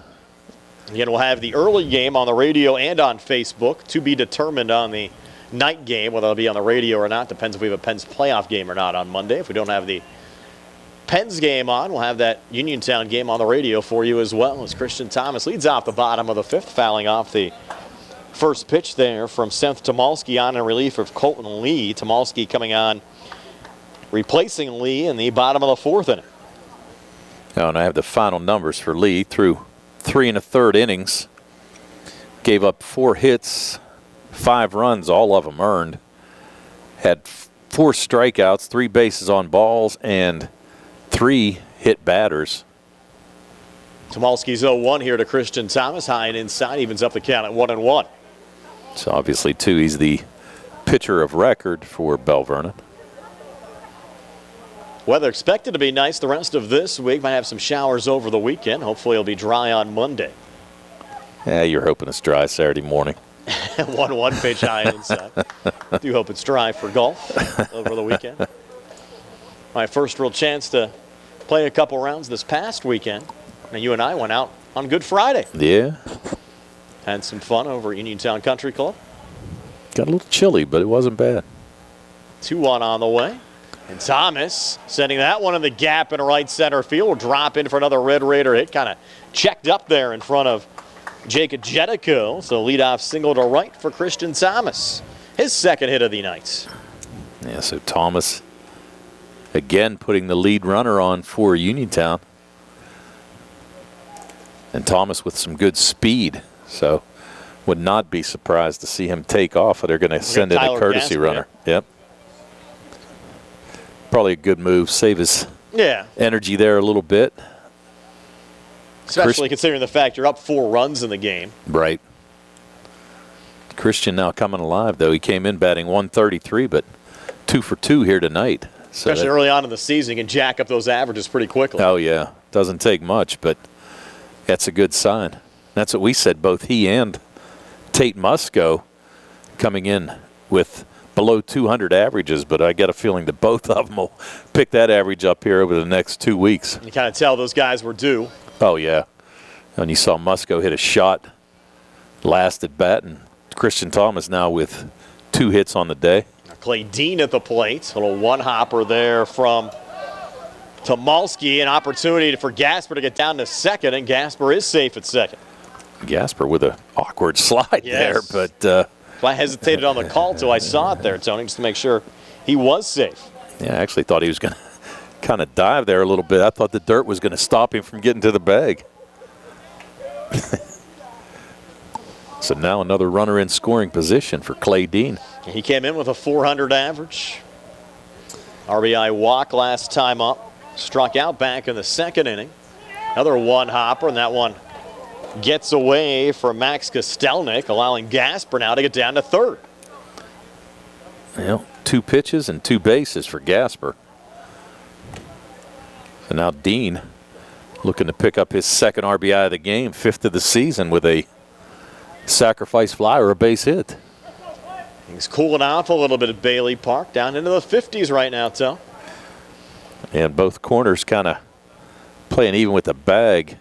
Again, we'll have the early game on the radio and on Facebook to be determined on the night game, whether it'll be on the radio or not. Depends if we have a Penn's playoff game or not on Monday. If we don't have the Penn's game on, we'll have that Uniontown game on the radio for you as well, as Christian Thomas leads off the bottom of the 5th, fouling off the first pitch there from Seth Tomalski on in relief of Colton Lee. Tomalski coming on, replacing Lee in the bottom of the 4th inning. Oh, and I have the final numbers for Lee through 3 1/3 innings. Gave up 4 hits, 5 runs, all of them earned. Had 4 strikeouts, 3 bases on balls, and 3 hit batters. Tomalski's 0-1 here to Christian Thomas. High and inside, evens up the count at 1-1. So obviously, too, he's the pitcher of record for Belle Vernon. Weather expected to be nice the rest of this week. Might have some showers over the weekend. Hopefully it'll be dry on Monday. Yeah, you're hoping it's dry Saturday morning. 1-1 pitch high and inside. Do hope it's dry for golf over the weekend. My first real chance to play a couple rounds this past weekend. And you and I went out on Good Friday. Yeah. Had some fun over at Uniontown Country Club. Got a little chilly, but it wasn't bad. 2-1 on the way. And Thomas sending that one in the gap in right center field. Will drop in for another Red Raider hit. Kind of checked up there in front of Jacob Jetico. So leadoff single to right for Christian Thomas. His second hit of the night. Yeah, so Thomas again putting the lead runner on for Uniontown. And Thomas with some good speed. So would not be surprised to see him take off. They're going to send in a courtesy runner. Yep. Probably a good move. Save his energy there a little bit. Especially considering the fact you're up 4 runs in the game. Right. Christian now coming alive, though. He came in batting 133, but 2 for 2 here tonight. So especially early on in the season, you can jack up those averages pretty quickly. Oh, yeah. Doesn't take much, but that's a good sign. That's what we said, both he and Tate Musco coming in with below 200 averages, but I got a feeling that both of them will pick that average up here over the next 2 weeks. You kind of tell those guys were due. Oh, yeah. And you saw Musco hit a shot last at bat, and Christian Thomas now with 2 hits on the day. Clay Dean at the plate. A little one-hopper there from Tomalski. An opportunity for Gasper to get down to second, and Gasper is safe at second. Gasper with an awkward slide there, but I hesitated on the call till I saw it there, Tony, just to make sure he was safe. Yeah, I actually thought he was going to kind of dive there a little bit. I thought the dirt was going to stop him from getting to the bag. So now another runner in scoring position for Clay Dean. He came in with a 400 average. RBI walk last time up. Struck out back in the 2nd inning. Another one-hopper, and that one gets away from Max Kostelnik, allowing Gasper now to get down to 3rd. Well, 2 pitches and 2 bases for Gasper. So now Dean looking to pick up his 2nd RBI of the game, 5th of the season, with a sacrifice fly or a base hit. Things cooling off a little bit at Bailey Park, down into the 50s right now, Tom. And both corners kind of playing even with the bag.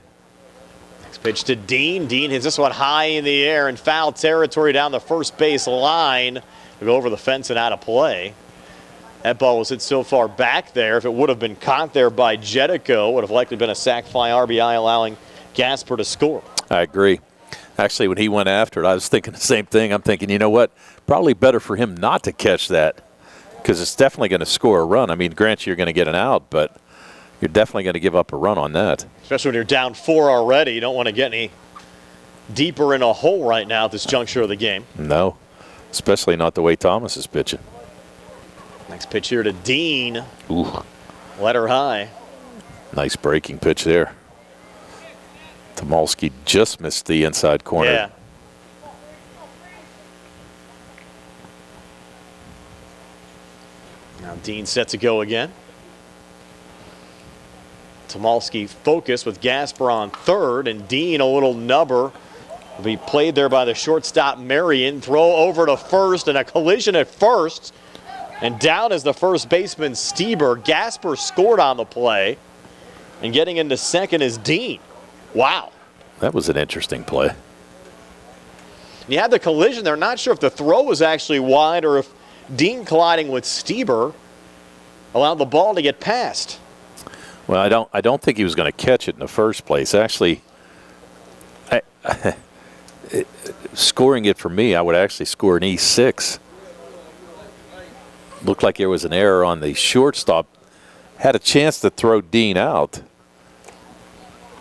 Next pitch to Dean. Dean hits this one high in the air in foul territory down the first base line. To go over the fence and out of play. That ball was hit so far back there. If it would have been caught there by Jetico, would have likely been a sac fly RBI, allowing Gasper to score. I agree. Actually, when he went after it, I was thinking the same thing. I'm thinking, you know what? Probably better for him not to catch that, because it's definitely going to score a run. I mean, grant you're going to get an out, but you're definitely going to give up a run on that. Especially when you're down 4 already. You don't want to get any deeper in a hole right now at this juncture of the game. No, especially not the way Thomas is pitching. Next pitch here to Dean. Ooh. Let her high. Nice breaking pitch there. Tomalski just missed the inside corner. Yeah. Now Dean set to go again. Tomalski focused with Gasper on third, and Dean a little nubber. Will be played there by the shortstop Marion. Throw over to first, and a collision at first. And down is the first baseman Stieber. Gasper scored on the play. And getting into second is Dean. Wow. That was an interesting play. You had the collision there. Not sure if the throw was actually wide or if Dean colliding with Stieber allowed the ball to get past. Well, I don't think he was going to catch it in the first place. Actually, scoring it for me, I would actually score an E6. Looked like there was an error on the shortstop. Had a chance to throw Dean out,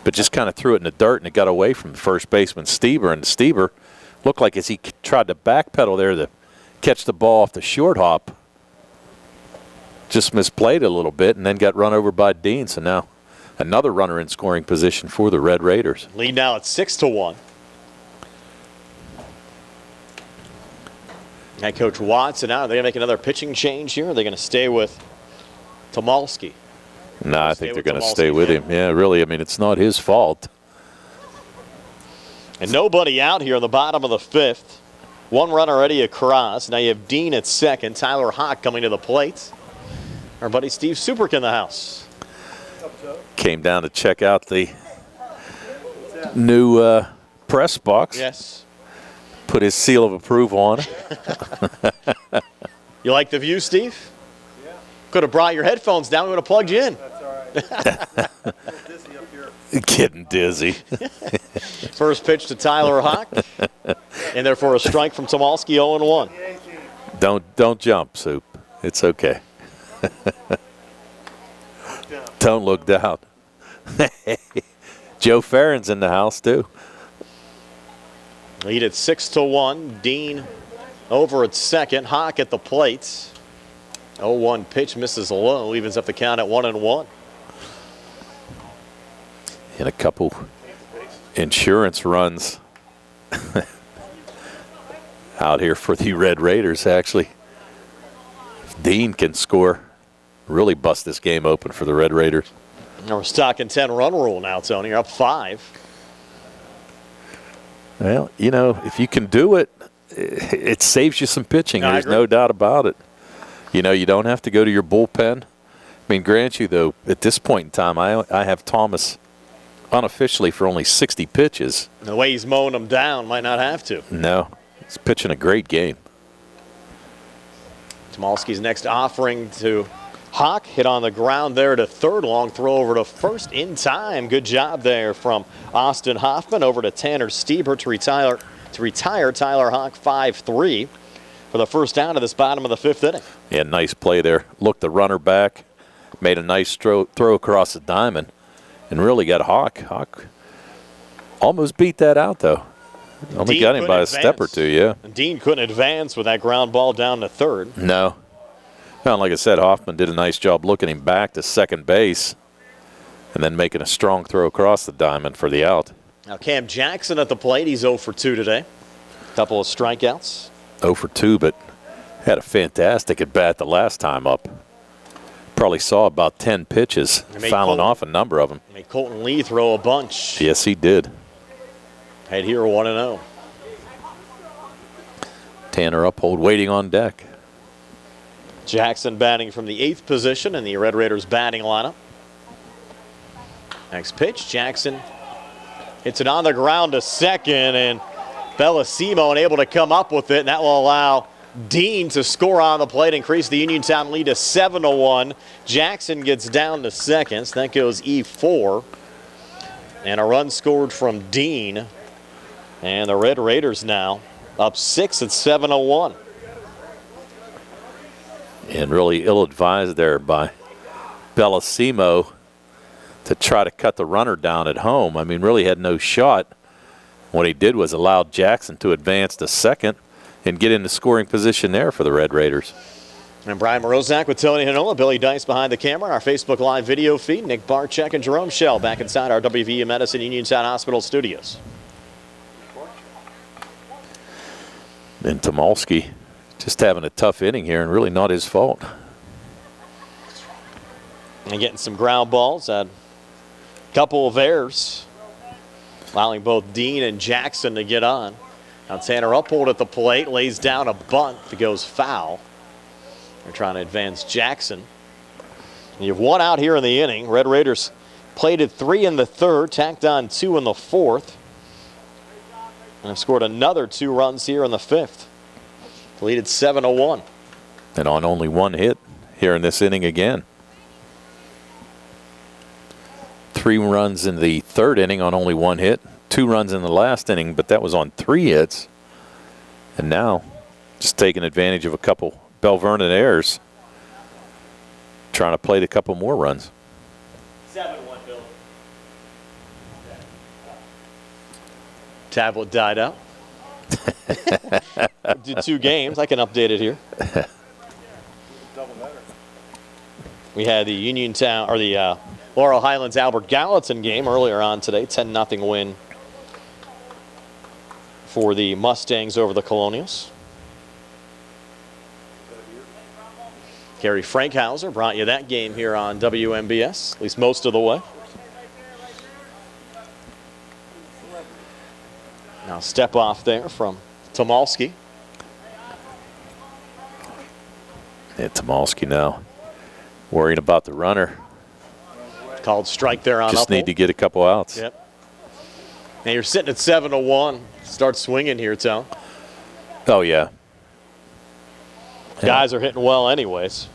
but just kind of threw it in the dirt, and it got away from the first baseman Stieber. And Stieber looked like as he tried to backpedal there to catch the ball off the short hop, just misplayed a little bit and then got run over by Dean. So now another runner in scoring position for the Red Raiders. Lead now at 6-1. Head coach Watson out. Are they going to make another pitching change here? Or are they going to stay with Tomalski? No, I think they're going to stay with him. Yeah, really. I mean, it's not his fault. And nobody out here in the bottom of the fifth. One run already across. Now you have Dean at second. Tyler Hawk coming to the plate. Our buddy Steve Superk in the house. Came down to check out the new press box. Yes. Put his seal of approval on it. You like the view, Steve? Yeah. Could have brought your headphones down. We would have plugged you in. That's all right. Dizzy up here. Getting dizzy. First pitch to Tyler Hawk. And therefore a strike from Tomalski, 0-1. Don't jump, Soup. It's okay. Don't look down. Joe Farron's in the house, too. Lead at 6-1. Dean over at second. Hawk at the plate. 0-1 pitch misses low. Evens up the count at 1-1. And a couple insurance runs out here for the Red Raiders, actually. If Dean can score, really bust this game open for the Red Raiders. Now we're stuck in 10-run rule now, Tony. You're up 5. Well, you know, if you can do it, it saves you some pitching. There's no doubt about it. You know, you don't have to go to your bullpen. I mean, grant you, though, at this point in time, I have Thomas unofficially for only 60 pitches. The way he's mowing them down, might not have to. No, he's pitching a great game. Tomalski's next offering to Hawk. Hit on the ground there to third. Long throw over to first in time. Good job there from Austin Hoffman. Over to Tanner Stieber to retire Tyler Hawk 5-3 for the first out of this bottom of the fifth inning. Yeah, nice play there. Looked the runner back. Made a nice throw across the diamond. And really got Hawk. Hawk almost beat that out, though. Only Dean got him by a step or two, yeah. And Dean couldn't advance with that ground ball down to third. No. Well, like I said, Hoffman did a nice job looking him back to second base and then making a strong throw across the diamond for the out. Now Cam Jackson at the plate. He's 0 for 2 today. Couple of strikeouts. 0 for 2, but had a fantastic at bat the last time up. Probably saw about 10 pitches, fouling off a number of them. Made Colton Lee throw a bunch. Yes, he did. Head here 1-0. Tanner Uphold waiting on deck. Jackson batting from the 8th position in the Red Raiders batting lineup. Next pitch, Jackson hits it on the ground to second, and Bellissimo unable to come up with it, and that will allow Dean to score on the plate, increase the Uniontown lead to 7-1. Jackson gets down to second. So that goes E4. And a run scored from Dean. And the Red Raiders now up 6 at 7-1. And really ill-advised there by Bellissimo to try to cut the runner down at home. I mean, really had no shot. What he did was allowed Jackson to advance to second and get into scoring position there for the Red Raiders. And Brian Morozak with Tony Hanola, Billy Dice behind the camera, our Facebook Live video feed, Nick Barczyk and Jerome Schell back inside our WVU Medicine Uniontown Hospital studios. And Tomalski just having a tough inning here and really not his fault. And getting some ground balls. Had a couple of errors, allowing both Dean and Jackson to get on. Now Tanner Uphold at the plate, lays down a bunt that goes foul. They're trying to advance Jackson. And you have one out here in the inning. Red Raiders plated 3 in the third, tacked on 2 in the fourth, and have scored another 2 runs here in the fifth. Lead at 7-1. And on only 1 hit here in this inning again. 3 runs in the third inning on only 1 hit. 2 runs in the last inning, but that was on 3 hits. And now just taking advantage of a couple Belle Vernon errors, trying to plate a couple more runs. 7-1, Bill. Tablet died out. Did 2 games. I can update it here. We had the Uniontown, or the Laurel Highlands Albert Gallatin game earlier on today. 10-0 win for the Mustangs over the Colonials. Gary Frankhauser brought you that game here on WMBS, at least most of the way. Now step off there from Tomalski. Yeah, Tomalski now worrying about the runner. Called strike there on Just Uphold. need to get a couple outs. Yep. Now you're sitting at 7-1. Start swinging here, Tone. Oh, yeah. Guys are hitting well anyways.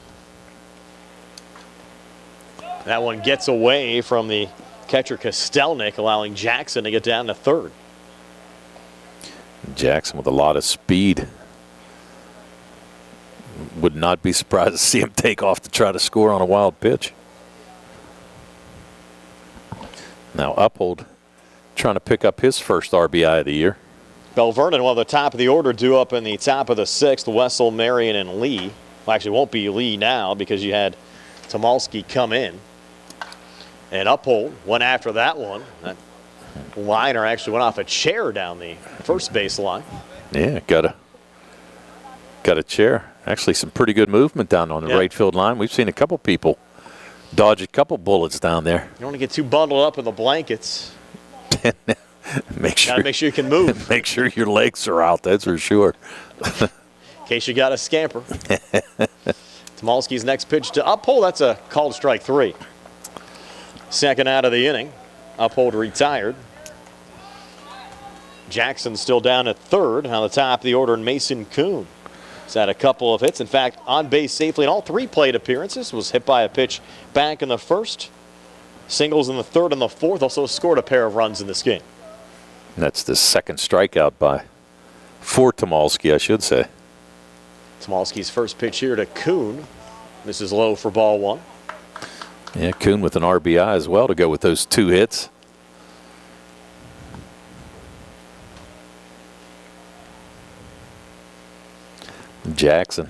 That one gets away from the catcher Kostelnik, allowing Jackson to get down to third. Jackson with a lot of speed. Would not be surprised to see him take off to try to score on a wild pitch. Now Uphold trying to pick up his first RBI of the year. Belle Vernon, one of the top of the order, due up in the top of the 6th. Wessel, Marion, and Lee. Well, actually, won't be Lee now because you had Tomalski come in. And Uphold went after that one. That liner actually went off a chair down the first base line. Yeah, got a chair. Actually, some pretty good movement down on the right field line. We've seen a couple people dodge a couple bullets down there. You don't want to get too bundled up in the blankets. Make sure you can move. Make sure your legs are out, that's for sure. In case you got a scamper. Tomalski's next pitch to Uphold. That's a called strike 3. Second out of the inning. Uphold retired. Jackson still down at third. On the top of the order, Mason Kuhn. He's had a couple of hits. In fact, on base safely in all 3 plate appearances. Was hit by a pitch back in the first. Singles in the third and the fourth. Also scored a pair of runs in this game. That's the second strikeout for Tomalski, I should say. Tomalski's first pitch here to Kuhn. This is low for ball 1. Yeah, Kuhn with an RBI as well to go with those 2 hits. Jackson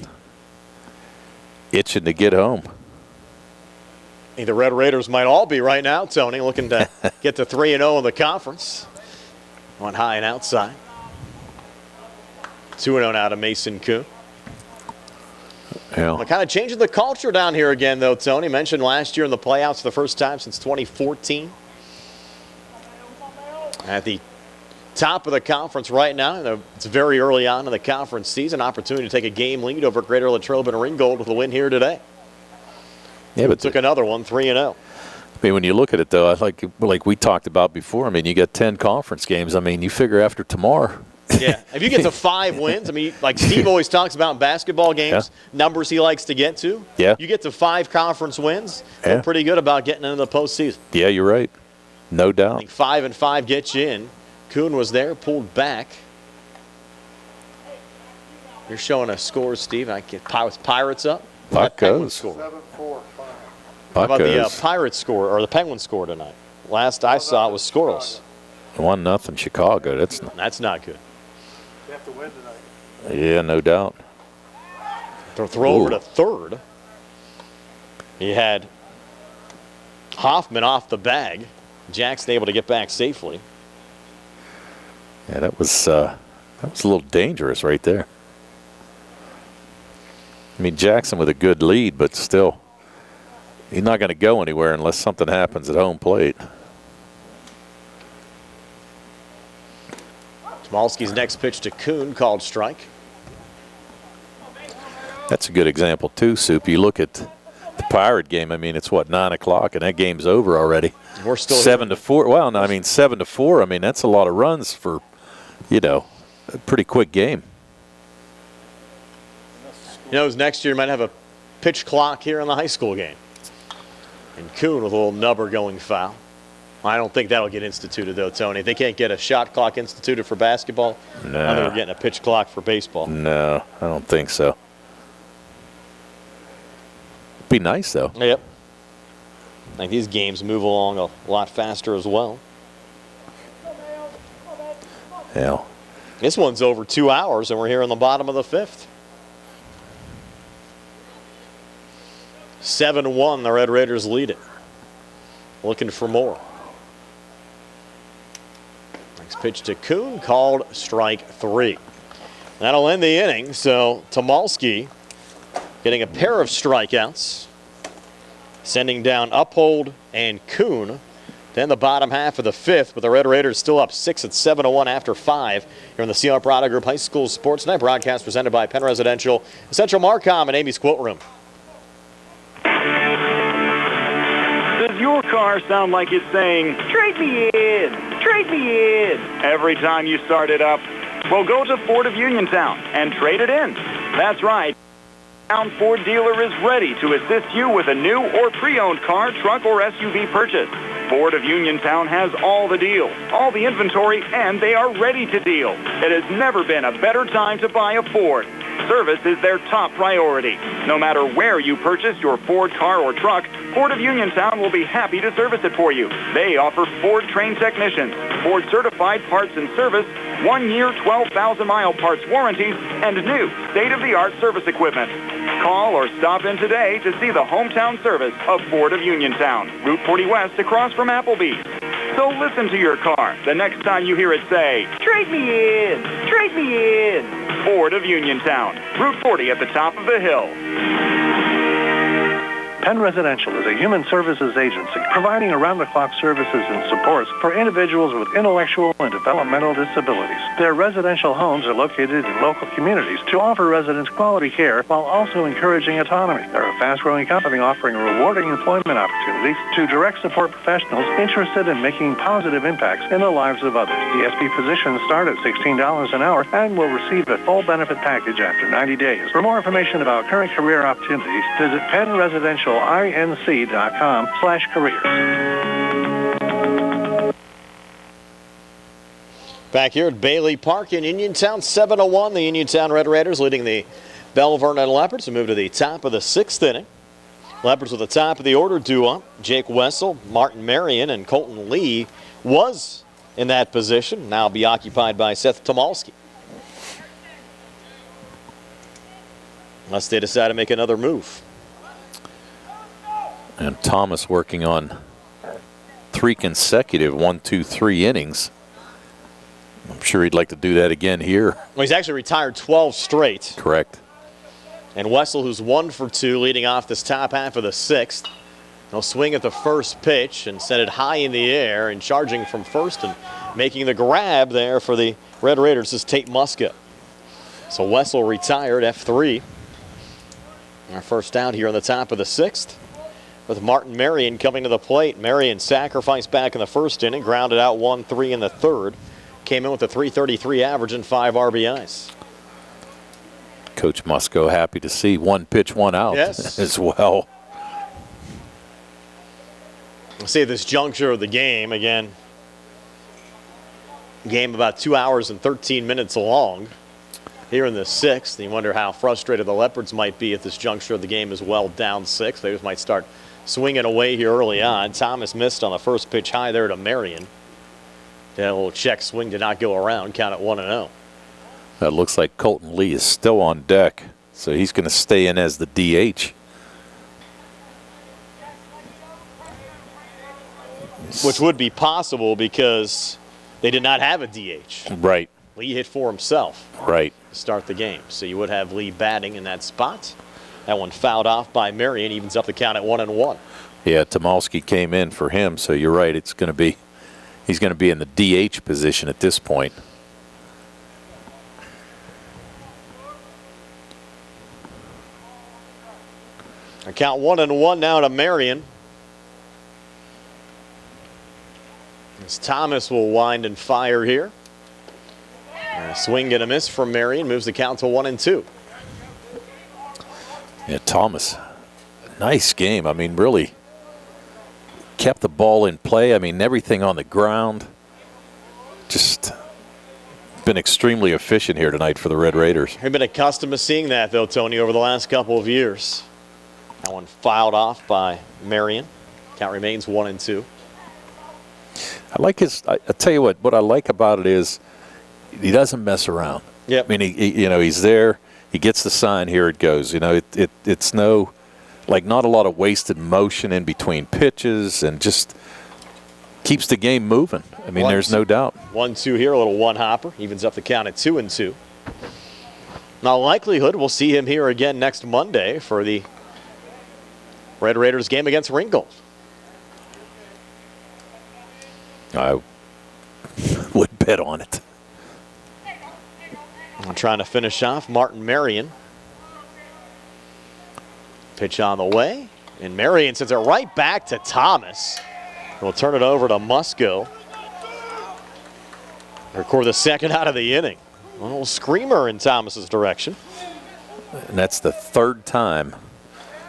itching to get home. I think the Red Raiders might all be right now, Tony, looking to get to 3-0 in the conference. On high and outside. 2-0 now to Mason Kuhn. Yeah. Well, kind of changing the culture down here again, though, Tony. Mentioned last year in the playoffs for the first time since 2014. At the top of the conference right now. It's very early on in the conference season. Opportunity to take a game lead over Greater Latrobe and Ringgold with a win here today. Yeah, but took another one, 3-0. I mean, when you look at it, though, like we talked about before, I mean, you got 10 conference games. I mean, you figure after tomorrow. Yeah, if you get to 5 wins, I mean, like Steve always talks about in basketball games, numbers he likes to get to. Yeah. You get to 5 conference wins, feel pretty good about getting into the postseason. Yeah, you're right. No doubt. I think 5 and 5 gets you in. Kuhn was there, pulled back. You're showing us scores, Steve. I get Pirates up. Buck goes. 7-4. How about the Pirates score or the Penguins score tonight? Last I saw it was scoreless. 1-0 Chicago. That's not good. You have to win tonight. Yeah, no doubt. Throw over to third. He had Hoffman off the bag. Jackson able to get back safely. Yeah, that was a little dangerous right there. I mean, Jackson with a good lead, but still, He's not going to go anywhere unless something happens at home plate. Tomalski's next pitch to Kuhn, called strike. That's a good example, too, Soup. You look at the Pirate game, I mean, it's, what, 9 o'clock, and that game's over already. We're still 7-4. Well, no, I mean, 7-4. I mean, that's a lot of runs for, you know, a pretty quick game. You know, next year you might have a pitch clock here in the high school game. And Kuhn with a little nubber going foul. I don't think that'll get instituted, though, Tony. They can't get a shot clock instituted for basketball. No. Now they're getting a pitch clock for baseball. No, I don't think so. Be nice, though. Yep. I think these games move along a lot faster as well. Yeah. This one's over 2 hours, and we're here in the bottom of the fifth. 7-1, the Red Raiders lead it. Looking for more. Next pitch to Kuhn, called strike 3. That'll end the inning, so Tomalski getting a pair of strikeouts, sending down Uphold and Kuhn. Then the bottom half of the fifth, with the Red Raiders still up 6 at 7-1 after 5 here in the CR Product Group High School Sports Night broadcast presented by Penn Residential, Essential Marcom, and Amy's Quilt Room. Does your car sound like it's saying, "Trade me in, trade me in," every time you start it up? Well, go to Ford of Uniontown and trade it in. That's right. Town Ford dealer is ready to assist you with a new or pre-owned car, truck, or SUV purchase. Ford of Uniontown has all the deals, all the inventory, and they are ready to deal. It has never been a better time to buy a Ford. Service is their top priority. No matter where you purchase your Ford car or truck, Ford of Uniontown will be happy to service it for you. They offer Ford-trained technicians, Ford-certified parts and service, 1-year, 12,000-mile parts warranties, and new state-of-the-art service equipment. Call or stop in today to see the hometown service of Ford of Uniontown, Route 40 West across from Applebee's. So listen to your car the next time you hear it say, "Trade me in, trade me in." Ford of Uniontown, Route 40 at the top of the hill. Penn Residential is a human services agency providing around-the-clock services and supports for individuals with intellectual and developmental disabilities. Their residential homes are located in local communities to offer residents quality care while also encouraging autonomy. They're a fast-growing company offering rewarding employment opportunities to direct support professionals interested in making positive impacts in the lives of others. DSP positions start at $16 an hour and will receive a full benefit package after 90 days. For more information about current career opportunities, visit PennResidentialINC.com/careers. Back here at Bailey Park in Uniontown, 7-1. The Uniontown Red Raiders leading the Belle Vernon Leopards to move to the top of the sixth inning. Leopards with the top of the order due up. Jake Wessel, Martin Marion, and Colton Lee was in that position. Now be occupied by Seth Tomalski. Unless they decide to make another move. And Thomas working on 3 consecutive 1-2-3 innings. I'm sure he'd like to do that again here. Well, he's actually retired 12 straight. Correct. And Wessel, who's 1 for 2, leading off this top half of the sixth. He'll swing at the first pitch and send it high in the air, and charging from first and making the grab there for the Red Raiders is Tate Muska. So Wessel retired, F3. Our first out here on the top of the sixth, with Martin Marion coming to the plate. Marion sacrificed back in the first inning, grounded out 1-3 in the third. Came in with a .333 average and 5 RBIs. Coach Musco happy to see 1 pitch, 1 out as well. I'll say this juncture of the game, again, game about 2 hours and 13 minutes long here in the sixth. You wonder how frustrated the Leopards might be at this juncture of the game as well, down 6. They just might start swinging away here early on. Thomas missed on the first pitch high there to Marion. That little check swing did not go around, count at 1-0. That looks like Colton Lee is still on deck, so he's going to stay in as the DH. Which would be possible because they did not have a DH. Right. Lee hit for himself. Right. To start the game. So you would have Lee batting in that spot. That one fouled off by Marion, evens up the count at 1-1. Yeah, Tomalski came in for him, so you're right. He's going to be in the DH position at this point. I count 1-1 now to Marion. As Thomas will wind and fire here. And a swing and a miss from Marion moves the count to 1-2. Yeah, Thomas, nice game. I mean, really kept the ball in play. I mean, everything on the ground. Just been extremely efficient here tonight for the Red Raiders. We've been accustomed to seeing that, though, Tony, over the last couple of years. That one fouled off by Marion. Count remains 1-2. I like his. I tell you what I like about it is he doesn't mess around. Yep. I mean, he's there. He gets the sign. Here it goes. It's no, like, not a lot of wasted motion in between pitches, and just keeps the game moving. I mean, there's no doubt. 1-2 here, a little one-hopper. Evens up the count at 2-2. Now, likelihood we'll see him here again next Monday for the Red Raiders game against Ringgold. I would bet on it. I'm trying to finish off Martin Marion. Pitch on the way. And Marion sends it right back to Thomas. We'll turn it over to Musco. Record the second out of the inning. A little screamer in Thomas's direction. And that's the third time,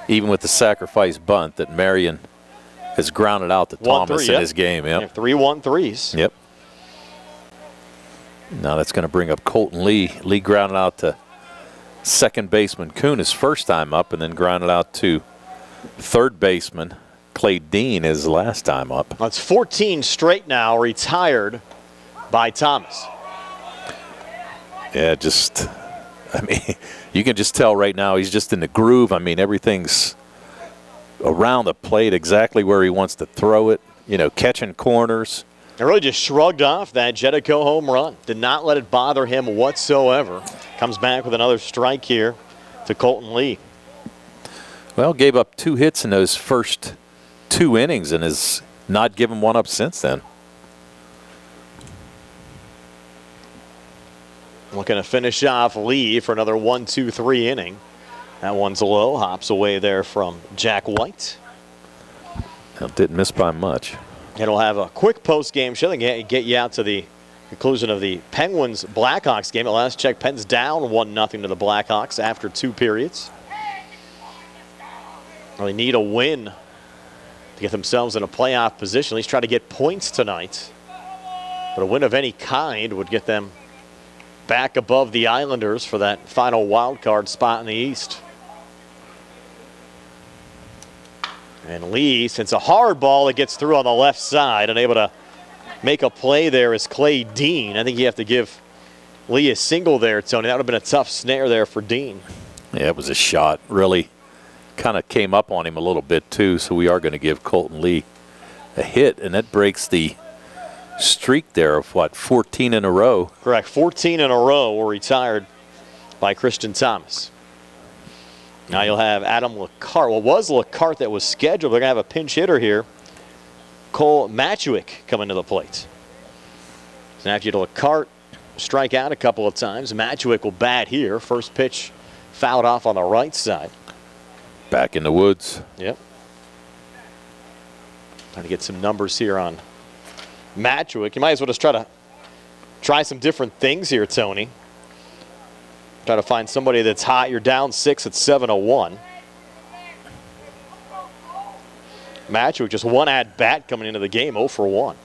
even with the sacrifice bunt, that Marion has grounded out to Thomas in his game. Yep. 3-1-3s. Yep. Now that's going to bring up Colton Lee. Lee grounded out to second baseman Kuhn his first time up, and then grounded out to third baseman Clay Dean his last time up. That's 14 straight now retired by Thomas. Yeah, I mean, you can just tell right now he's just in the groove. I mean, everything's around the plate exactly where he wants to throw it, catching corners. And really just shrugged off that Jetico home run. Did not let it bother him whatsoever. Comes back with another strike here to Colton Lee. Well, gave up 2 hits in those first 2 innings and has not given one up since then. Looking to finish off Lee for another 1-2-3 inning. That one's low. Hops away there from Jack White. Well, didn't miss by much. It'll have a quick post-game show and get you out to the conclusion of the Penguins-Blackhawks game. At last check, Penn's down 1-0 to the Blackhawks after 2 periods. Really need a win to get themselves in a playoff position. At least try to get points tonight. But a win of any kind would get them back above the Islanders for that final wild card spot in the East. And Lee, since a hard ball, it gets through on the left side, and able to make a play there is Clay Dean. I think you have to give Lee a single there, Tony. That would have been a tough snare there for Dean. Yeah, it was a shot. Really kind of came up on him a little bit, too, so we are going to give Colton Lee a hit, and that breaks the streak there of, 14 in a row? Correct. 14 in a row were retired by Christian Thomas. Now you'll have Adam Lecart. Well, it was Lecart that was scheduled. They're going to have a pinch hitter here. Cole Machuik coming to the plate. So after Lecart strike out a couple of times, Machuik will bat here. First pitch fouled off on the right side. Back in the woods. Yep. Trying to get some numbers here on Machuik. You might as well just try some different things here, Tony. Try to find somebody that's hot. You're down 6 at 7-1. Machuik just one at bat coming into the game, 0 for 1.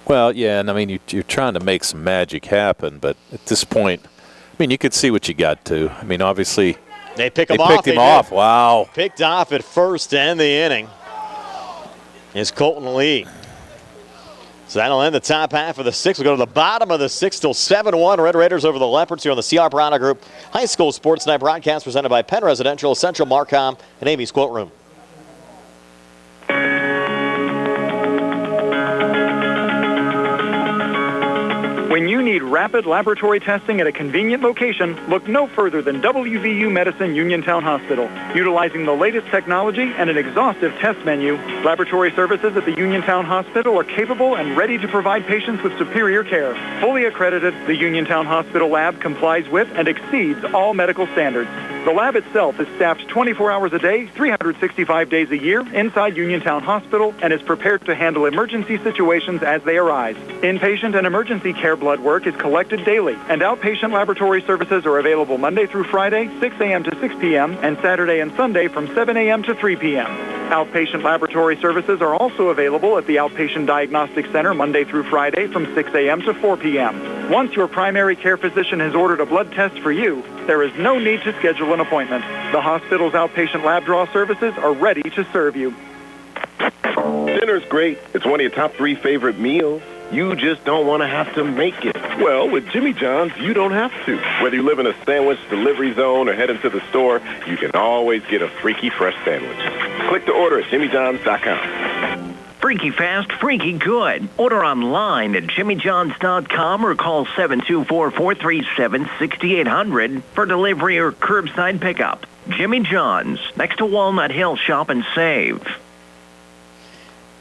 Well, yeah, and I mean you're trying to make some magic happen, but at this point, I mean you could see what you got to. I mean obviously they picked him off. Wow. Picked off at first to end the inning is Colton Lee. So that'll end the top half of the 6th. We'll go to the bottom of the 6th, still 7-1. Red Raiders over the Leopards here on the CR Piranha Group High School Sports Night broadcast presented by Penn Residential, Central Marcom, and Amy's Quilt Room. When you need need rapid laboratory testing at a convenient location, look no further than WVU Medicine Uniontown Hospital. Utilizing the latest technology and an exhaustive test menu, laboratory services at the Uniontown Hospital are capable and ready to provide patients with superior care. Fully accredited, the Uniontown Hospital lab complies with and exceeds all medical standards. The lab itself is staffed 24 hours a day, 365 days a year inside Uniontown Hospital and is prepared to handle emergency situations as they arise. Inpatient and emergency care blood work is collected daily, and outpatient laboratory services are available Monday through Friday, 6 a.m. to 6 p.m., and Saturday and Sunday from 7 a.m. to 3 p.m. Outpatient laboratory services are also available at the Outpatient Diagnostic Center Monday through Friday from 6 a.m. to 4 p.m. Once your primary care physician has ordered a blood test for you, there is no need to schedule an appointment. The hospital's outpatient lab draw services are ready to serve you. Dinner's great. It's one of your top 3 favorite meals. You just don't want to have to make it. Well, with Jimmy John's, you don't have to. Whether you live in a sandwich delivery zone or head into the store, you can always get a freaky fresh sandwich. Click to order at jimmyjohns.com. Freaky fast, freaky good. Order online at jimmyjohns.com or call 724-437-6800 for delivery or curbside pickup. Jimmy John's, next to Walnut Hill. Shop and save.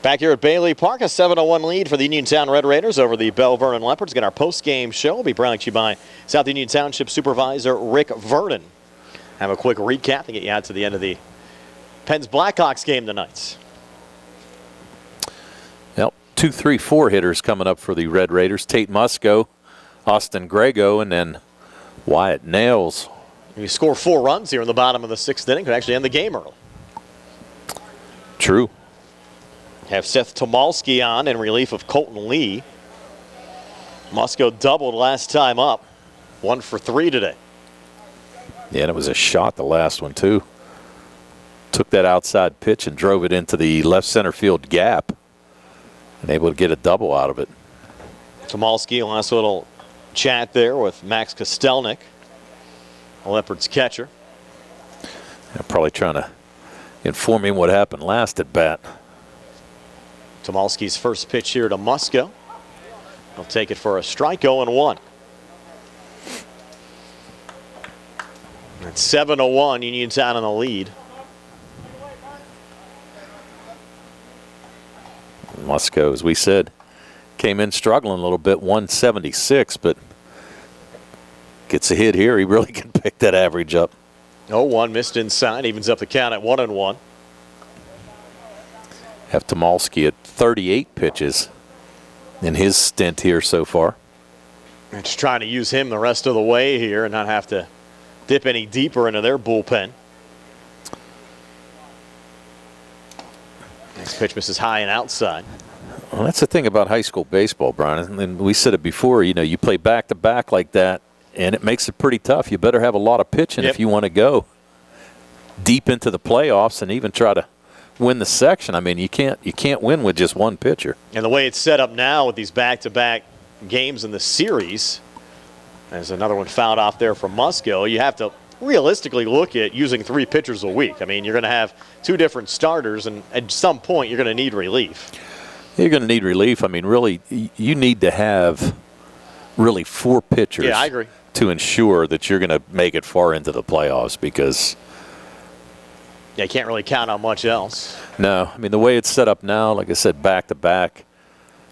Back here at Bailey Park, a 7-1 lead for the Uniontown Red Raiders over the Belle Vernon Leopards. Again, our post-game show will be brought to you by South Union Township Supervisor Rick Vernon. Have a quick recap to get you out to the end of the Penn's Blackhawks game tonight. Yep, 2, 3, 4 hitters coming up for the Red Raiders. Tate Musco, Austin Grego, and then Wyatt Nails. You score 4 runs here in the bottom of the 6th inning, could actually end the game early. True. Have Seth Tomalski on in relief of Colton Lee. Musco doubled last time up. 1 for 3 today. Yeah, and it was a shot, the last one, too. Took that outside pitch and drove it into the left center field gap. And able to get a double out of it. Tomalski, last little chat there with Max Kostelnik, the Leopards catcher. I'm probably trying to inform him what happened last at bat. Tomalski's first pitch here to Musco. He'll take it for a strike, 0-1. It's 7-1, Uniontown in the lead. Musco, as we said, came in struggling a little bit, 176, but gets a hit here. He really can pick that average up. 0-1, missed inside, evens up the count at 1-1. Have Tomalski at 38 pitches in his stint here so far. Just trying to use him the rest of the way here and not have to dip any deeper into their bullpen. Next pitch misses high and outside. Well, that's the thing about high school baseball, Brian. And we said it before, you know, you play back-to-back like that, and it makes it pretty tough. You better have a lot of pitching if you want to go deep into the playoffs and even try to win the section. I mean, you can't win with just one pitcher. And the way it's set up now with these back-to-back games in the series, there's another one fouled off there from Musco. You have to realistically look at using 3 pitchers a week. I mean, you're going to have 2 different starters, and at some point you're going to need relief. You're going to need relief. I mean, really, you need to have really 4 pitchers. Yeah, I agree. To ensure that you're going to make it far into the playoffs because yeah, you can't really count on much else. No. I mean, the way it's set up now, like I said, back-to-back,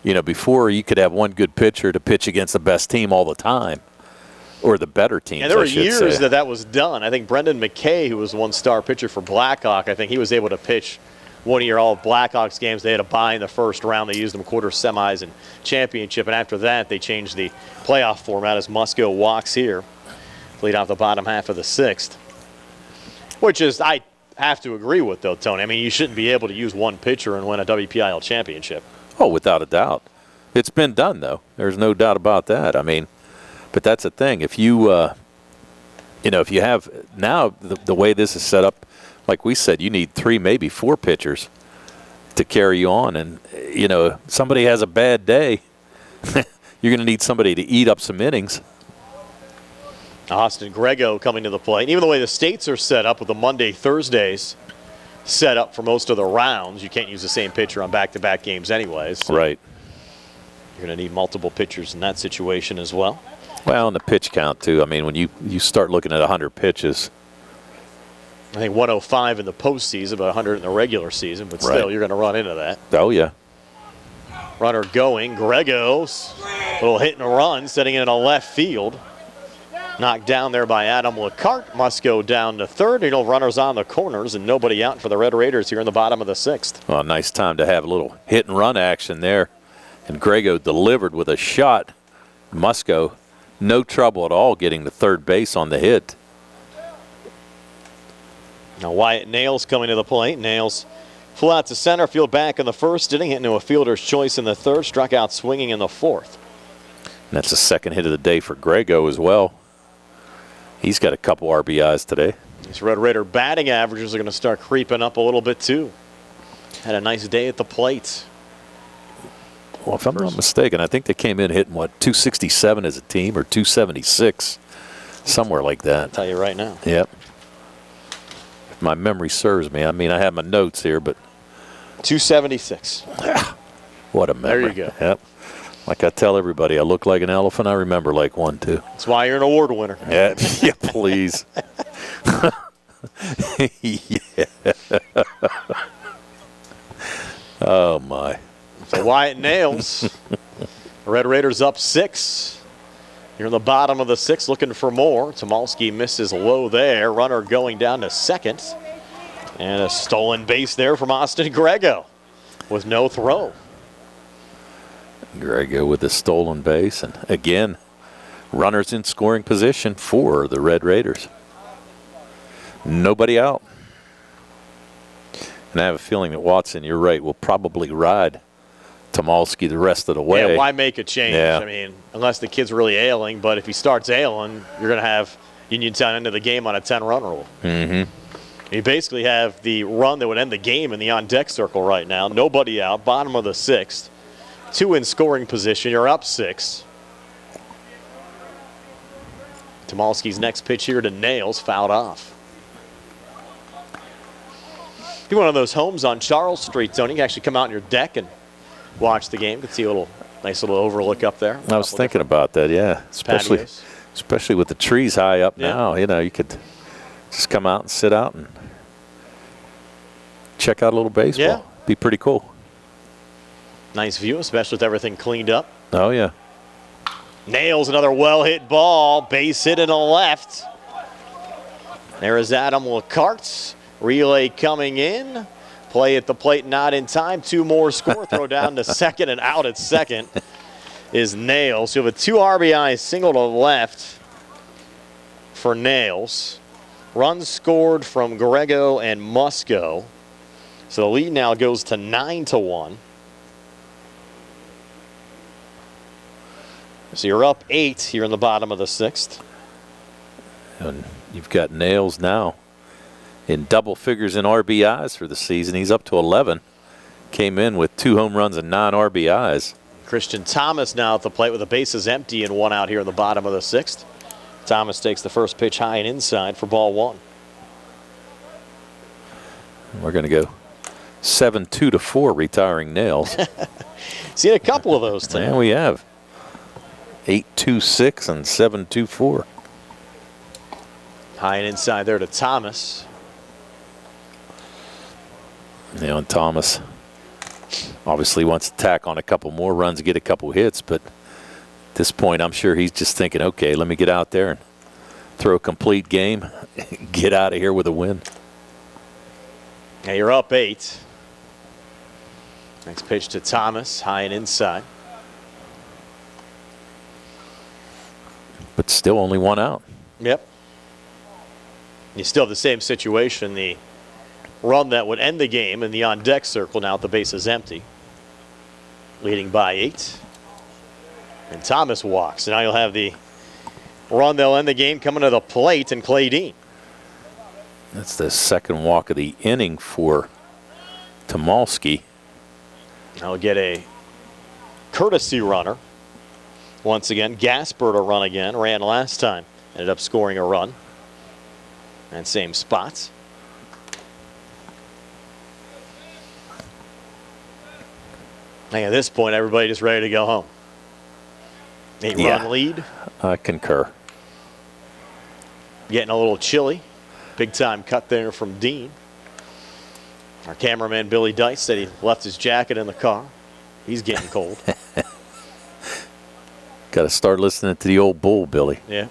you know, before you could have one good pitcher to pitch against the best team all the time, or the better teams, and there were I should years say. that was done. I think Brendan McKay, who was one star pitcher for Blackhawk, I think he was able to pitch one of your all Blackhawks games. They had a bye in the first round. They used them quarter, semis, and championship. And after that, they changed the playoff format as Musco walks here, lead off the bottom half of the 6th, which is, I have to agree with, though, Tony. I mean, you shouldn't be able to use one pitcher and win a WPIAL championship. Oh, without a doubt. It's been done, though. There's no doubt about that. I mean, but that's the thing. If you, if you have now the way this is set up, like we said, you need 3, maybe 4 pitchers to carry you on. And, you know, somebody has a bad day, you're going to need somebody to eat up some innings. Austin Grego coming to the plate. And even the way the states are set up with the Monday, Thursdays set up for most of the rounds, you can't use the same pitcher on back-to-back games anyways. So. Right. You're going to need multiple pitchers in that situation as well. Well, and the pitch count, too. I mean, when you start looking at 100 pitches. I think 105 in the postseason, about 100 in the regular season, but still, you're going to run into that. Oh, yeah. Runner going. Grego's little hit and run, setting in a left field. Knocked down there by Adam LeCarte. Must go down to third. You know, runners on the corners and nobody out for the Red Raiders here in the bottom of the 6th. Well, nice time to have a little hit and run action there. And Grego delivered with a shot. Musco, no trouble at all getting to third base on the hit. Now Wyatt Nails coming to the plate. Nails flew out to center field back in the first inning, hit into a fielder's choice in the third, struck out swinging in the fourth. And that's the second hit of the day for Grego as well. He's got a couple RBIs today. These Red Raider batting averages are going to start creeping up a little bit too. Had a nice day at the plate. Well, if I'm not mistaken, I think they came in hitting, what, 267 as a team or 276, somewhere like that. I'll tell you right now. Yep. If my memory serves me. I mean, I have my notes here, but 276. What a memory. There you go. Yep. Like I tell everybody, I look like an elephant. I remember like one, too. That's why you're an award winner. Yeah, yeah, please. Yeah. Oh, my. So Wyatt Nails. Red Raiders up 6. You're in the bottom of the 6th looking for more. Tomalski misses low there. Runner going down to second. And a stolen base there from Austin Grego with no throw. Grego with a stolen base. And again, runners in scoring position for the Red Raiders. Nobody out. And I have a feeling that Watson, you're right, will probably ride Tomalski the rest of the way. Yeah, why make a change? Yeah. I mean, unless the kid's really ailing, but if he starts ailing, you're going to have Uniontown into the game on a 10-run rule. Mm-hmm. You basically have the run that would end the game in the on-deck circle right now. Nobody out, bottom of the 6th. 2 in scoring position. You're up 6. Tomalski's next pitch here to Nails, fouled off. If you're one of those homes on Charles Street, Tony, you can actually come out on your deck and watch the game. You can see a nice little overlook up there. I was thinking about that, yeah. Especially with the trees high up now. You know, you could just come out and sit out and check out a little baseball. Yeah. Be pretty cool. Nice view, especially with everything cleaned up. Oh, yeah. Nails another well-hit ball. Base hit in the left. There is Adam LeCarte. Relay coming in. Play at the plate, not in time. 2 more score. Throw down to second and out at second is Nails. You have a 2 RBI single to left for Nails. Runs scored from Grego and Musco. So the lead now goes to 9-1. So you're up 8 here in the bottom of the 6th. And you've got Nails now in double figures in RBIs for the season. He's up to 11. Came in with 2 home runs and 9 RBIs. Christian Thomas now at the plate with the bases empty and 1 out here in the bottom of the 6th. Thomas takes the first pitch high and inside for ball 1. We're going to go 7-2-4, retiring Nails. Seen a couple of those today. Yeah, we have. 8-2-6 and 7-2-4. High and inside there to Thomas. You know, and Thomas obviously wants to tack on a couple more runs, get a couple hits, but at this point I'm sure he's just thinking, okay, let me get out there and throw a complete game, get out of here with a win. Now you're up 8. Next pitch to Thomas, high and inside. But still only 1 out. Yep. You still have the same situation. The run that would end the game in the on-deck circle now the base is empty. Leading by 8. And Thomas walks. And now you'll have the run that'll end the game coming to the plate and Clay Dean. That's the second walk of the inning for Tomalski. I'll get a courtesy runner. Once again, Gasper to run again. Ran last time. Ended up scoring a run. And same spots. I think at this point, everybody just ready to go home. 8-run lead. I concur. Getting a little chilly. Big time cut there from Dean. Our cameraman Billy Dice said he left his jacket in the car. He's getting cold. Got to start listening to the old bull, Billy. Yeah.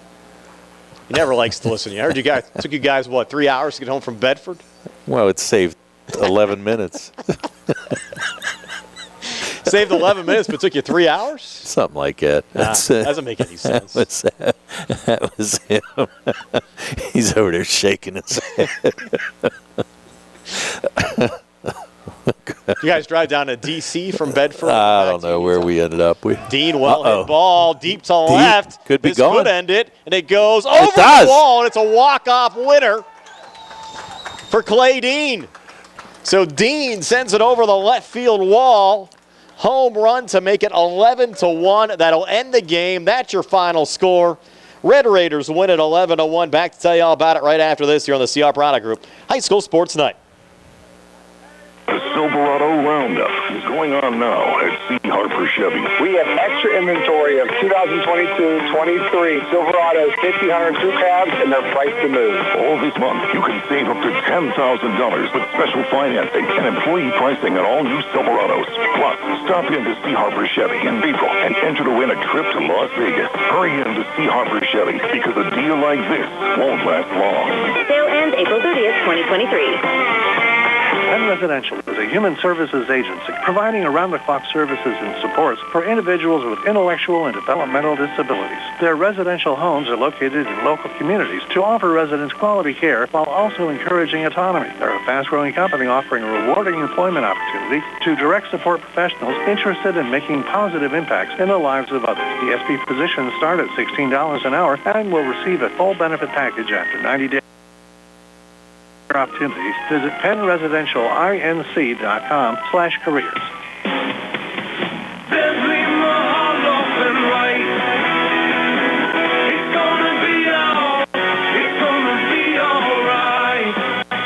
He never likes to listen. I heard you guys, it took you guys, what, 3 hours to get home from Bedford? Well, it saved 11 minutes. Saved 11 minutes, but it took you 3 hours? Something like that. Nah, doesn't make any sense. That was him. He's over there shaking his head. You guys drive down to D.C. from Bedford? I don't know where we ended up. Dean, well-hit ball, deep to left. Could be this gone. could end it, and it goes over the wall, and it's a walk-off winner for Clay Dean. So Dean sends it over the left field wall. Home run to make it 11-1. That'll end the game. That's your final score. Red Raiders win it 11-1. Back to tell you all about it right after this here on the CR Product Group High School Sports Night. The Silverado Roundup is going on now at C. Harper Chevy. We have extra inventory of 2022-23 Silverados 50-100 crew cabs, and they're priced to move. All this month, you can save up to $10,000 with special financing and employee pricing on all new Silverados. Plus, stop in to C. Harper Chevy in April and enter to win a trip to Las Vegas. Hurry in to C. Harper Chevy because a deal like this won't last long. Sale ends April 30th, 2023. Penn Residential is a human services agency providing around-the-clock services and supports for individuals with intellectual and developmental disabilities. Their residential homes are located in local communities to offer residents quality care while also encouraging autonomy. They're a fast-growing company offering a rewarding employment opportunity to direct support professionals interested in making positive impacts in the lives of others. The SP positions start at $16 an hour and will receive a full benefit package after 90 days. Opportunities, visit PennResidentialInc.com/careers.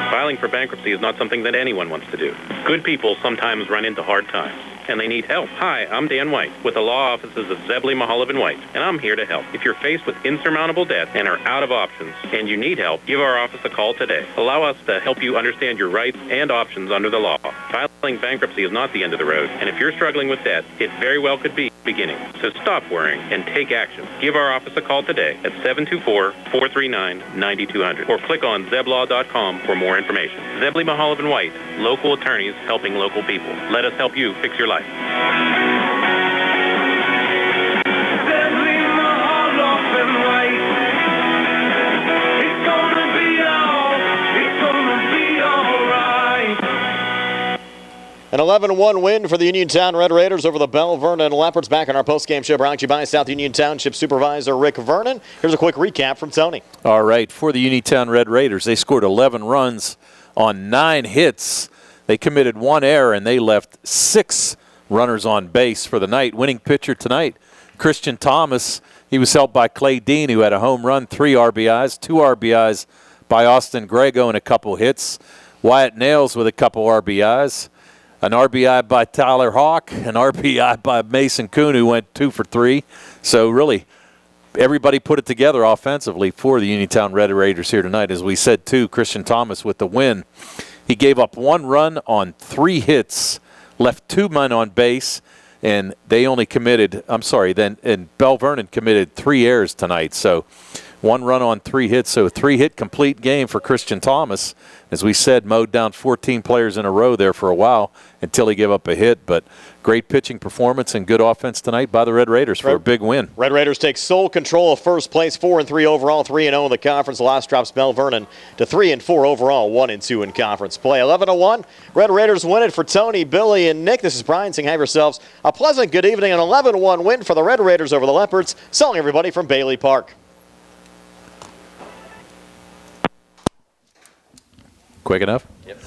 Filing for bankruptcy is not something that anyone wants to do. Good people sometimes run into hard times, and they need help. Hi, I'm Dan White with the law offices of Zebley, Mahalev & White, and I'm here to help. If you're faced with insurmountable debt and are out of options and you need help, give our office a call today. Allow us to help you understand your rights and options under the law. Filing bankruptcy is not the end of the road, and if you're struggling with debt, it very well could be beginning. So stop worrying and take action. Give our office a call today at 724-439-9200 or click on zeblaw.com for more information. Zebley, Mahalev & White, local attorneys helping local people. Let us help you fix your life. An 11-1 win for the Uniontown Red Raiders over the Belle Vernon Leopards. Back on our postgame show brought to you by South Union Township Supervisor Rick Vernon. Here's a quick recap from Tony. All right, for the Uniontown Red Raiders, they scored 11 runs on 9 hits. They committed 1 error, and they left 6 runners on base for the night. Winning pitcher tonight, Christian Thomas. He was helped by Clay Dean, who had a home run, 3 RBIs, 2 RBIs by Austin Grego and a couple hits. Wyatt Nails with a couple RBIs. An RBI by Tyler Hawk, an RBI by Mason Kuhn, who went 2 for 3. So really, everybody put it together offensively for the Uniontown Red Raiders here tonight. As we said, too, Christian Thomas with the win. He gave up 1 run on 3 hits, left 2 men on base, and they only committed, and Belle Vernon committed 3 errors tonight. So 1 run on 3 hits, so a 3-hit complete game for Christian Thomas. As we said, mowed down 14 players in a row there for a while until he gave up a hit. But great pitching performance and good offense tonight by the Red Raiders for a big win. Red Raiders take sole control of first place, 4-3 overall, 3-0 in the conference. The loss drops Belle Vernon to 3-4 overall, 1-2 in conference play. 11-1, Red Raiders win it for Tony, Billy, and Nick. This is Brian saying have yourselves a pleasant good evening. An 11-1 win for the Red Raiders over the Leopards. Selling everybody from Bailey Park. Quick enough? Yep.